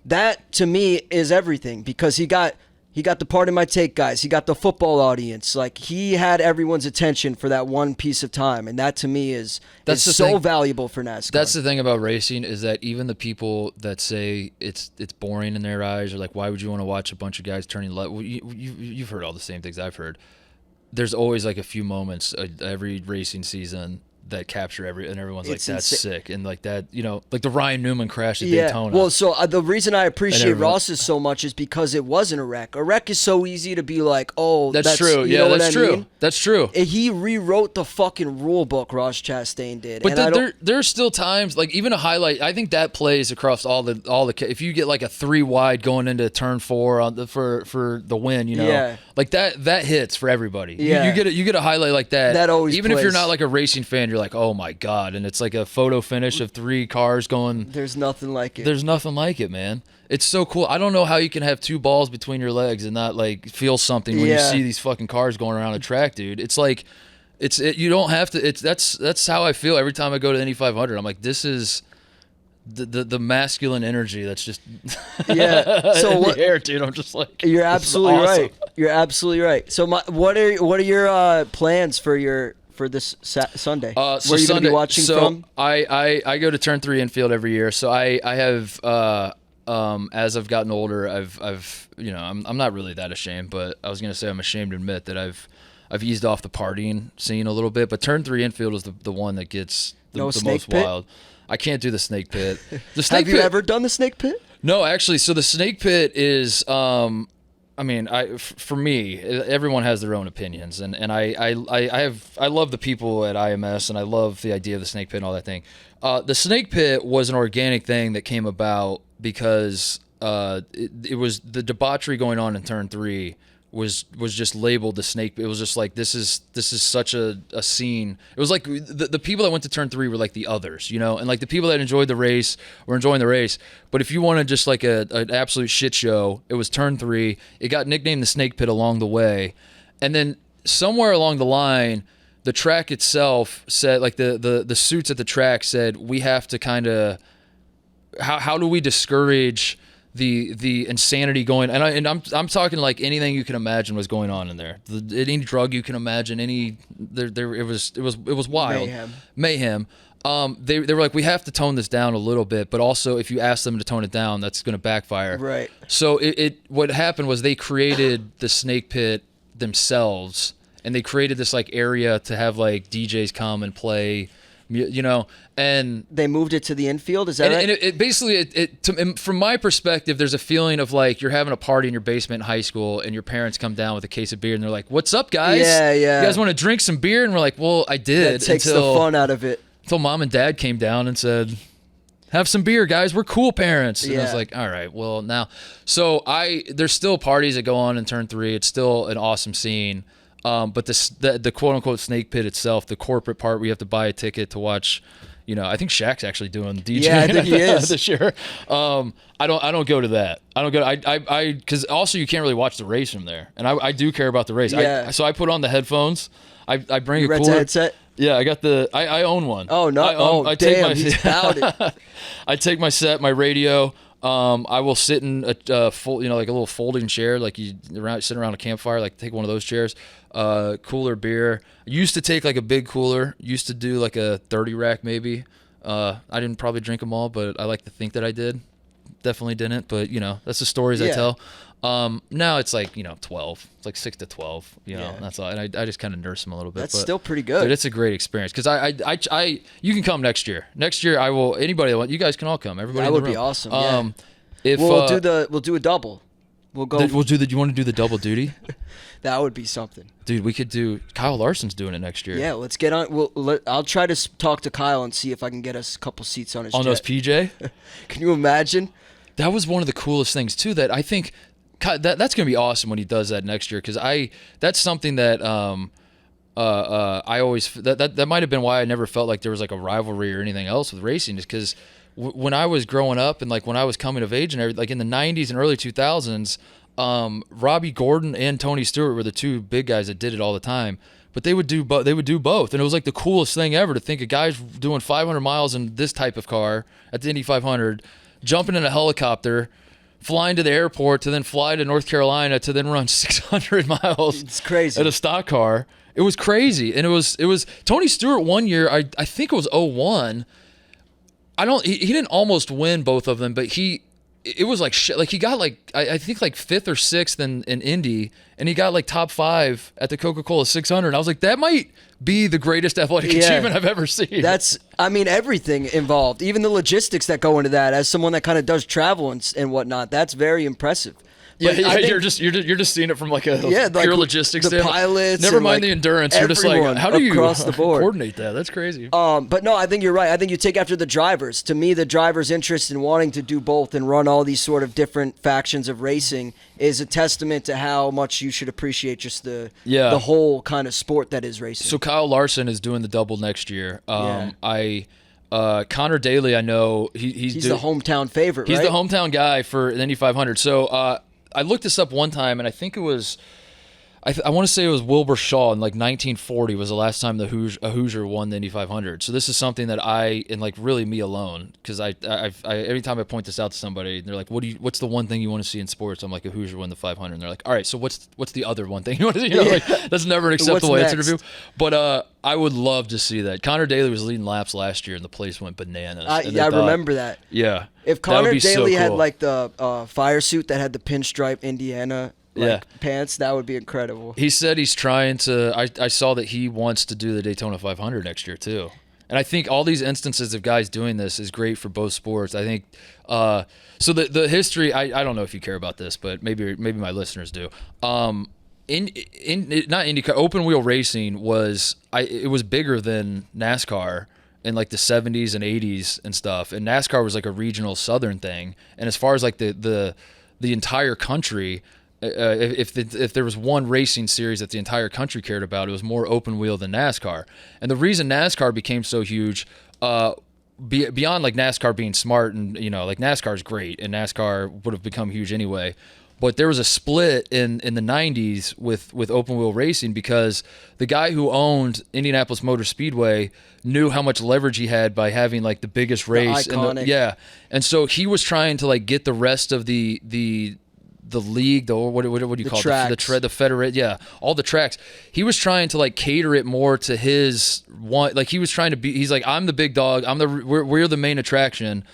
that to me is everything, because he got the Pardon My Take guys. He got the football audience. Like, he had everyone's attention for that one piece of time. And that to me is so valuable for NASCAR. That's the thing about racing, is that even the people that say it's boring in their eyes, or like, why would you want to watch a bunch of guys turning left? Well, you've heard all the same things I've heard. There's always like a few moments every racing season that capture and everyone's like, that's sick. And like that, like the Ryan Newman crash at Daytona. Well, so the reason I appreciate Ross's so much is because it wasn't a wreck. A wreck is so easy to be like, oh, that's true. Yeah, that's true. That's true. He rewrote the fucking rule book, Ross Chastain did. But there's still times, like even a highlight, I think that plays across all the if you get like a 3 wide going into turn 4 for the win, like that hits for everybody. Yeah. You get a highlight like that. That always even plays. if you're not like a racing fan, you're like, oh my God. And it's like a photo finish of 3 cars going. There's nothing like it. There's nothing like it, man. It's so cool. I don't know how you can have 2 balls between your legs and not like feel something when you see these fucking cars going around a track, dude. It's like, you don't have to. That's how I feel every time I go to Indy 500. I'm like, this is the masculine energy that's just So in the air, dude. I'm just like, you're absolutely awesome. right. You're absolutely right. So what are your plans for this Sunday? Where are you going to be watching from? I go to Turn 3 infield every year. So I have as I've gotten older, I'm not really that ashamed, but I was going to say I'm ashamed to admit that I've eased off the partying scene a little bit. But Turn 3 infield is the one that gets the most wild. I can't do the snake pit. Have you ever done the snake pit? No, actually. So the snake pit is, for me, everyone has their own opinions, and I love the people at IMS, and I love the idea of the snake pit and all that thing. The snake pit was an organic thing that came about because it was the debauchery going on in Turn 3 was just labeled the snake. It was just like, this is such a scene. It was like the people that went to Turn 3 were like the others, and like the people that enjoyed the race were enjoying the race. But if you wanted just like an absolute shit show, it was Turn 3. It got nicknamed the Snake Pit along the way, and then somewhere along the line, the track itself said, like the suits at the track said, we have to kind of, how do we discourage the insanity going, and I'm talking like anything you can imagine was going on in there. Any drug you can imagine, it was wild mayhem. They were like, we have to tone this down a little bit, but also if you ask them to tone it down, that's going to backfire. Right. So what happened was they created the snake pit themselves, and they created this like area to have like DJs come and play. And they moved it to the infield. Is that right? And it basically, from my perspective, there's a feeling of like you're having a party in your basement in high school, and your parents come down with a case of beer, and they're like, "What's up, guys? Yeah. You guys want to drink some beer?" And we're like, "Well, I did." That takes the fun out of it. Until mom and dad came down and said, "Have some beer, guys. We're cool parents." And I was like, "All right, well now." So there's still parties that go on in Turn 3. It's still an awesome scene. But the quote unquote snake pit itself, the corporate part, we have to buy a ticket to watch. I think Shaq's actually doing DJ. Yeah, I think he is this year. I don't go to that. I don't go. Because also you can't really watch the race from there, and I do care about the race. Yeah. So I put on the headphones. I bring you a cooler headset. Yeah, I got I own one. Oh no! Damn, he's about it. I take my set, my radio. I will sit in a full, like a little folding chair, like you sit around a campfire, like take one of those chairs. Cooler beer. I used to take like a big cooler. Used to do like a 30 rack maybe. I didn't probably drink them all, but I like to think that I did. Definitely didn't, but that's the stories I tell. Now it's like 12. It's like 6 to 12. That's all. And I just kind of nurse them a little bit. That's still pretty good. Dude, it's a great experience because I you can come next year. Next year I will. Anybody that wants, you guys can all come. Everybody. That would be awesome. We'll do a double. We'll go. You want to do the double duty? That would be something. Dude, we could do. Kyle Larson's doing it next year. Yeah, let's get on. I'll try to talk to Kyle and see if I can get us a couple seats on his jet. Those PJ. Can you imagine? That was one of the coolest things too. That I think that's gonna be awesome when he does that next year. Because that's something that I always that might have been why I never felt like there was like a rivalry or anything else with racing. Is because when I was growing up and like when I was coming of age and everything, like in the 90s and early 2000s. Robbie Gordon and Tony Stewart were the two big guys that did it all the time. But they would do both, and it was like the coolest thing ever to think a guy's doing 500 miles in this type of car at the Indy 500, jumping in a helicopter, flying to the airport to then fly to North Carolina to then run 600 miles. It's crazy. At a stock car. It was crazy, and it was Tony Stewart one year. I think it was 01. He didn't almost win both of them, but it was like shit. Like he got like I think like 5th or 6th in Indy, and he got like top 5 at the Coca-Cola 600. I was like, that might be the greatest athletic achievement I've ever seen. Everything involved, even the logistics that go into that. As someone that kind of does travel and whatnot, that's very impressive. But you're just seeing it from like a pure logistics. The pilots, never mind the endurance. You're just like, how do you across the board coordinate that? That's crazy. But no, I think you're right. I think you take after the drivers. To me, the drivers' interest in wanting to do both and run all these sort of different factions of racing is a testament to how much you should appreciate just the whole kind of sport that is racing. So Kyle Larson is doing the double next year. Connor Daly, I know he's the hometown favorite. He's right? the hometown guy for the Indy 500. So I looked this up one time, and I think it was, I want to say it was Wilbur Shaw in like 1940 was the last time a Hoosier won the Indy 500. So this is something that and like really me alone, because I every time I point this out to somebody, they're like, what's the one thing you want to see in sports? I'm like, a Hoosier win the 500. And they're like, all right, so what's the other one thing you want to see? Like, that's never an acceptable answer to. But I would love to see that. Connor Daly was leading laps last year, and the place went bananas. I remember that. Yeah. If Connor Daly had like the fire suit that had the pinstripe Indiana pants, that would be incredible. He said he's trying to. I saw that he wants to do the Daytona 500 next year too. And I think all these instances of guys doing this is great for both sports. I think so. The history. I don't know if you care about this, but maybe my listeners do. Not IndyCar, open wheel racing it was bigger than NASCAR in like the 70s and 80s and stuff. And NASCAR was like a regional southern thing. And as far as like the entire country, if there was one racing series that the entire country cared about, it was more open wheel than NASCAR. And the reason NASCAR became so huge, beyond like NASCAR being smart, and like NASCAR is great, and NASCAR would have become huge anyway. But there was a split in the 90s with open wheel racing, because the guy who owned Indianapolis Motor Speedway knew how much leverage he had by having like the biggest race. And so he was trying to like get the rest of the league, what do you call it? The federate, all the tracks. He was trying to like cater it more to his one. Like he was trying to be. He's like, I'm the big dog. We're the main attraction.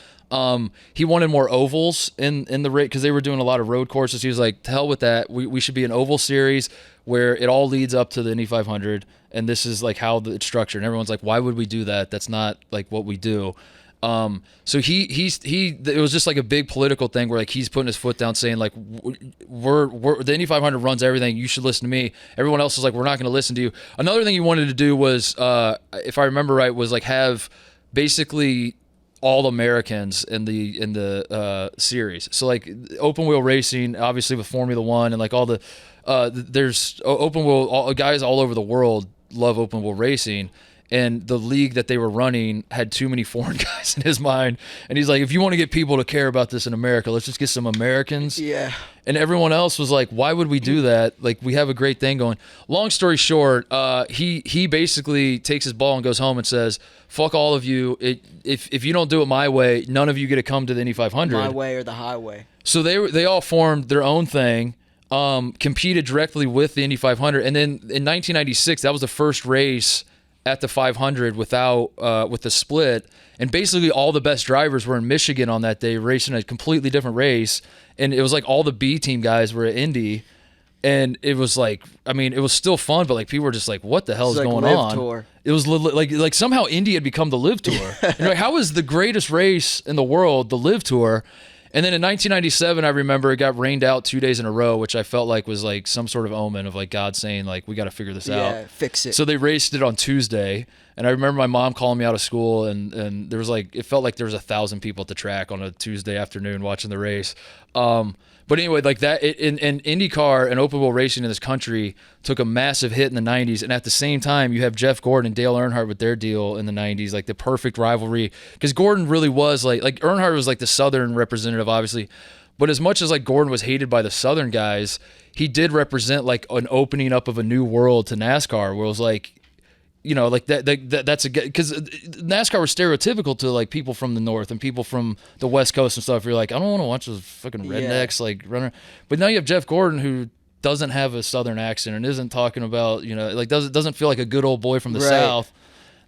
He wanted more ovals in the race because they were doing a lot of road courses. He was like, to hell with that. We should be an oval series where it all leads up to the Indy 500, and this is like how it's structured. And everyone's like, why would we do that? That's not like what we do. So it was just like a big political thing where like he's putting his foot down, saying like, we're the Indy 500 runs everything. You should listen to me. Everyone else is like, we're not going to listen to you. Another thing he wanted to do was, if I remember right, was like have basically all Americans in the series. So like open wheel racing, obviously with Formula One and like all the there's open wheel guys all over the world love open wheel racing. And the league that they were running had too many foreign guys in his mind. And he's like, if you want to get people to care about this in America, let's just get some Americans. Yeah. And everyone else was like, why would we do that? Like, we have a great thing going. Long story short, he basically takes his ball and goes home and says, fuck all of you. If you don't do it my way, none of you get to come to the Indy 500. My way or the highway. So they all formed their own thing, competed directly with the Indy 500. And then in 1996, that was the first race at the 500 with the split, and basically all the best drivers were in Michigan on that day racing a completely different race, and it was like all the B team guys were at Indy, and it was like, I mean, it was still fun, but like people were just like, what the hell is going on? Tour. It was like somehow Indy had become the Live Tour. And like, how is the greatest race in the world the Live Tour? And then in 1997, I remember it got rained out 2 days in a row, which I felt like was like some sort of omen of like God saying like, we got to figure this out. Yeah, fix it. So they raced it on Tuesday. And I remember my mom calling me out of school, and there was like, it felt like there was 1,000 people at the track on a Tuesday afternoon watching the race. But anyway, like that, in IndyCar and open wheel racing in this country took a massive hit in the 90s. And at the same time, you have Jeff Gordon and Dale Earnhardt with their deal in the 90s, like the perfect rivalry. Because Gordon really was like Earnhardt was like the Southern representative, obviously. But as much as like Gordon was hated by the Southern guys, he did represent like an opening up of a new world to NASCAR, where it was like, you know, like that's because NASCAR was stereotypical to like people from the North and people from the West Coast and stuff. You're like, I don't want to watch those fucking rednecks like running. But now you have Jeff Gordon, who doesn't have a Southern accent and isn't talking about, you know, like doesn't feel like a good old boy from the South.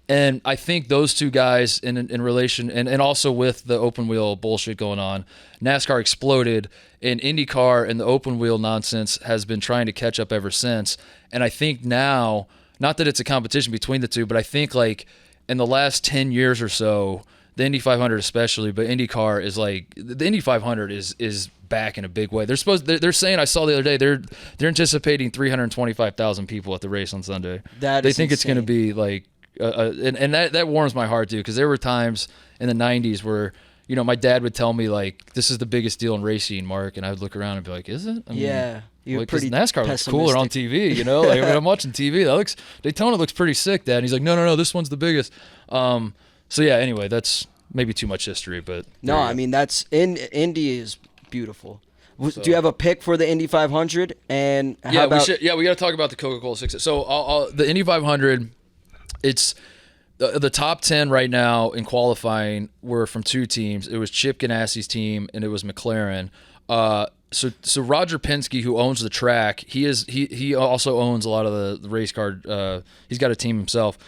And I think those two guys in relation, and also with the open wheel bullshit going on, NASCAR exploded, and IndyCar and the open wheel nonsense has been trying to catch up ever since. And I think now, not that it's a competition between the two, but I think like in the last 10 years or so, the Indy 500 especially, but IndyCar is like, the Indy 500 is back in a big way. They're saying, I saw the other day, they're anticipating 325,000 people at the race on Sunday. They think it's going to be like, and that warms my heart too, because there were times in the 90s where, you know, my dad would tell me like, this is the biggest deal in racing, Mark, and I would look around and be like, is it? I mean, you're like, pretty NASCAR looks cooler on TV, you know. Like, I mean, I'm watching TV. Daytona looks pretty sick, Dad. And he's like, no, this one's the biggest. So yeah. Anyway, that's maybe too much history, but no, I mean Indy is beautiful. So, do you have a pick for the Indy 500? And how about? We got to talk about the Coca-Cola 6. So the Indy 500. It's the top 10 right now in qualifying were from two teams. It was Chip Ganassi's team and it was McLaren. So Roger Penske, who owns the track, he also owns a lot of the race car. He's got a team himself.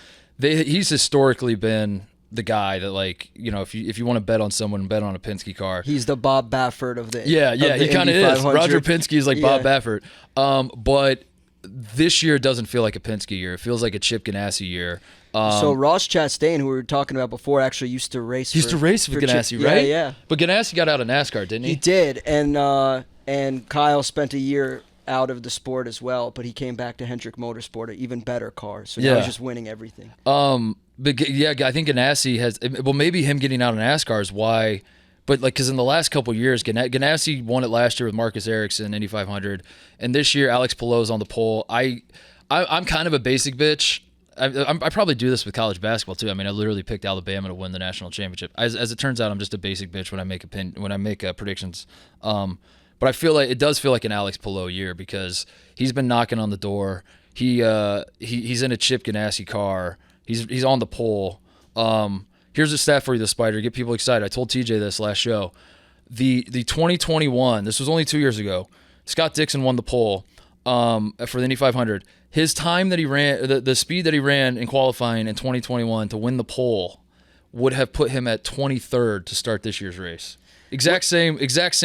He's historically been the guy that, like, you know, if you want to bet on someone, bet on a Penske car. He's the Bob Baffert of the he kind of is. Roger Penske is like Bob Baffert. But this year doesn't feel like a Penske year. It feels like a Chip Ganassi year. So Ross Chastain, who we were talking about before, actually used to race with Ganassi, right? Yeah. But Ganassi got out of NASCAR, didn't he? He did, and Kyle spent a year out of the sport as well, but he came back to Hendrick Motorsport, an even better car. So now he's just winning everything. But yeah, I think Ganassi has. Well, maybe him getting out of NASCAR is why. But like, because in the last couple of years, Ganassi won it last year with Marcus Ericsson, Indy 500, and this year Alex Palou's on the pole. I'm kind of a basic bitch. I probably do this with college basketball too. I mean, I literally picked Alabama to win the national championship. As it turns out, I'm just a basic bitch when I make predictions. But I feel like it does feel like an Alex Palou year because he's been knocking on the door. He's in a Chip Ganassi car. He's on the pole. Here's a stat for you, the Spider. Get people excited. I told TJ this last show. The 2021. This was only 2 years ago. Scott Dixon won the pole for the Indy 500. His time that he ran, the speed that he ran in qualifying in 2021 to win the pole would have put him at 23rd to start this year's race. Exact same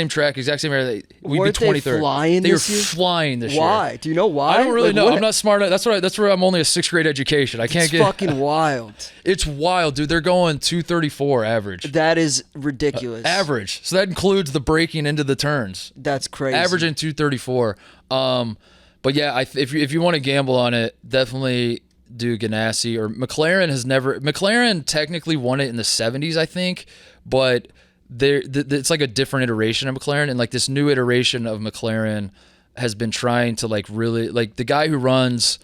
track, exact same area. We'd be 23rd. They were flying this year. Why? Do you know why? I don't really know. I'm not smart enough. That's where I'm only a 6th grade education. It's fucking wild. It's wild, dude. They're going 234 average. That is ridiculous. Average. So that includes the braking into the turns. That's crazy. Averaging 234. But yeah, if you want to gamble on it, definitely do Ganassi or McLaren. McLaren technically won it in the 70s, I think, but it's like a different iteration of McLaren, and like this new iteration of McLaren has been trying to like really, like, the guy who runs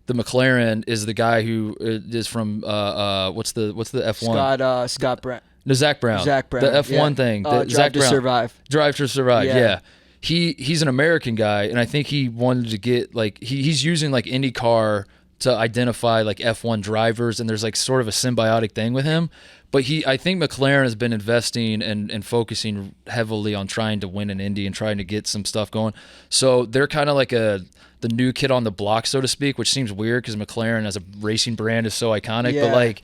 the McLaren is the guy who is from what's the F1? Scott Brown. No, Zach Brown. The F1 thing. Drive to Survive. Drive to Survive. Yeah. He's an American guy, and I think he wanted to get like he's using like IndyCar to identify like F1 drivers, and there's like sort of a symbiotic thing with him. But I think McLaren has been investing and focusing heavily on trying to win an Indy and trying to get some stuff going. So they're kind of like the new kid on the block, so to speak, which seems weird because McLaren as a racing brand is so iconic. But like,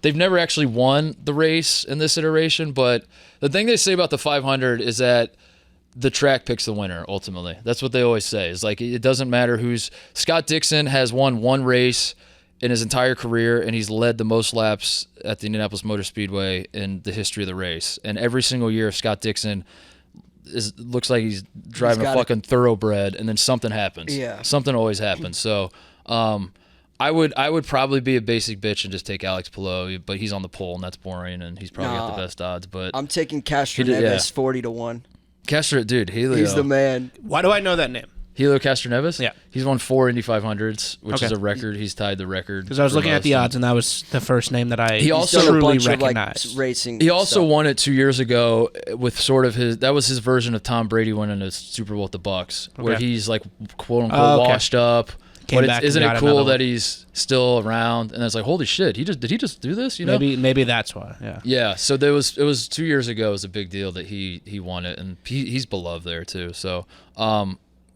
they've never actually won the race in this iteration. But the thing they say about the 500 is that the track picks the winner, ultimately. That's what they always say. It's like, it doesn't matter who's... Scott Dixon has won one race in his entire career, and he's led the most laps at the Indianapolis Motor Speedway in the history of the race. And every single year, Scott Dixon looks like he's driving a fucking thoroughbred, and then something happens. Yeah. Something always happens. So I would probably be a basic bitch and just take Alex Palou, but he's on the pole, and that's boring, and he's probably got the best odds. But I'm taking Castro Neves 40-1. Castro, dude, Helio. He's the man. Why do I know that name? Helio Castroneves? Yeah. He's won 4 Indy 500s, which is a record. He's tied the record. Because I was looking at the odds, and that was the first name that I also truly done a bunch recognized. of, like, racing. He also stuff. won it 2 years ago with sort of that was his version of Tom Brady winning a Super Bowl with the Bucks, where he's like quote unquote washed up. But isn't it cool that he's still around? And it's like, holy shit, did he just do this? You know, maybe that's why. Yeah. Yeah. So it was 2 years ago. It was a big deal that he won it, and he's beloved there too. So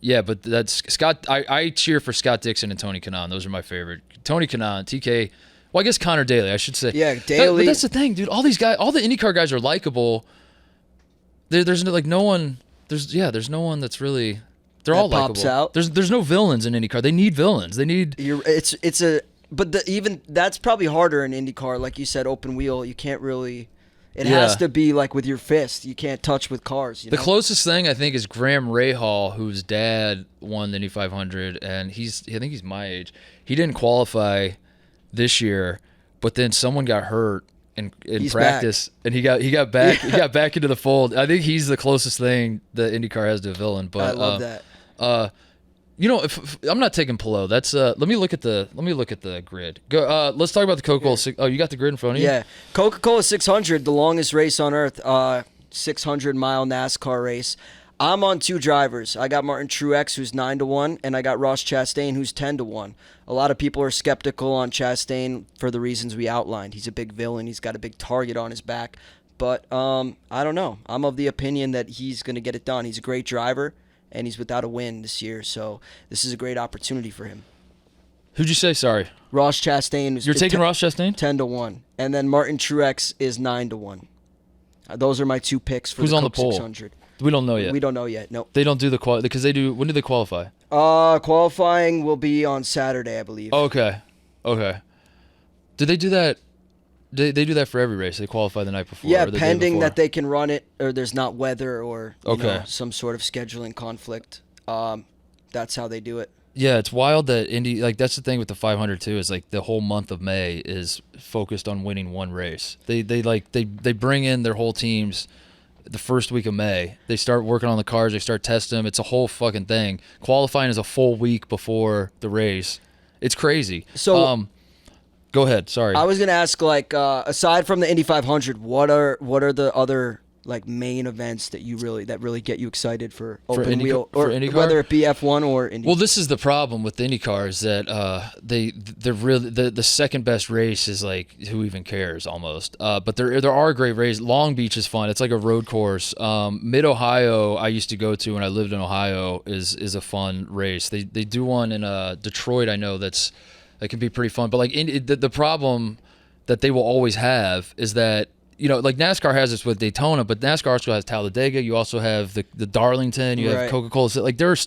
yeah, but that's Scott. I cheer for Scott Dixon and Tony Kanaan. Those are my favorite. Tony Kanaan, TK. Well, I guess Connor Daly, I should say. Yeah, Daly. But that's the thing, dude. All these guys, all the IndyCar guys are likable. There's like no one. There's no one that's really. They're all pops likable. Out. There's no villains in IndyCar. They need villains. They need. Even that's probably harder in IndyCar. Like you said, open wheel. You can't really. It has to be like with your fist. You can't touch with cars. The closest thing I think is Graham Rahal, whose dad won the Indy 500, and I think he's my age. He didn't qualify this year, but then someone got hurt in practice, and he got back. He got back into the fold. I think he's the closest thing that IndyCar has to a villain. But I love that. if I'm not taking Pelot, that's let me look at the grid. Go. Let's talk about the Coca-Cola. Oh, you got the grid in front of you? Yeah, Coca-Cola 600, the longest race on earth, 600-mile NASCAR race. I'm on 2 drivers. I got Martin Truex, who's 9-1, and I got Ross Chastain, who's 10-1. A lot of people are skeptical on Chastain for the reasons we outlined. He's a big villain. He's got a big target on his back. But I don't know. I'm of the opinion that he's going to get it done. He's a great driver, and he's without a win this year. So this is a great opportunity for him. Who'd you say? Sorry. Ross Chastain. You're taking Ross Chastain? 10-1. And then Martin Truex is 9-1. Those are my 2 picks for Who's the on the Coke pole? 600. We don't know yet. We don't know yet. Nope. They don't do the because they do. When do they qualify? Qualifying will be on Saturday, I believe. Okay. Do they do that? They do that for every race. They qualify the night before. Yeah, or the day pending before. that they can run it, or there's not weather, or Okay. some sort of scheduling conflict. That's how they do it. Yeah, it's wild that Indy. Like that's the thing with the 500 too. Is like the whole month of May is focused on winning one race. They bring in their whole teams. The first week of May, they start working on the cars. They start testing them. It's a whole fucking thing. Qualifying is a full week before the race. It's crazy. So, go ahead. Sorry. I was gonna ask, like, aside from the Indy 500, what are the other like main events that really get you excited for open wheel, or IndyCar? whether it be F1 or Indy? Well, this is the problem with the IndyCar is that they're really the second best race is like who even cares almost. But there are great races. Long Beach is fun. It's like a road course. Mid Ohio I used to go to when I lived in Ohio is a fun race. They do one in Detroit. I know that can be pretty fun. But like the problem that they will always have is that. Like NASCAR has this with Daytona, but NASCAR also has Talladega. You also have the Darlington. You have Coca-Cola. Like there's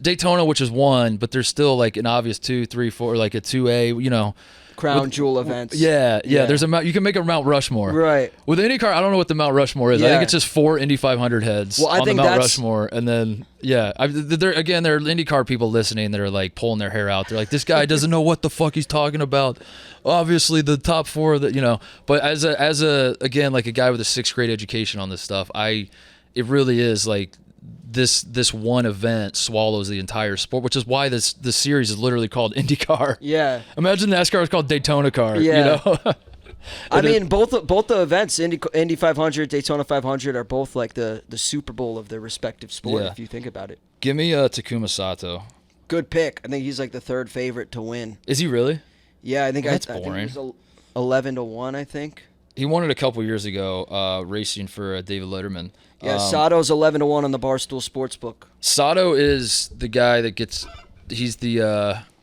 Daytona, which is 1, but there's still like an obvious 2, 3, 4, like a 2A. Crown jewel events. Yeah. There's you can make a Mount Rushmore. Right. With IndyCar, I don't know what the Mount Rushmore is. Yeah. I think it's just 4 Indy 500 heads on the Mount Rushmore, and then there are IndyCar people listening that are like pulling their hair out. They're like, this guy doesn't know what the fuck he's talking about. Obviously, the top 4 that But as a again like a guy with a 6th grade education on this stuff, it really is like. This one event swallows the entire sport, which is why this series is literally called IndyCar. Yeah. Imagine NASCAR is called Daytona Car. Yeah. I mean, both the events, Indy 500, Daytona 500, are both like the Super Bowl of their respective sport. Yeah. If you think about it. Give me Takuma Sato. Good pick. I think he's like the 3rd favorite to win. Is he really? Yeah, I think that's I boring. think he was 11-1. I think. He won it a couple years ago, racing for David Letterman. Yeah, Sato's 11-1 on the Barstool Sports book. Sato is the guy that gets. He's the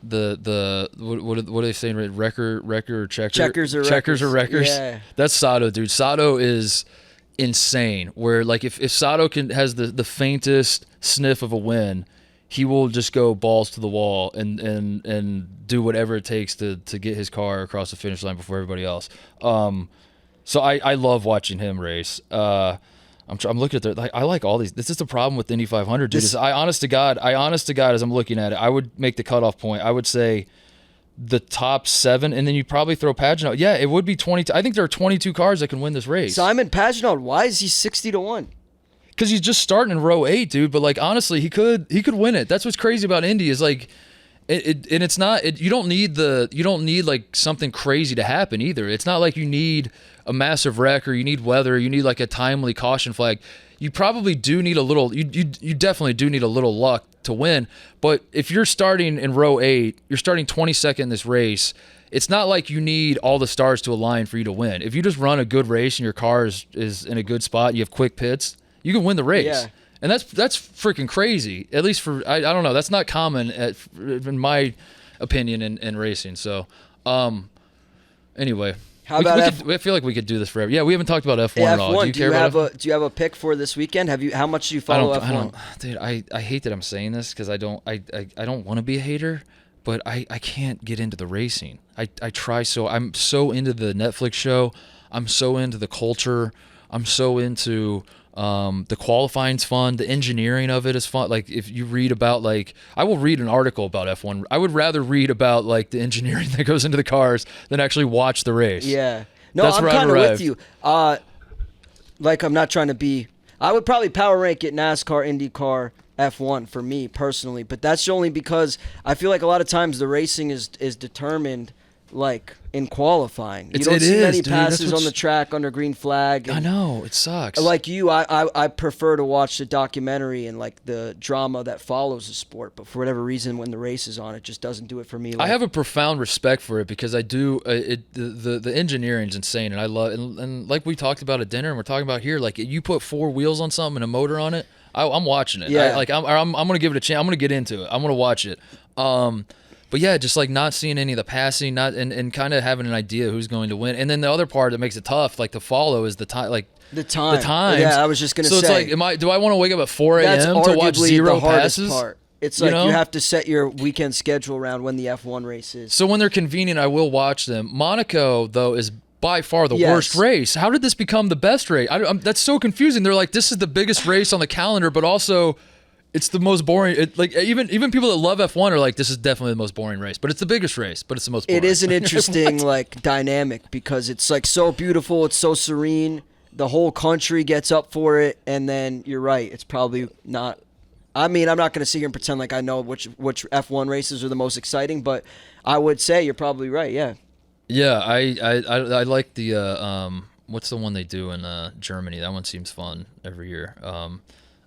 what are they saying? Wrecker or checker? Checkers or wreckers. Yeah. That's Sato, dude. Sato is insane. Where like if Sato has the faintest sniff of a win, he will just go balls to the wall and do whatever it takes to get his car across the finish line before everybody else. So I love watching him race. I'm looking at I like all these. This is the problem with Indy 500, dude. I honest to God, as I'm looking at it, I would make the cutoff point. I would say the top 7, and then you probably throw Pagenaud. Yeah, it would be 22. I think there are 22 cars that can win this race. Simon Pagenaud, why is he 60-1? because he's just starting in row 8, dude. But like honestly, he could win it. That's what's crazy about Indy is like, and it's not. You don't need like something crazy to happen either. It's not like you need a massive wreck or you need weather. Or you need like a timely caution flag. You probably do need a little. You definitely do need a little luck to win. But if you're starting in row 8, you're starting 22nd in this race. It's not like you need all the stars to align for you to win. If you just run a good race and your car is in a good spot, you have quick pits, you can win the race. Yeah. And that's freaking crazy. At least for I don't know. That's not common in my opinion in racing. So, anyway. How about I feel like we could do this forever. Yeah, we haven't talked about F1 at all. F1, Do you care about F1? Do you have a pick for this weekend? How much do you follow F1? Dude, I hate that I'm saying this because I don't want to be a hater, but I can't get into the racing. I try I'm so into the Netflix show. I'm so into the culture. I'm so into the qualifying's fun. The engineering of it is fun. Like if you read about I will read an article about F1. I would rather read about like the engineering that goes into the cars than actually watch the race. Yeah. No, I'm kind of with you. Like I'm not trying to be. I would probably power rank it NASCAR, IndyCar, F1 for me personally, but that's only because I feel like a lot of times the racing is determined like in qualifying. You don't see many passes on the track under green flag. I know, it sucks. Like you, I prefer to watch the documentary and like the drama that follows the sport, but for whatever reason when the race is on, it just doesn't do it for me. I have a profound respect for it because I do the engineering's insane and I love and like we talked about at dinner and we're talking about here, like you put 4 wheels on something and a motor on it, I'm watching it. Yeah. I'm going to give it a chance. I'm going to get into it. I'm going to watch it. But yeah, just like not seeing any of the passing, and kind of having an idea who's going to win. And then the other part that makes it tough, like to follow, is the time. Like the time. The times. Yeah, I was just gonna say. So it's like, do I want to wake up at 4 a.m. to watch 0 the hardest passes? Part. It's like you have to set your weekend schedule around when the F1 race is. So when they're convenient, I will watch them. Monaco though is by far the worst race. How did this become the best race? That's so confusing. They're like, this is the biggest race on the calendar, but also. It's the most boring. Even people that love F1 are like, this is definitely the most boring race. But it's the biggest race. But it's the most boring. It is an interesting like dynamic because it's like so beautiful. It's so serene. The whole country gets up for it, and then you're right. It's probably not. I mean, I'm not going to sit here and pretend like I know which F1 races are the most exciting, but I would say you're probably right. Yeah. Yeah, I like the what's the one they do in Germany? That one seems fun every year.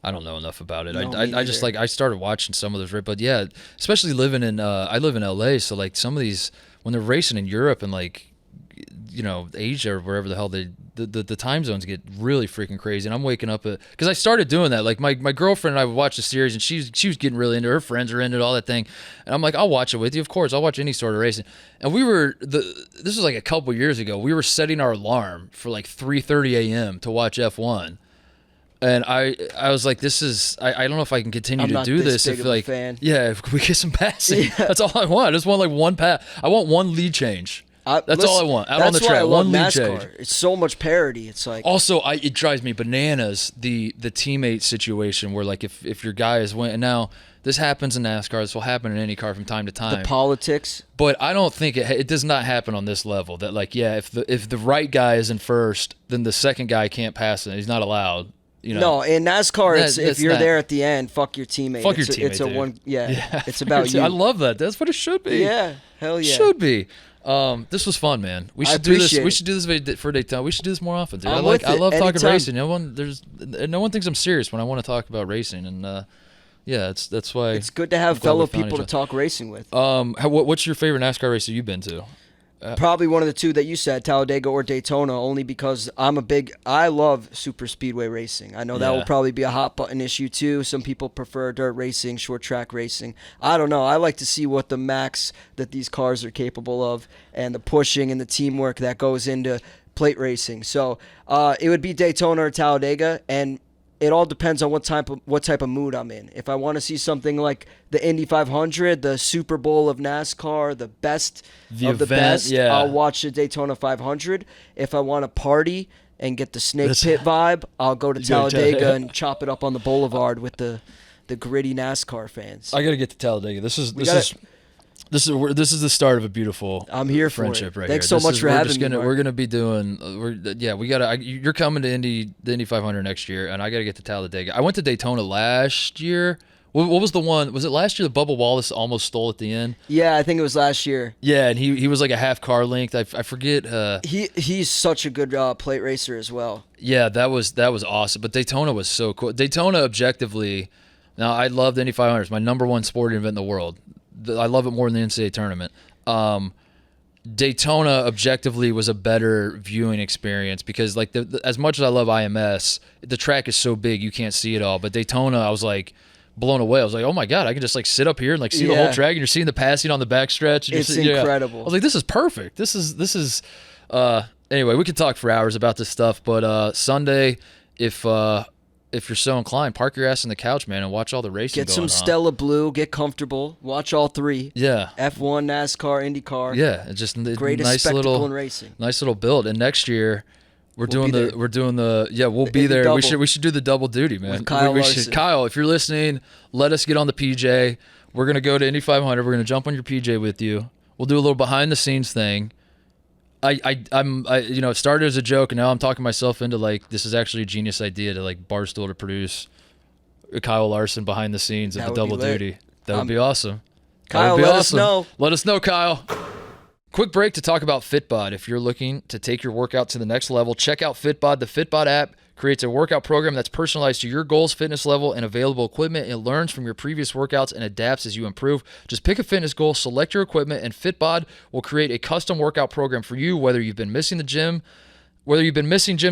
I don't know enough about it. No, I just like I started watching some of those, but yeah, especially living in I live in LA, so like some of these when they're racing in Europe and like Asia or wherever the hell the time zones get really freaking crazy, and I'm waking up because I started doing that. Like my girlfriend and I would watch the series, and she was getting really into it. Her friends are into it, all that thing, and I'm like, I'll watch it with you, of course. I'll watch any sort of racing. And this was like a couple years ago. We were setting our alarm for like 3:30 a.m. to watch F1. And I was like, this is I don't know if I can continue to do this if like if we get some passing. Yeah. That's all I want. I just want like one pass. I want one lead change. That's all I want. Out on the track, I love one lead NASCAR. change. It's so much parity. It's like also it drives me bananas the teammate situation where like if your guy is winning. Now this happens in NASCAR. This will happen in any car from time to time. The politics. But I don't think it does not happen on this level. That like if the right guy is in first, then the second guy can't pass it. He's not allowed. No, in NASCAR, if you're there at the end, fuck your teammate. Fuck your teammate, it's a dude. one. Yeah, it's about you. I love that. That's what it should be. Yeah, hell yeah. It should be. This was fun, man. We should do this. We should do this for Daytona. We should do this more often, dude. I love talking racing. No one thinks I'm serious when I want to talk about racing, and that's why it's good to have fellow people to talk racing with. What's your favorite NASCAR race that you've been to? Probably one of the two that you said, Talladega or Daytona, only because I love super speedway racing. I know that will probably be a hot button issue too. Some people prefer dirt racing, short track racing. I don't know. I like to see what the max that these cars are capable of and the pushing and the teamwork that goes into plate racing. So it would be Daytona or Talladega, and it all depends on what type of mood I'm in. If I want to see something like the Indy 500, the Super Bowl of NASCAR, the best of the best, I'll watch the Daytona 500. If I want to party and get the snake pit vibe, I'll go to Talladega and chop it up on the boulevard with the gritty NASCAR fans. I got to get to Talladega. This is This is the start of a beautiful I'm here for friendship it. right Thanks here. so much for having me. We're gonna be doing. We gotta. You're coming to Indy, the Indy 500 next year, and I gotta get to Talladega. I went to Daytona last year. What was the one? Was it last year? The Bubba Wallace almost stole at the end. Yeah, I think it was last year. Yeah, and he was like a half car length. I forget. He's such a good plate racer as well. Yeah, that was awesome. But Daytona was so cool. Daytona objectively. Now I love the Indy 500. It's my number one sporting event in the world. I love it more than the NCAA tournament. Daytona objectively was a better viewing experience because like as much as I love IMS, the track is so big you can't see it all. But Daytona, I was like blown away. I was like, oh my God, I can just like sit up here and like see the whole track, and you're seeing the passing on the backstretch. It's incredible. I was like, this is perfect. This is anyway, we could talk for hours about this stuff, but Sunday, if you're so inclined, park your ass on the couch, man, and watch all the racing. Get some Stella Blue, get comfortable, watch all three. Yeah. F1, NASCAR, IndyCar. Yeah, it's just greatest nice spectacle in racing. Nice little build. And next year we'll be there. Double. We should do the double duty, man. With Kyle Larson. Kyle, if you're listening, let us get on the PJ. We're gonna go to Indy 500. We're gonna jump on your PJ with you. We'll do a little behind the scenes thing. It started as a joke, and now I'm talking myself into like this is actually a genius idea to like Barstool to produce Kyle Larson behind the scenes of the double duty. That would be awesome. Kyle, let us know. Let us know, Kyle. Quick break to talk about Fitbod. If you're looking to take your workout to the next level, check out Fitbod. The Fitbod app creates a workout program that's personalized to your goals, fitness level, and available equipment. It learns from your previous workouts and adapts as you improve. Just pick a fitness goal, select your equipment, and Fitbod will create a custom workout program for you, whether you've been missing gym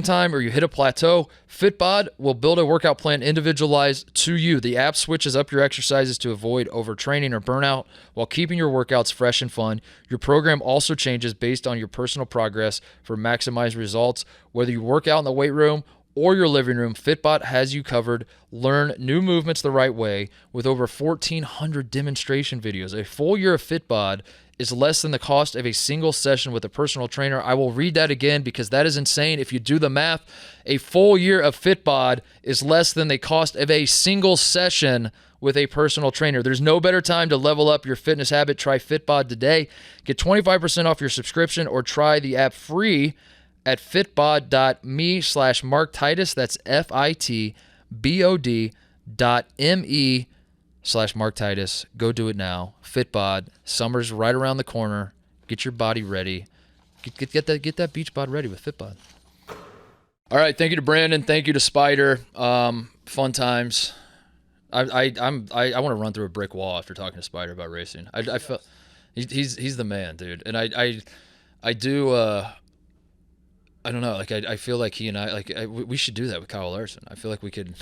time or you hit a plateau. Fitbod will build a workout plan individualized to you. The app switches up your exercises to avoid overtraining or burnout while keeping your workouts fresh and fun. Your program also changes based on your personal progress for maximized results. Whether you work out in the weight room or your living room, Fitbod has you covered. Learn new movements the right way with over 1,400 demonstration videos. A full year of Fitbod is less than the cost of a single session with a personal trainer. I will read that again because that is insane. If you do the math, a full year of Fitbod is less than the cost of a single session with a personal trainer. There's no better time to level up your fitness habit. Try Fitbod today. Get 25% off your subscription or try the app free at fitbod.me/Mark Titus. That's fitbod.me/Mark Titus. Go do it now. Fitbod. Summer's right around the corner. Get your body ready. Get that beach bod ready with Fitbod. All right. Thank you to Brandon. Thank you to Spider. Fun times. I want to run through a brick wall after talking to Spider about racing. I felt he's the man, dude. And I do. I don't know. Like I feel like he and we should do that with Kyle Larson. I feel like we could.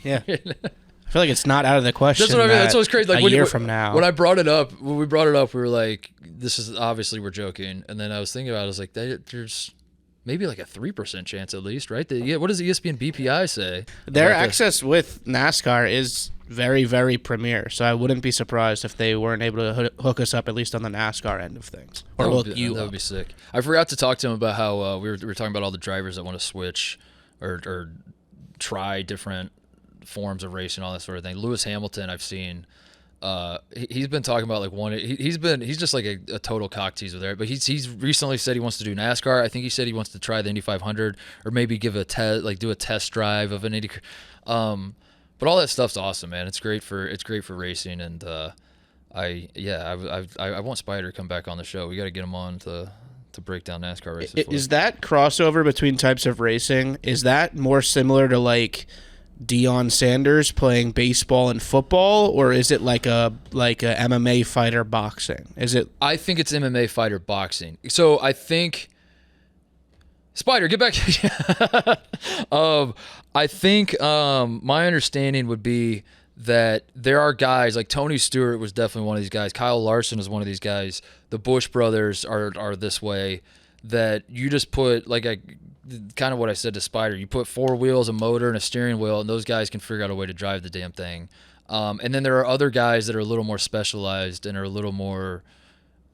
Yeah. I feel like it's not out of the question. That's what I mean. That's what's crazy. Like a year from now, when we brought it up, we were like, "This is obviously we're joking." And then I was thinking about it. I was like, "There's maybe like a 3% chance at least, right?" What does the ESPN BPI say? Their access with NASCAR is very, very premier. So I wouldn't be surprised if they weren't able to hook us up at least on the NASCAR end of things, or hook you up. That would be sick. I forgot to talk to him about how we were talking about all the drivers that want to switch or try different forms of racing, all that sort of thing. Lewis Hamilton, I've seen. He's been talking about like he's just like a total cock teaser there, but he's recently said he wants to do NASCAR. I think he said he wants to try the Indy 500 or maybe give do a test drive of an Indy. But all that stuff's awesome, man. It's great for racing, and I want Spider to come back on the show. We got to get him on to break down NASCAR races. Is that crossover between types of racing? Is that more similar to like Deion Sanders playing baseball and football, or is it like a MMA fighter boxing? Is it? I think it's MMA fighter boxing. So I think Spider, get back. I think my understanding would be that there are guys like Tony Stewart was definitely one of these guys. Kyle Larson is one of these guys. The Bush brothers are this way, that you just put kind of what I said to Spider. You put 4 wheels, a motor, and a steering wheel, and those guys can figure out a way to drive the damn thing. And then there are other guys that are a little more specialized and are a little more,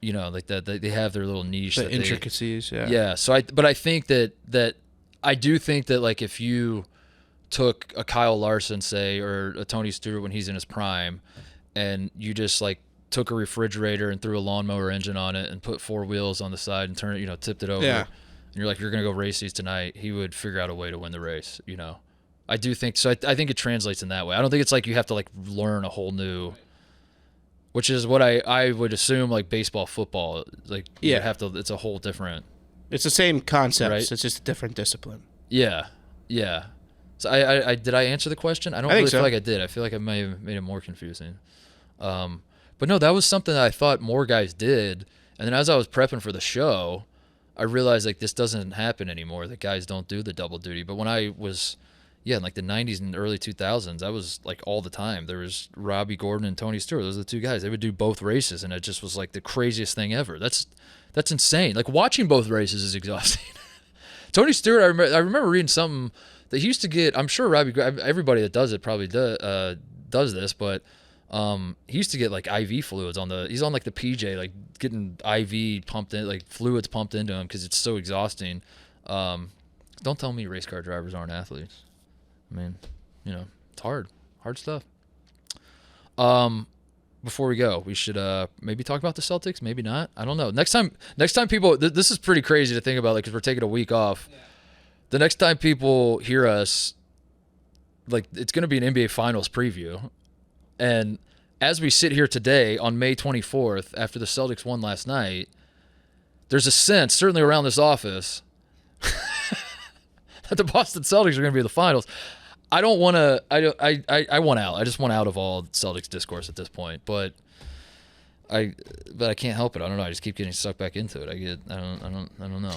like that. They have their little niche. The intricacies, yeah. Yeah. So I think that I do think that like if you took a Kyle Larson, say, or a Tony Stewart when he's in his prime, and you just like took a refrigerator and threw a lawnmower engine on it and put 4 wheels on the side and turned it, tipped it over, Yeah. and you're like, you're going to go race these tonight, he would figure out a way to win the race, I do think so. I think it translates in that way. I don't think it's like you have to like learn a whole new, which is what I would assume like baseball, football, like you have to. It's a whole different. It's the same concept. Right? It's just a different discipline. Yeah. So I did I answer the question? I don't I think really so. feel like I did. I feel like I may have made it more confusing. But no, that was something that I thought more guys did. And then as I was prepping for the show, I realized like this doesn't happen anymore. That guys don't do the double duty. But when I was in like the 90s and early 2000s, I was like all the time. There was Robbie Gordon and Tony Stewart. Those are the 2 guys. They would do both races, and it just was like the craziest thing ever. That's insane. Like watching both races is exhausting. Tony Stewart, I remember reading something that he used to get. I'm sure everybody that does it probably does this, but he used to get like IV fluids he's on like the PJ, like getting IV pumped in, like fluids pumped into him because it's so exhausting. Don't tell me race car drivers aren't athletes. I mean, it's hard stuff. Before we go, we should maybe talk about the Celtics, maybe not. I don't know. Next time people, this is pretty crazy to think about, like, because we're taking a week off. Yeah. The next time people hear us, like, it's going to be an NBA Finals preview. And as we sit here today on May 24th, after the Celtics won last night, there's a sense, certainly around this office, that the Boston Celtics are going to be in the finals. I don't want to. I want out. I just want out of all Celtics discourse at this point. But I can't help it. I don't know. I just keep getting sucked back into it. I don't know.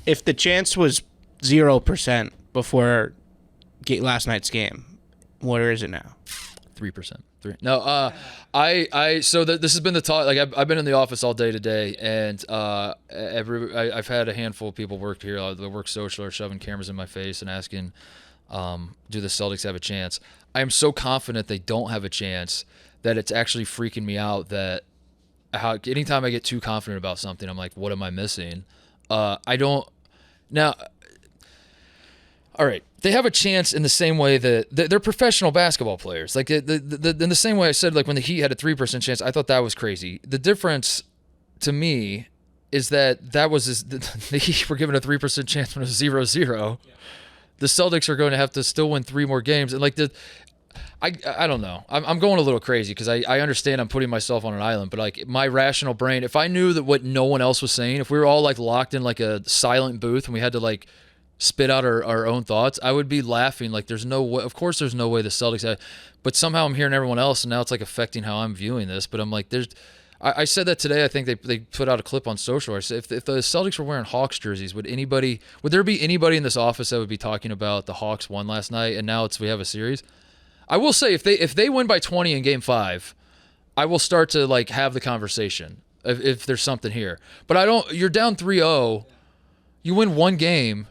If the chance was 0% before last night's game, where is it now? 3%. No. So this has been the talk. Like I've been in the office all day today, and I've had a handful of people work here. The work social are shoving cameras in my face and asking, do the Celtics have a chance? I am so confident they don't have a chance that it's actually freaking me out that anytime I get too confident about something, I'm like, what am I missing? I don't now. All right, they have a chance in the same way that they're professional basketball players. Like in the same way I said, like when the Heat had a 3% chance, I thought that was crazy. The difference to me is that was the Heat were given a 3% chance when it was 0-0. Yeah. The Celtics are going to have to still win 3 more games, and like I don't know. I'm going a little crazy because I understand I'm putting myself on an island, but like my rational brain, if I knew that what no one else was saying, if we were all like locked in like a silent booth and we had to like spit out our own thoughts, I would be laughing. Like there's no way, of course there's no way the Celtics have, but somehow I'm hearing everyone else and now it's like affecting how I'm viewing this. But I'm like, I said that today. I think they put out a clip on social. I said if the Celtics were wearing Hawks jerseys, would there be anybody in this office that would be talking about the Hawks won last night and now we have a series? I will say if they win by 20 in Game 5, I will start to like have the conversation if there's something here. But you're down 3-0, you win 1 game.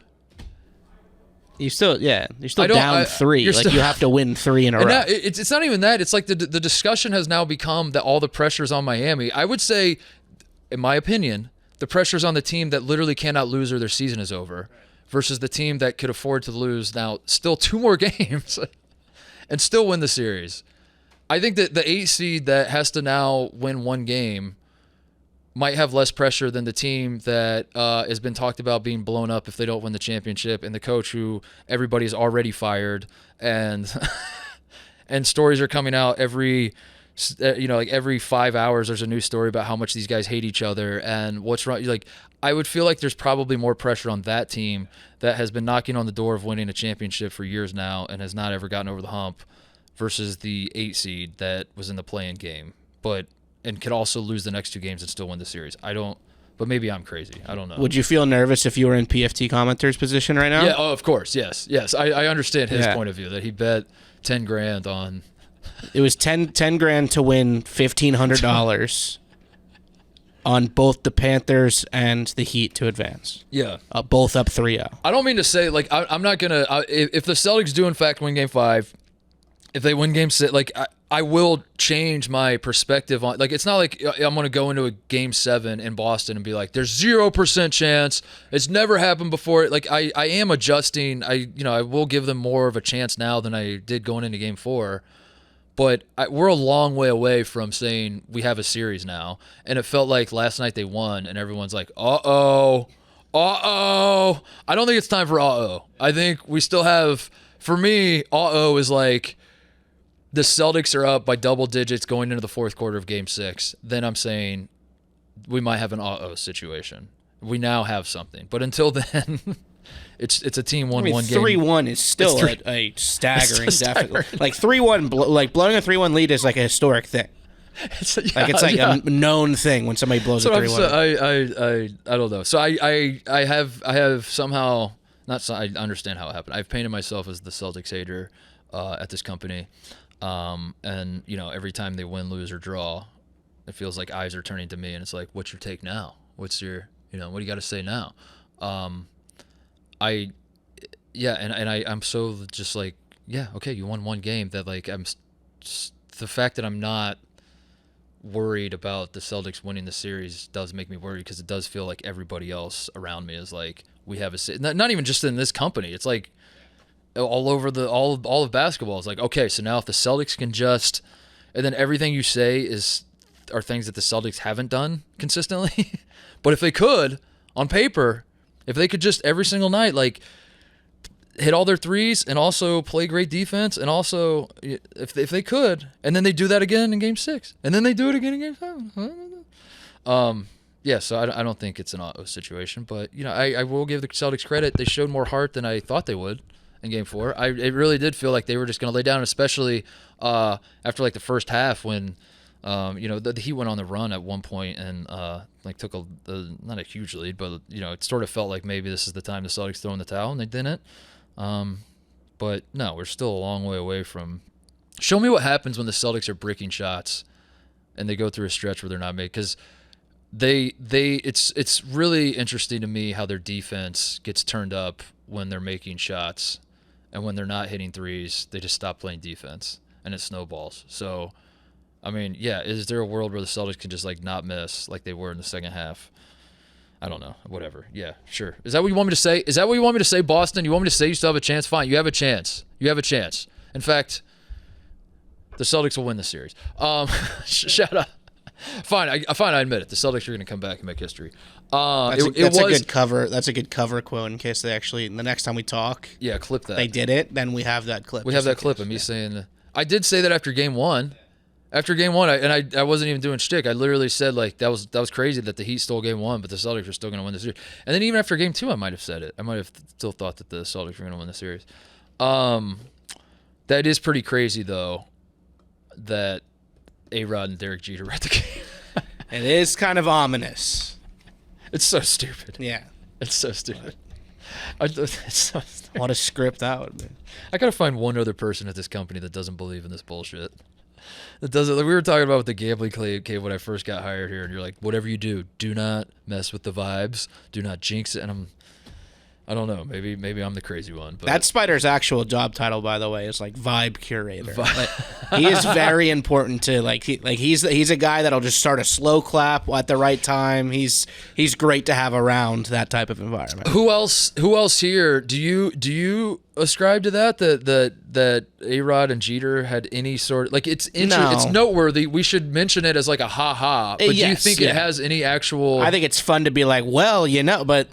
You're still down 3. Like you have to win 3 in a row. Now, it's not even that. It's like the discussion has now become that all the pressure's on Miami. I would say, in my opinion, the pressure's on the team that literally cannot lose or their season is over, versus the team that could afford to lose now still 2 more games and still win the series. I think that the 8 seed that has to now win 1 game might have less pressure than the team that has been talked about being blown up if they don't win the championship, and the coach who everybody's already fired, and and stories are coming out every 5 hours there's a new story about how much these guys hate each other and what's wrong. Like I would feel like there's probably more pressure on that team that has been knocking on the door of winning a championship for years now and has not ever gotten over the hump, versus the 8 seed that was in the play-in game and could also lose the next 2 games and still win the series. But maybe I'm crazy. I don't know. Would you feel nervous if you were in PFT commentator's position right now? Yeah, of course, yes. I understand his point of view, that he bet $10,000 on... It was $10,000 to win $1,500 on both the Panthers and the Heat to advance. Yeah. Both up 3-0. I don't mean to say, like, I'm not going to... If the Celtics do, in fact, win Game 5, if they win Game 6, like... I will change my perspective on, like, it's not like I'm going to go into a Game 7 in Boston and be like, there's 0% chance. It's never happened before. Like, I am adjusting. I will give them more of a chance now than I did going into Game 4. But we're a long way away from saying we have a series now. And it felt like last night they won, and everyone's like, uh-oh. I don't think it's time for uh-oh. I think we still have, for me, uh-oh is like the Celtics are up by double digits going into the fourth quarter of Game 6. Then I'm saying we might have an uh-oh situation. We now have something. But until then... It's a team one game. 3-1 is still a staggering deficit. Like 3-1, like blowing a 3-1 lead is like a historic thing. It's a known thing when somebody blows a 3-1. I don't know. So I have somehow I understand how it happened. I've painted myself as the Celtics hater at this company, and every time they win, lose, or draw, it feels like eyes are turning to me, and it's like, what's your take now? What's your what do you got to say now? I'm so just like, yeah, okay, you won one game. That like the fact that I'm not worried about the Celtics winning the series does make me worried, because it does feel like everybody else around me is like, we have not even just in this company. It's like all over all of basketball. It's like, okay, so now if the Celtics can just, and then everything you say are things that the Celtics haven't done consistently. But if they could, on paper, if they could just every single night, like, hit all their threes and also play great defense, and also if they could, and then they do that again in Game 6, and then they do it again in Game 7. So I don't think it's an auto situation, but I will give the Celtics credit. They showed more heart than I thought they would in Game 4. It really did feel like they were just going to lay down, especially after like the first half when. The Heat went on the run at one point and took not a huge lead, but it sort of felt like maybe this is the time the Celtics throw in the towel, and they didn't. But no, we're still a long way away from. Show me what happens when the Celtics are breaking shots, and they go through a stretch where they're not made, because it's really interesting to me how their defense gets turned up when they're making shots, and when they're not hitting threes, they just stop playing defense, and it snowballs. So. I mean, yeah, is there a world where the Celtics can just, like, not miss like they were in the second half? I don't know. Whatever. Yeah, sure. Is that what you want me to say? Is that what you want me to say, Boston? You want me to say you still have a chance? Fine, you have a chance. You have a chance. In fact, the Celtics will win the series. Shut up. Fine, I admit it. The Celtics are going to come back and make history. That's a good cover. That's a good cover quote in case they actually, the next time we talk, clip that. They did it, then we have that clip. We have that clip of me saying, I did say that after Game 1. After Game 1, I wasn't even doing shtick. I literally said, like, that was crazy that the Heat stole Game 1, but the Celtics are still going to win the series. And then even after Game 2, I might have said it. I might have still thought that the Celtics were going to win the series. That is pretty crazy, though, that A-Rod and Derek Jeter read the game. It is kind of ominous. It's so stupid. Yeah. It's so stupid. It's so stupid. What a script out, man. I got to find one other person at this company that doesn't believe in this bullshit. It doesn't. Like we were talking about with the gambling cave when I first got hired here, and you're like, whatever you do not mess with the vibes, do not jinx it. And I don't know, maybe I'm the crazy one. But that Spider's actual job title, by the way, is like vibe curator. Like, he is very important to he's a guy that'll just start a slow clap at the right time. He's great to have around that type of environment. Who else here do you ascribe to that A-Rod and Jeter had any sort of, like, it's noteworthy. We should mention it as like a ha-ha, but do you think it has any actual... I think it's fun to be like, well, but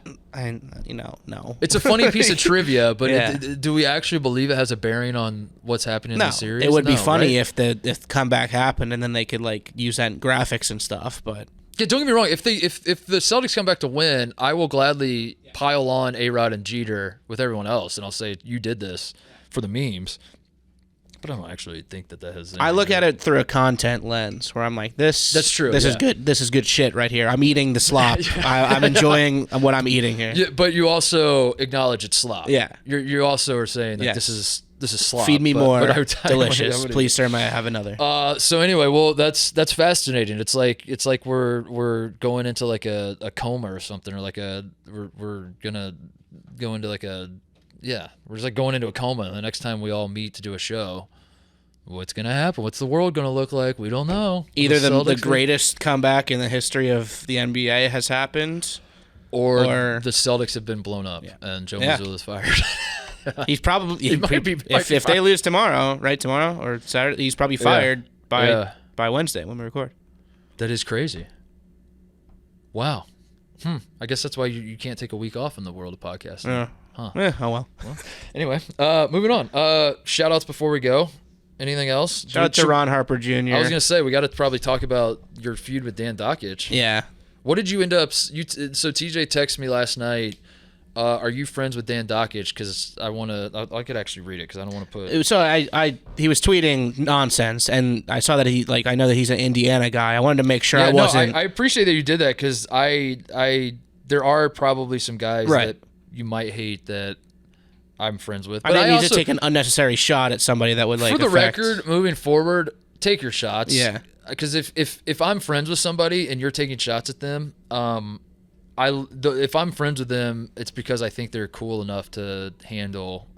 no. It's a funny piece of trivia, but do we actually believe it has a bearing on what's happening in the series? It would be funny if the comeback happened and then they could like use that in graphics and stuff, but... Yeah, don't get me wrong. If the Celtics come back to win, I will gladly pile on A-Rod and Jeter with everyone else, and I'll say you did this for the memes. But I don't actually think that has. I look at it through a content lens, where I'm like, this. That's true. This is good. This is good shit right here. I'm eating the slop. I'm enjoying what I'm eating here. Yeah, but you also acknowledge it's slop. Yeah. You also are saying that this is slop. Feed me more. Delicious. Please, sir, may I have another? So anyway, well, that's fascinating. It's like we're going into like a coma or something, or like we're gonna go into like we're just like going into a coma. And the next time we all meet to do a show, what's gonna happen? What's the world gonna look like? We don't know. Either the greatest comeback in the history of the NBA has happened, or the Celtics have been blown up and Joe Mazzulla's fired. He's probably might if they lose tomorrow or Saturday, he's probably fired by Wednesday when we record. That is crazy. Wow. I guess that's why you can't take a week off in the world of podcasting. Yeah. Huh. Oh well. Anyway, moving on. Shout outs before we go. Anything else? Shout out to Ron Harper Jr. I was gonna say we got to probably talk about your feud with Dan Dakich. Yeah. What did you end up? So TJ texted me last night. Are you friends with Dan Dakich? Because I could actually read it because I don't want to put. So he was tweeting nonsense, and I saw that I know that he's an Indiana guy. I wanted to make sure I wasn't. I appreciate that you did that because there are probably some guys that you might hate that I'm friends with. But I didn't need to take an unnecessary shot at somebody that would for the record, moving forward, take your shots. Yeah. Because if I'm friends with somebody and you're taking shots at them, if I'm friends with them, it's because I think they're cool enough to handle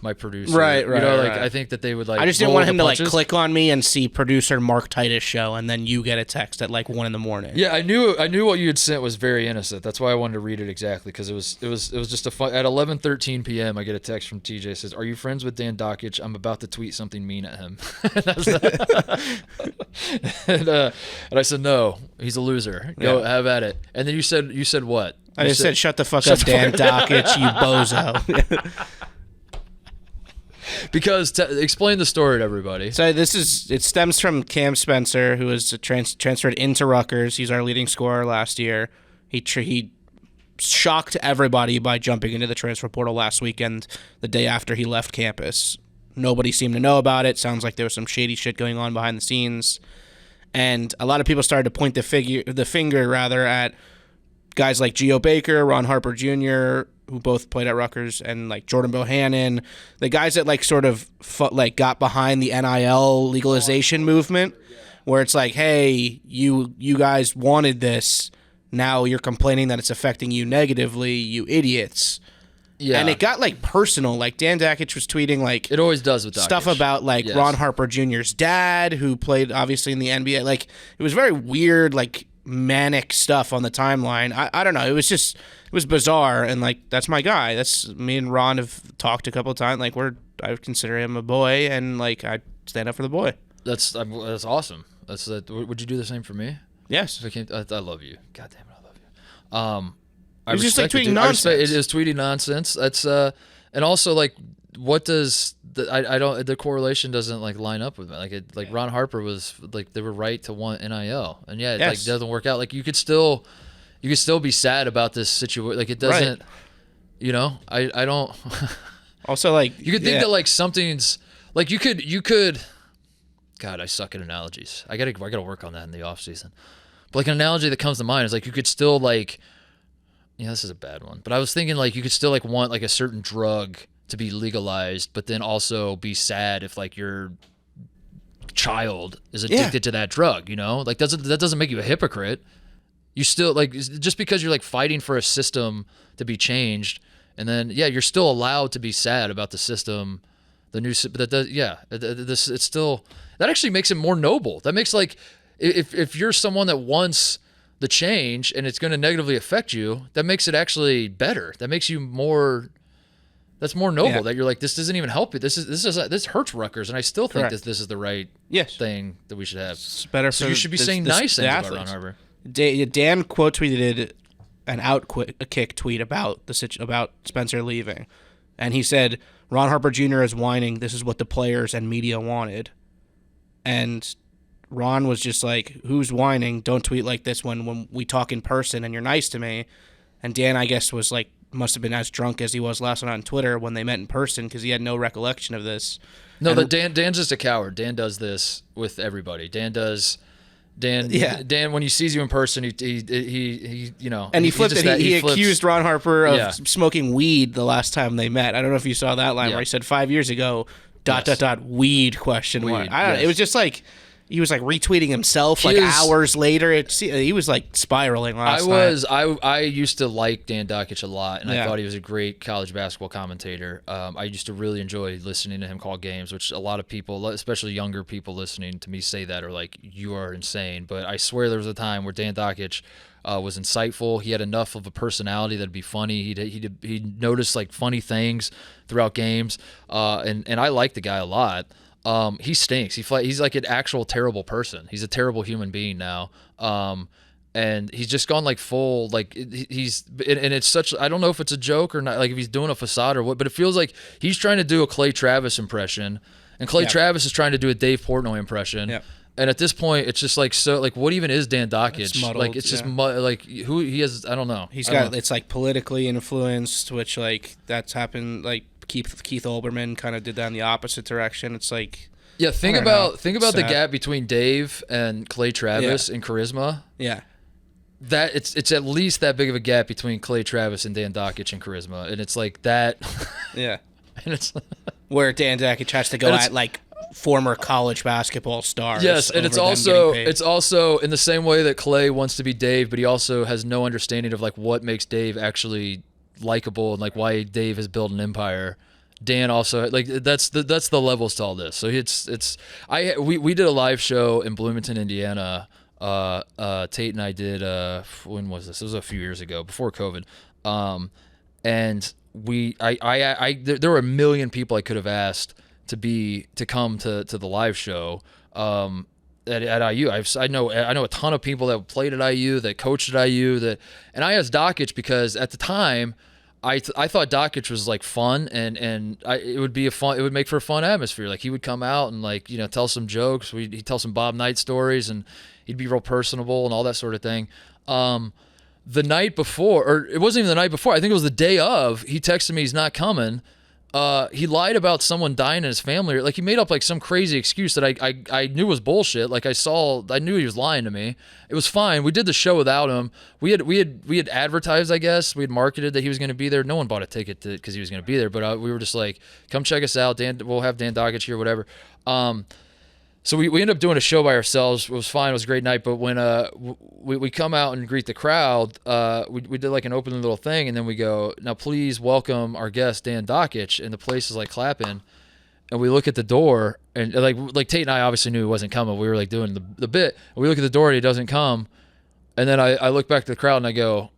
my producer. Right. I think that they would like. I just didn't want him to click on me and see producer Mark Titus show, and then you get a text at 1 a.m. Yeah, I knew what you had sent was very innocent. That's why I wanted to read it exactly because it was just a fun. At 11:13 p.m., I get a text from TJ that says, "Are you friends with Dan Dakich? I'm about to tweet something mean at him." and I said, "No, he's a loser. Go have at it." And then you said what? I just said, "Shut the fuck up, Dan Dakich, you bozo." Because explain the story to everybody. So it stems from Cam Spencer, who was transferred into Rutgers. He's our leading scorer last year. He shocked everybody by jumping into the transfer portal last weekend, the day after he left campus. Nobody seemed to know about it. Sounds like there was some shady shit going on behind the scenes, and a lot of people started to point the finger at guys like Geo Baker, Ron Harper Jr., who both played at Rutgers, and Jordan Bohannon, the guys that sort of got behind the NIL legalization movement, where it's hey, you guys wanted this, now you're complaining that it's affecting you negatively, you idiots. Yeah. And it got personal. Dan Dakich was tweeting it always does with Dakich. Stuff about Yes. Ron Harper Jr.'s dad, who played obviously in the NBA. It was very weird, manic stuff on the timeline. I don't know. It was bizarre, and that's my guy. That's me and Ron have talked a couple of times. I would consider him a boy, and I stand up for the boy. That's awesome. Would you do the same for me? Yes. I love you. God damn it, I love you. It was just tweeting nonsense. It is tweeting nonsense. That's and also what does the correlation doesn't line up with it. Ron Harper was they were right to want NIL, and it doesn't work out. You could still be sad about this situation. It doesn't. Right. I don't. Also, you could think that something's you could. God, I suck at analogies. I gotta work on that in the off season. But an analogy that comes to mind is you could still this is a bad one, but I was thinking you could still want a certain drug to be legalized, but then also be sad if your child is addicted to that drug. That doesn't make you a hypocrite. You still just because you're fighting for a system to be changed, and then you're still allowed to be sad about the system, the new. But it's still that actually makes it more noble. That makes if you're someone that wants the change and it's going to negatively affect you, that makes it actually better. That makes you more. That's more noble that you're this doesn't even help you. This hurts Rutgers, and I still think that this is the right thing that we should have. It's better so you should be saying nice things about Ron Harper. Dan quote tweeted an outkick tweet about about Spencer leaving, and he said Ron Harper Jr. is whining. This is what the players and media wanted, and Ron was just who's whining? Don't tweet like this when we talk in person and you're nice to me. And Dan, I guess, was must have been as drunk as he was last night on Twitter when they met in person because he had no recollection of this. No, Dan's just a coward. Dan does this with everybody. Dan, when he sees you in person, he and he flipped it. He accused Ron Harper of smoking weed the last time they met. I don't know if you saw that line where he said 5 years ago, ... weed question mark. I don't know. It was just he was retweeting himself hours later. He was spiraling last night. I used to like Dan Dakich a lot, and I thought he was a great college basketball commentator. I used to really enjoy listening to him call games, which a lot of people, especially younger people listening to me say that are you are insane. But I swear there was a time where Dan Dakich was insightful. He had enough of a personality that'd be funny. He'd notice like funny things throughout games, and I like the guy a lot. He stinks. He's like an actual terrible person. He's a terrible human being now. And he's just gone like full, like he's, and it's such, I don't know if it's a joke or not, like if he's doing a facade or what, but it feels like he's trying to do a Clay Travis impression, and Clay Travis is trying to do a Dave Portnoy impression. Yep. And at this point, it's just like, so like, what even is Dan Dakich? It's muddled, like, it's just like who he is. I don't know. He's got, it's like politically influenced, which like that's happened. Like Keith Olbermann kind of did that in the opposite direction. It's like, yeah, think about the gap between Dave and Clay Travis in charisma. Yeah. That it's at least that big of a gap between Clay Travis and Dan Dakich in charisma, and it's like that. Yeah. And it's where Dan Dakich has to go at like former college basketball stars. Yes, and it's also in the same way that Clay wants to be Dave, but he also has no understanding of like what makes Dave actually likable and like why Dave has built an empire. Dan also, like, that's the levels to all this. So we did a live show in Bloomington, Indiana. Tate and I did, when was this? It was a few years ago, before COVID. And there were a million people I could have asked to come to the live show, at IU. I know a ton of people that played at IU, that coached at IU, and I asked Dakich because at the time, I thought Dakich was like fun, and it would make for a fun atmosphere. Like he would come out and like, you know, tell some jokes. He'd tell some Bob Knight stories, and he'd be real personable and all that sort of thing. The night before, or it wasn't even the night before, I think it was the day of, he texted me he's not coming. He lied about someone dying in his family. Like he made up like some crazy excuse that I knew was bullshit. Like I knew he was lying to me. It was fine. We did the show without him. We had advertised, I guess. We had marketed that he was going to be there. No one bought a ticket because he was going to be there. But we were just like, come check us out. We'll have Dan Dakich here, whatever. So we ended up doing a show by ourselves. It was fine. It was a great night. But when we come out and greet the crowd, we did like an opening little thing, and then we go, now please welcome our guest, Dan Dakich, and the place is like clapping. And we look at the door, and like Tate and I obviously knew he wasn't coming. We were like doing the bit. And we look at the door, and he doesn't come. And then I look back to the crowd, and I go,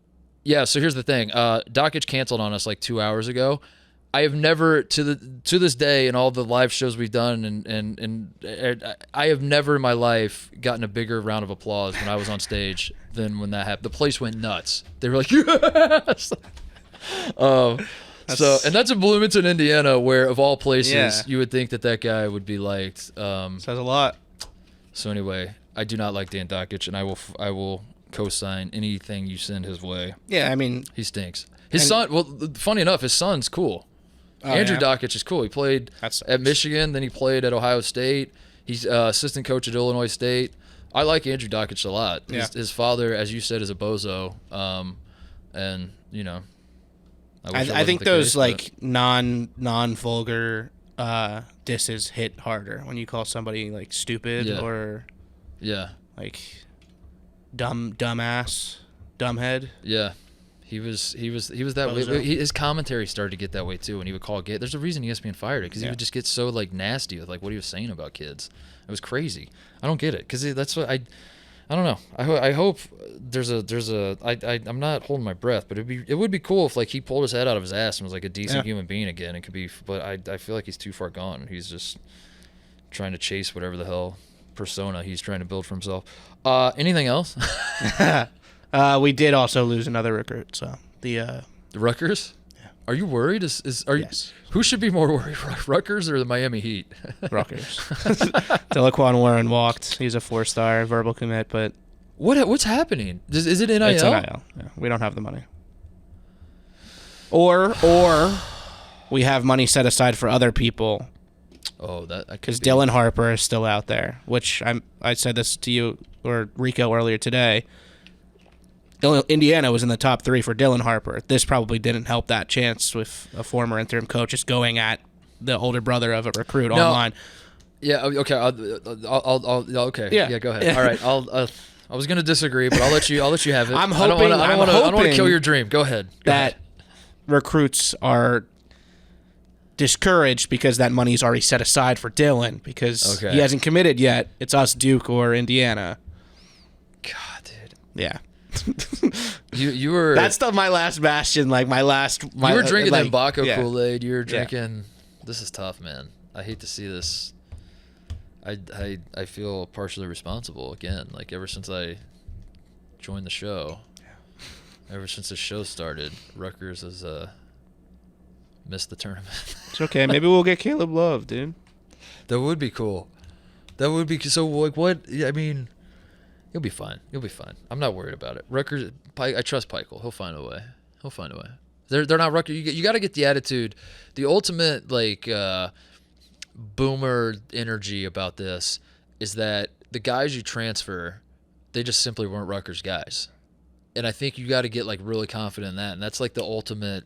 yeah, so here's the thing. Dakich canceled on us like 2 hours ago. I have never, to this day, in all the live shows we've done, and I have never in my life gotten a bigger round of applause when I was on stage than when that happened. The place went nuts. They were like, yes! And that's in Bloomington, Indiana, where of all places you would think that guy would be liked. Says a lot. So anyway, I do not like Dan Dakich, and I will co-sign anything you send his way. Yeah, I mean, he stinks. His son, well, funny enough, his son's cool. Andrew Dakich is cool. He played at Michigan, then he played at Ohio State. He's assistant coach at Illinois State. I like Andrew Dakich a lot. Yeah. His father, as you said, is a bozo. And, you know. I think those like non-vulgar disses hit harder when you call somebody like stupid or like dumbass, dumbhead. Yeah. He was that way. His commentary started to get that way too. When he would call gay, there's a reason ESPN fired it, because he would just get so like nasty with like what he was saying about kids. It was crazy. I don't get it, because that's what I don't know. I hope I'm not holding my breath, but it would be cool if like he pulled his head out of his ass and was like a decent human being again. It could be, but I feel like he's too far gone. He's just trying to chase whatever the hell persona he's trying to build for himself. Anything else? We did also lose another recruit. So the Rutgers. Yeah. Are you worried? Yes. Who should be more worried, Rutgers or the Miami Heat? Rutgers. Delaquan Warren walked. He's a 4-star verbal commit, but what's happening? Is it NIL? It's NIL. Yeah, we don't have the money. Or we have money set aside for other people. Oh, that because Dylan Harper is still out there. Which I said this to you or Rico earlier today. Indiana was in the top 3 for Dylan Harper. This probably didn't help that chance with a former interim coach just going at the older brother of a recruit online. Yeah. Okay. Okay. Yeah. Go ahead. Yeah. All right. I was gonna disagree, but I'll let you have it. I'm hoping. I don't want to kill your dream. Go ahead. Recruits are discouraged because that money's already set aside for Dylan because he hasn't committed yet. It's us, Duke, or Indiana. God, dude. Yeah. You were. That's my last bastion. Like my last. You were drinking like, that Baco yeah. Kool-Aid. You were drinking. This is tough, man. I hate to see this. I feel partially responsible again. Like ever since I joined the show, ever since the show started, Rutgers has missed the tournament. It's okay. Maybe we'll get Caleb Love, dude. That would be cool. That would be so. Like what? I mean, you'll be fine. You'll be fine. I'm not worried about it. Rutgers. I trust Pikel. He'll find a way. He'll find a way. They're not Rutgers. You got to get the attitude, the ultimate like boomer energy about this is that the guys you transfer, they just simply weren't Rutgers guys, and I think you got to get like really confident in that, and that's like the ultimate.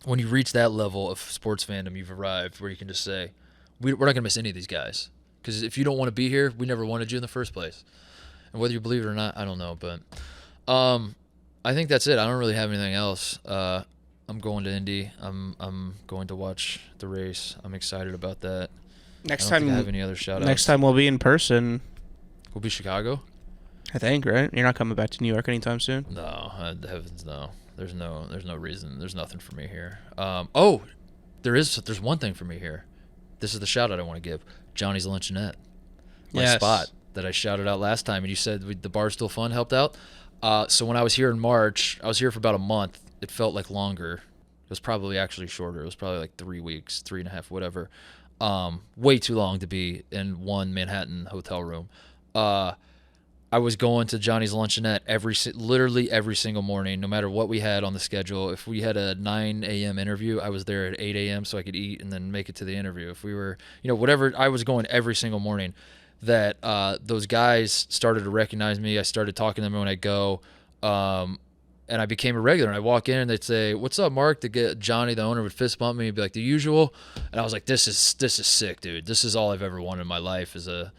When you reach that level of sports fandom, you've arrived where you can just say, we're not going to miss any of these guys. Because if you don't want to be here, we never wanted you in the first place. And whether you believe it or not, I don't know. But I think that's it. I don't really have anything else. I'm going to Indy. I'm going to watch the race. I'm excited about that. Next I don't time, think I have any other shout-outs. Next time we'll be in person. We'll be Chicago? I think, right? You're not coming back to New York anytime soon? No, heavens no. There's no reason. There's nothing for me here. There's one thing for me here. This is the shout out I want to give. Johnny's Luncheonette. My spot that I shouted out last time, and you said the Barstool Fund helped out. So when I was here in March, I was here for about a month. It felt like longer. It was probably actually shorter. It was probably like 3 weeks, 3.5, whatever. Way too long to be in one Manhattan hotel room. I was going to Johnny's Luncheonette literally every single morning, no matter what we had on the schedule. If we had a 9 a.m. interview, I was there at 8 a.m. so I could eat and then make it to the interview. If we were, whatever, I was going every single morning. That those guys started to recognize me. I started talking to them when I go, and I became a regular. And I walk in and they'd say, "What's up, Mark?" To get Johnny, the owner, would fist bump me and be like, "The usual." And I was like, "This is sick, dude. This is all I've ever wanted in my life is a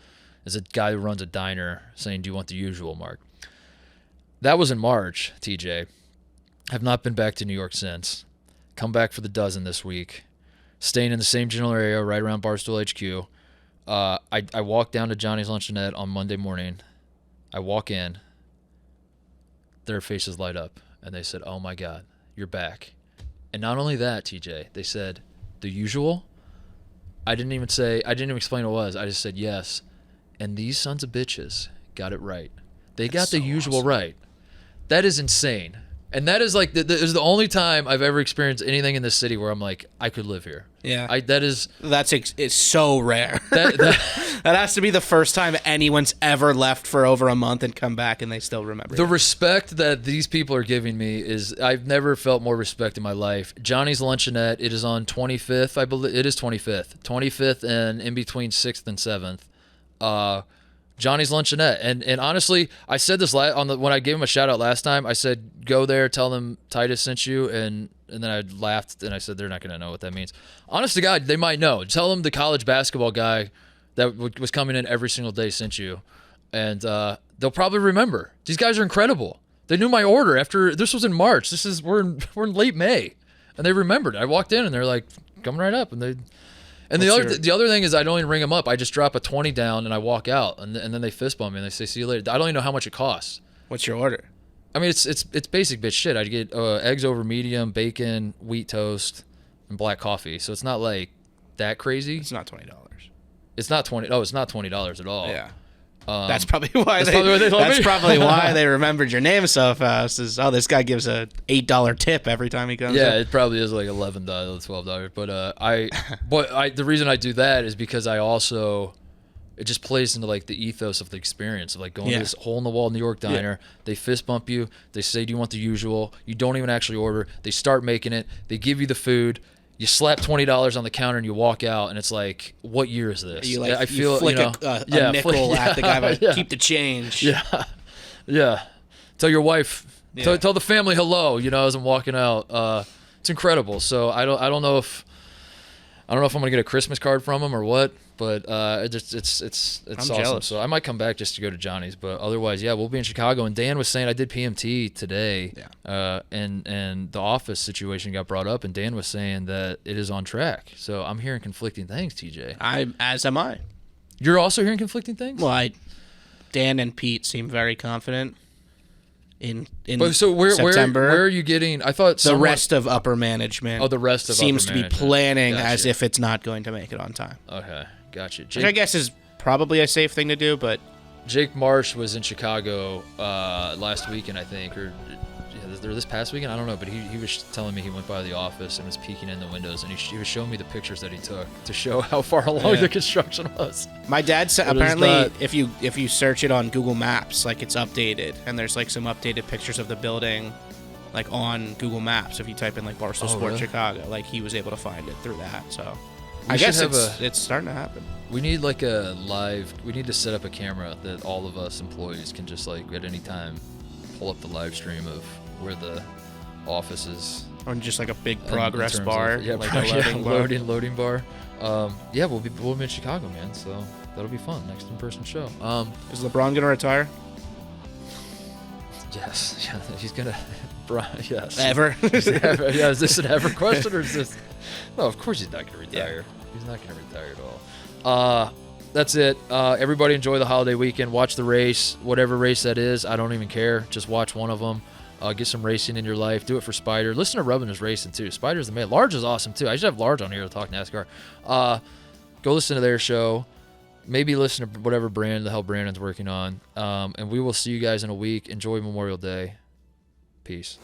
guy who runs a diner saying, 'Do you want the usual, Mark?'" That was in March, TJ. Have not been back to New York since. Come back for the dozen this week. Staying in the same general area right around Barstool HQ. I walk down to Johnny's Luncheonette on Monday morning. I walk in. Their faces light up. And they said, "Oh, my God, you're back." And not only that, TJ, they said, "The usual?" I didn't even explain what it was. I just said yes. And these sons of bitches got it right. They got the usual right. That is insane. And that is like is the only time I've ever experienced anything in this city where I'm like, I could live here. Yeah. It's so rare. That has to be the first time anyone's ever left for over a month and come back and they still remember. The respect that these people are giving me is, I've never felt more respect in my life. Johnny's Luncheonette, it is on 25th, I believe. It is 25th. 25th and in between 6th and 7th. Johnny's Luncheonette, and honestly, I said this when I gave him a shout out last time. I said, "Go there, tell them Titus sent you," and then I laughed and I said, "They're not going to know what that means." Honest to God, they might know. Tell them the college basketball guy that was coming in every single day sent you, and they'll probably remember. These guys are incredible. They knew my order after this was in March. We're in late May, and they remembered. I walked in and they're like, "Coming right up," and they. And the other thing is, I don't even ring them up. I just drop a 20 down and I walk out, and then they fist bump me and they say, "See you later." I don't even know how much it costs. What's your order? I mean, it's basic bitch shit. I get eggs over medium, bacon, wheat toast, and black coffee. So it's not like that crazy. It's not $20. It's not $20. Oh, it's not $20 at all. Yeah. That's probably why they remembered your name so fast. This guy gives a $8 tip every time he comes. Yeah, it probably is like $11, $12. But the reason I do that is because it just plays into like the ethos of the experience of like going to this hole in the wall New York diner. Yeah. They fist bump you. They say, "Do you want the usual?" You don't even actually order. They start making it. They give you the food. You slap $20 on the counter and you walk out, and it's like, what year is this? You flick a nickel at the guy, but keep the change. Yeah. Tell your wife, tell the family hello. As I'm walking out. It's incredible. So I don't know if I'm gonna get a Christmas card from them or what, but it's awesome. Jealous. So I might come back just to go to Johnny's, but otherwise, we'll be in Chicago. And Dan was saying, I did PMT today, and the office situation got brought up, and Dan was saying that it is on track. So I'm hearing conflicting things, TJ. As am I. You're also hearing conflicting things? Well, Dan and Pete seem very confident. in But so where September. where are you getting? I thought The rest of upper management. Oh, the rest of seems upper to be management. planning Gotcha. as if it's not going to make it on time. Okay, gotcha. Which I guess is probably a safe thing to do, but Jake Marsh was in Chicago last weekend, I think, or this past weekend. I don't know, but he was telling me he went by the office and was peeking in the windows, and he was showing me the pictures that he took to show how far along the construction was. my dad said But apparently it's not- if you search it on Google Maps, like it's updated, and there's like some updated pictures of the building, like on Google Maps. If you type in like Barstool Sports really? Chicago, like he was able to find it through that. So I We should guess have it's starting to happen. We need like a live. We need to set up a camera that all of us employees can just like at any time pull up the live stream of where the office is. Or just like a big in progress terms bar, of, like a loading bar. Yeah, we'll be in Chicago, man. So that'll be fun. Next in-person show. Is LeBron gonna retire? Yes, yeah, he's gonna. Yes. Ever? Yeah, is this an ever question or is this? No, of course he's not gonna retire. He's not gonna retire at all. That's it. Everybody enjoy the holiday weekend. Watch the race, whatever race that is. I don't even care. Just watch one of them. Get some racing in your life. Do it for Spider. Listen to Roughness racing too. Spider's the man. Large is awesome too. I should have Large on here to talk NASCAR. Go listen to their show. Maybe listen to whatever brand the hell Brandon's working on. And we will see you guys in a week. Enjoy Memorial Day. Peace.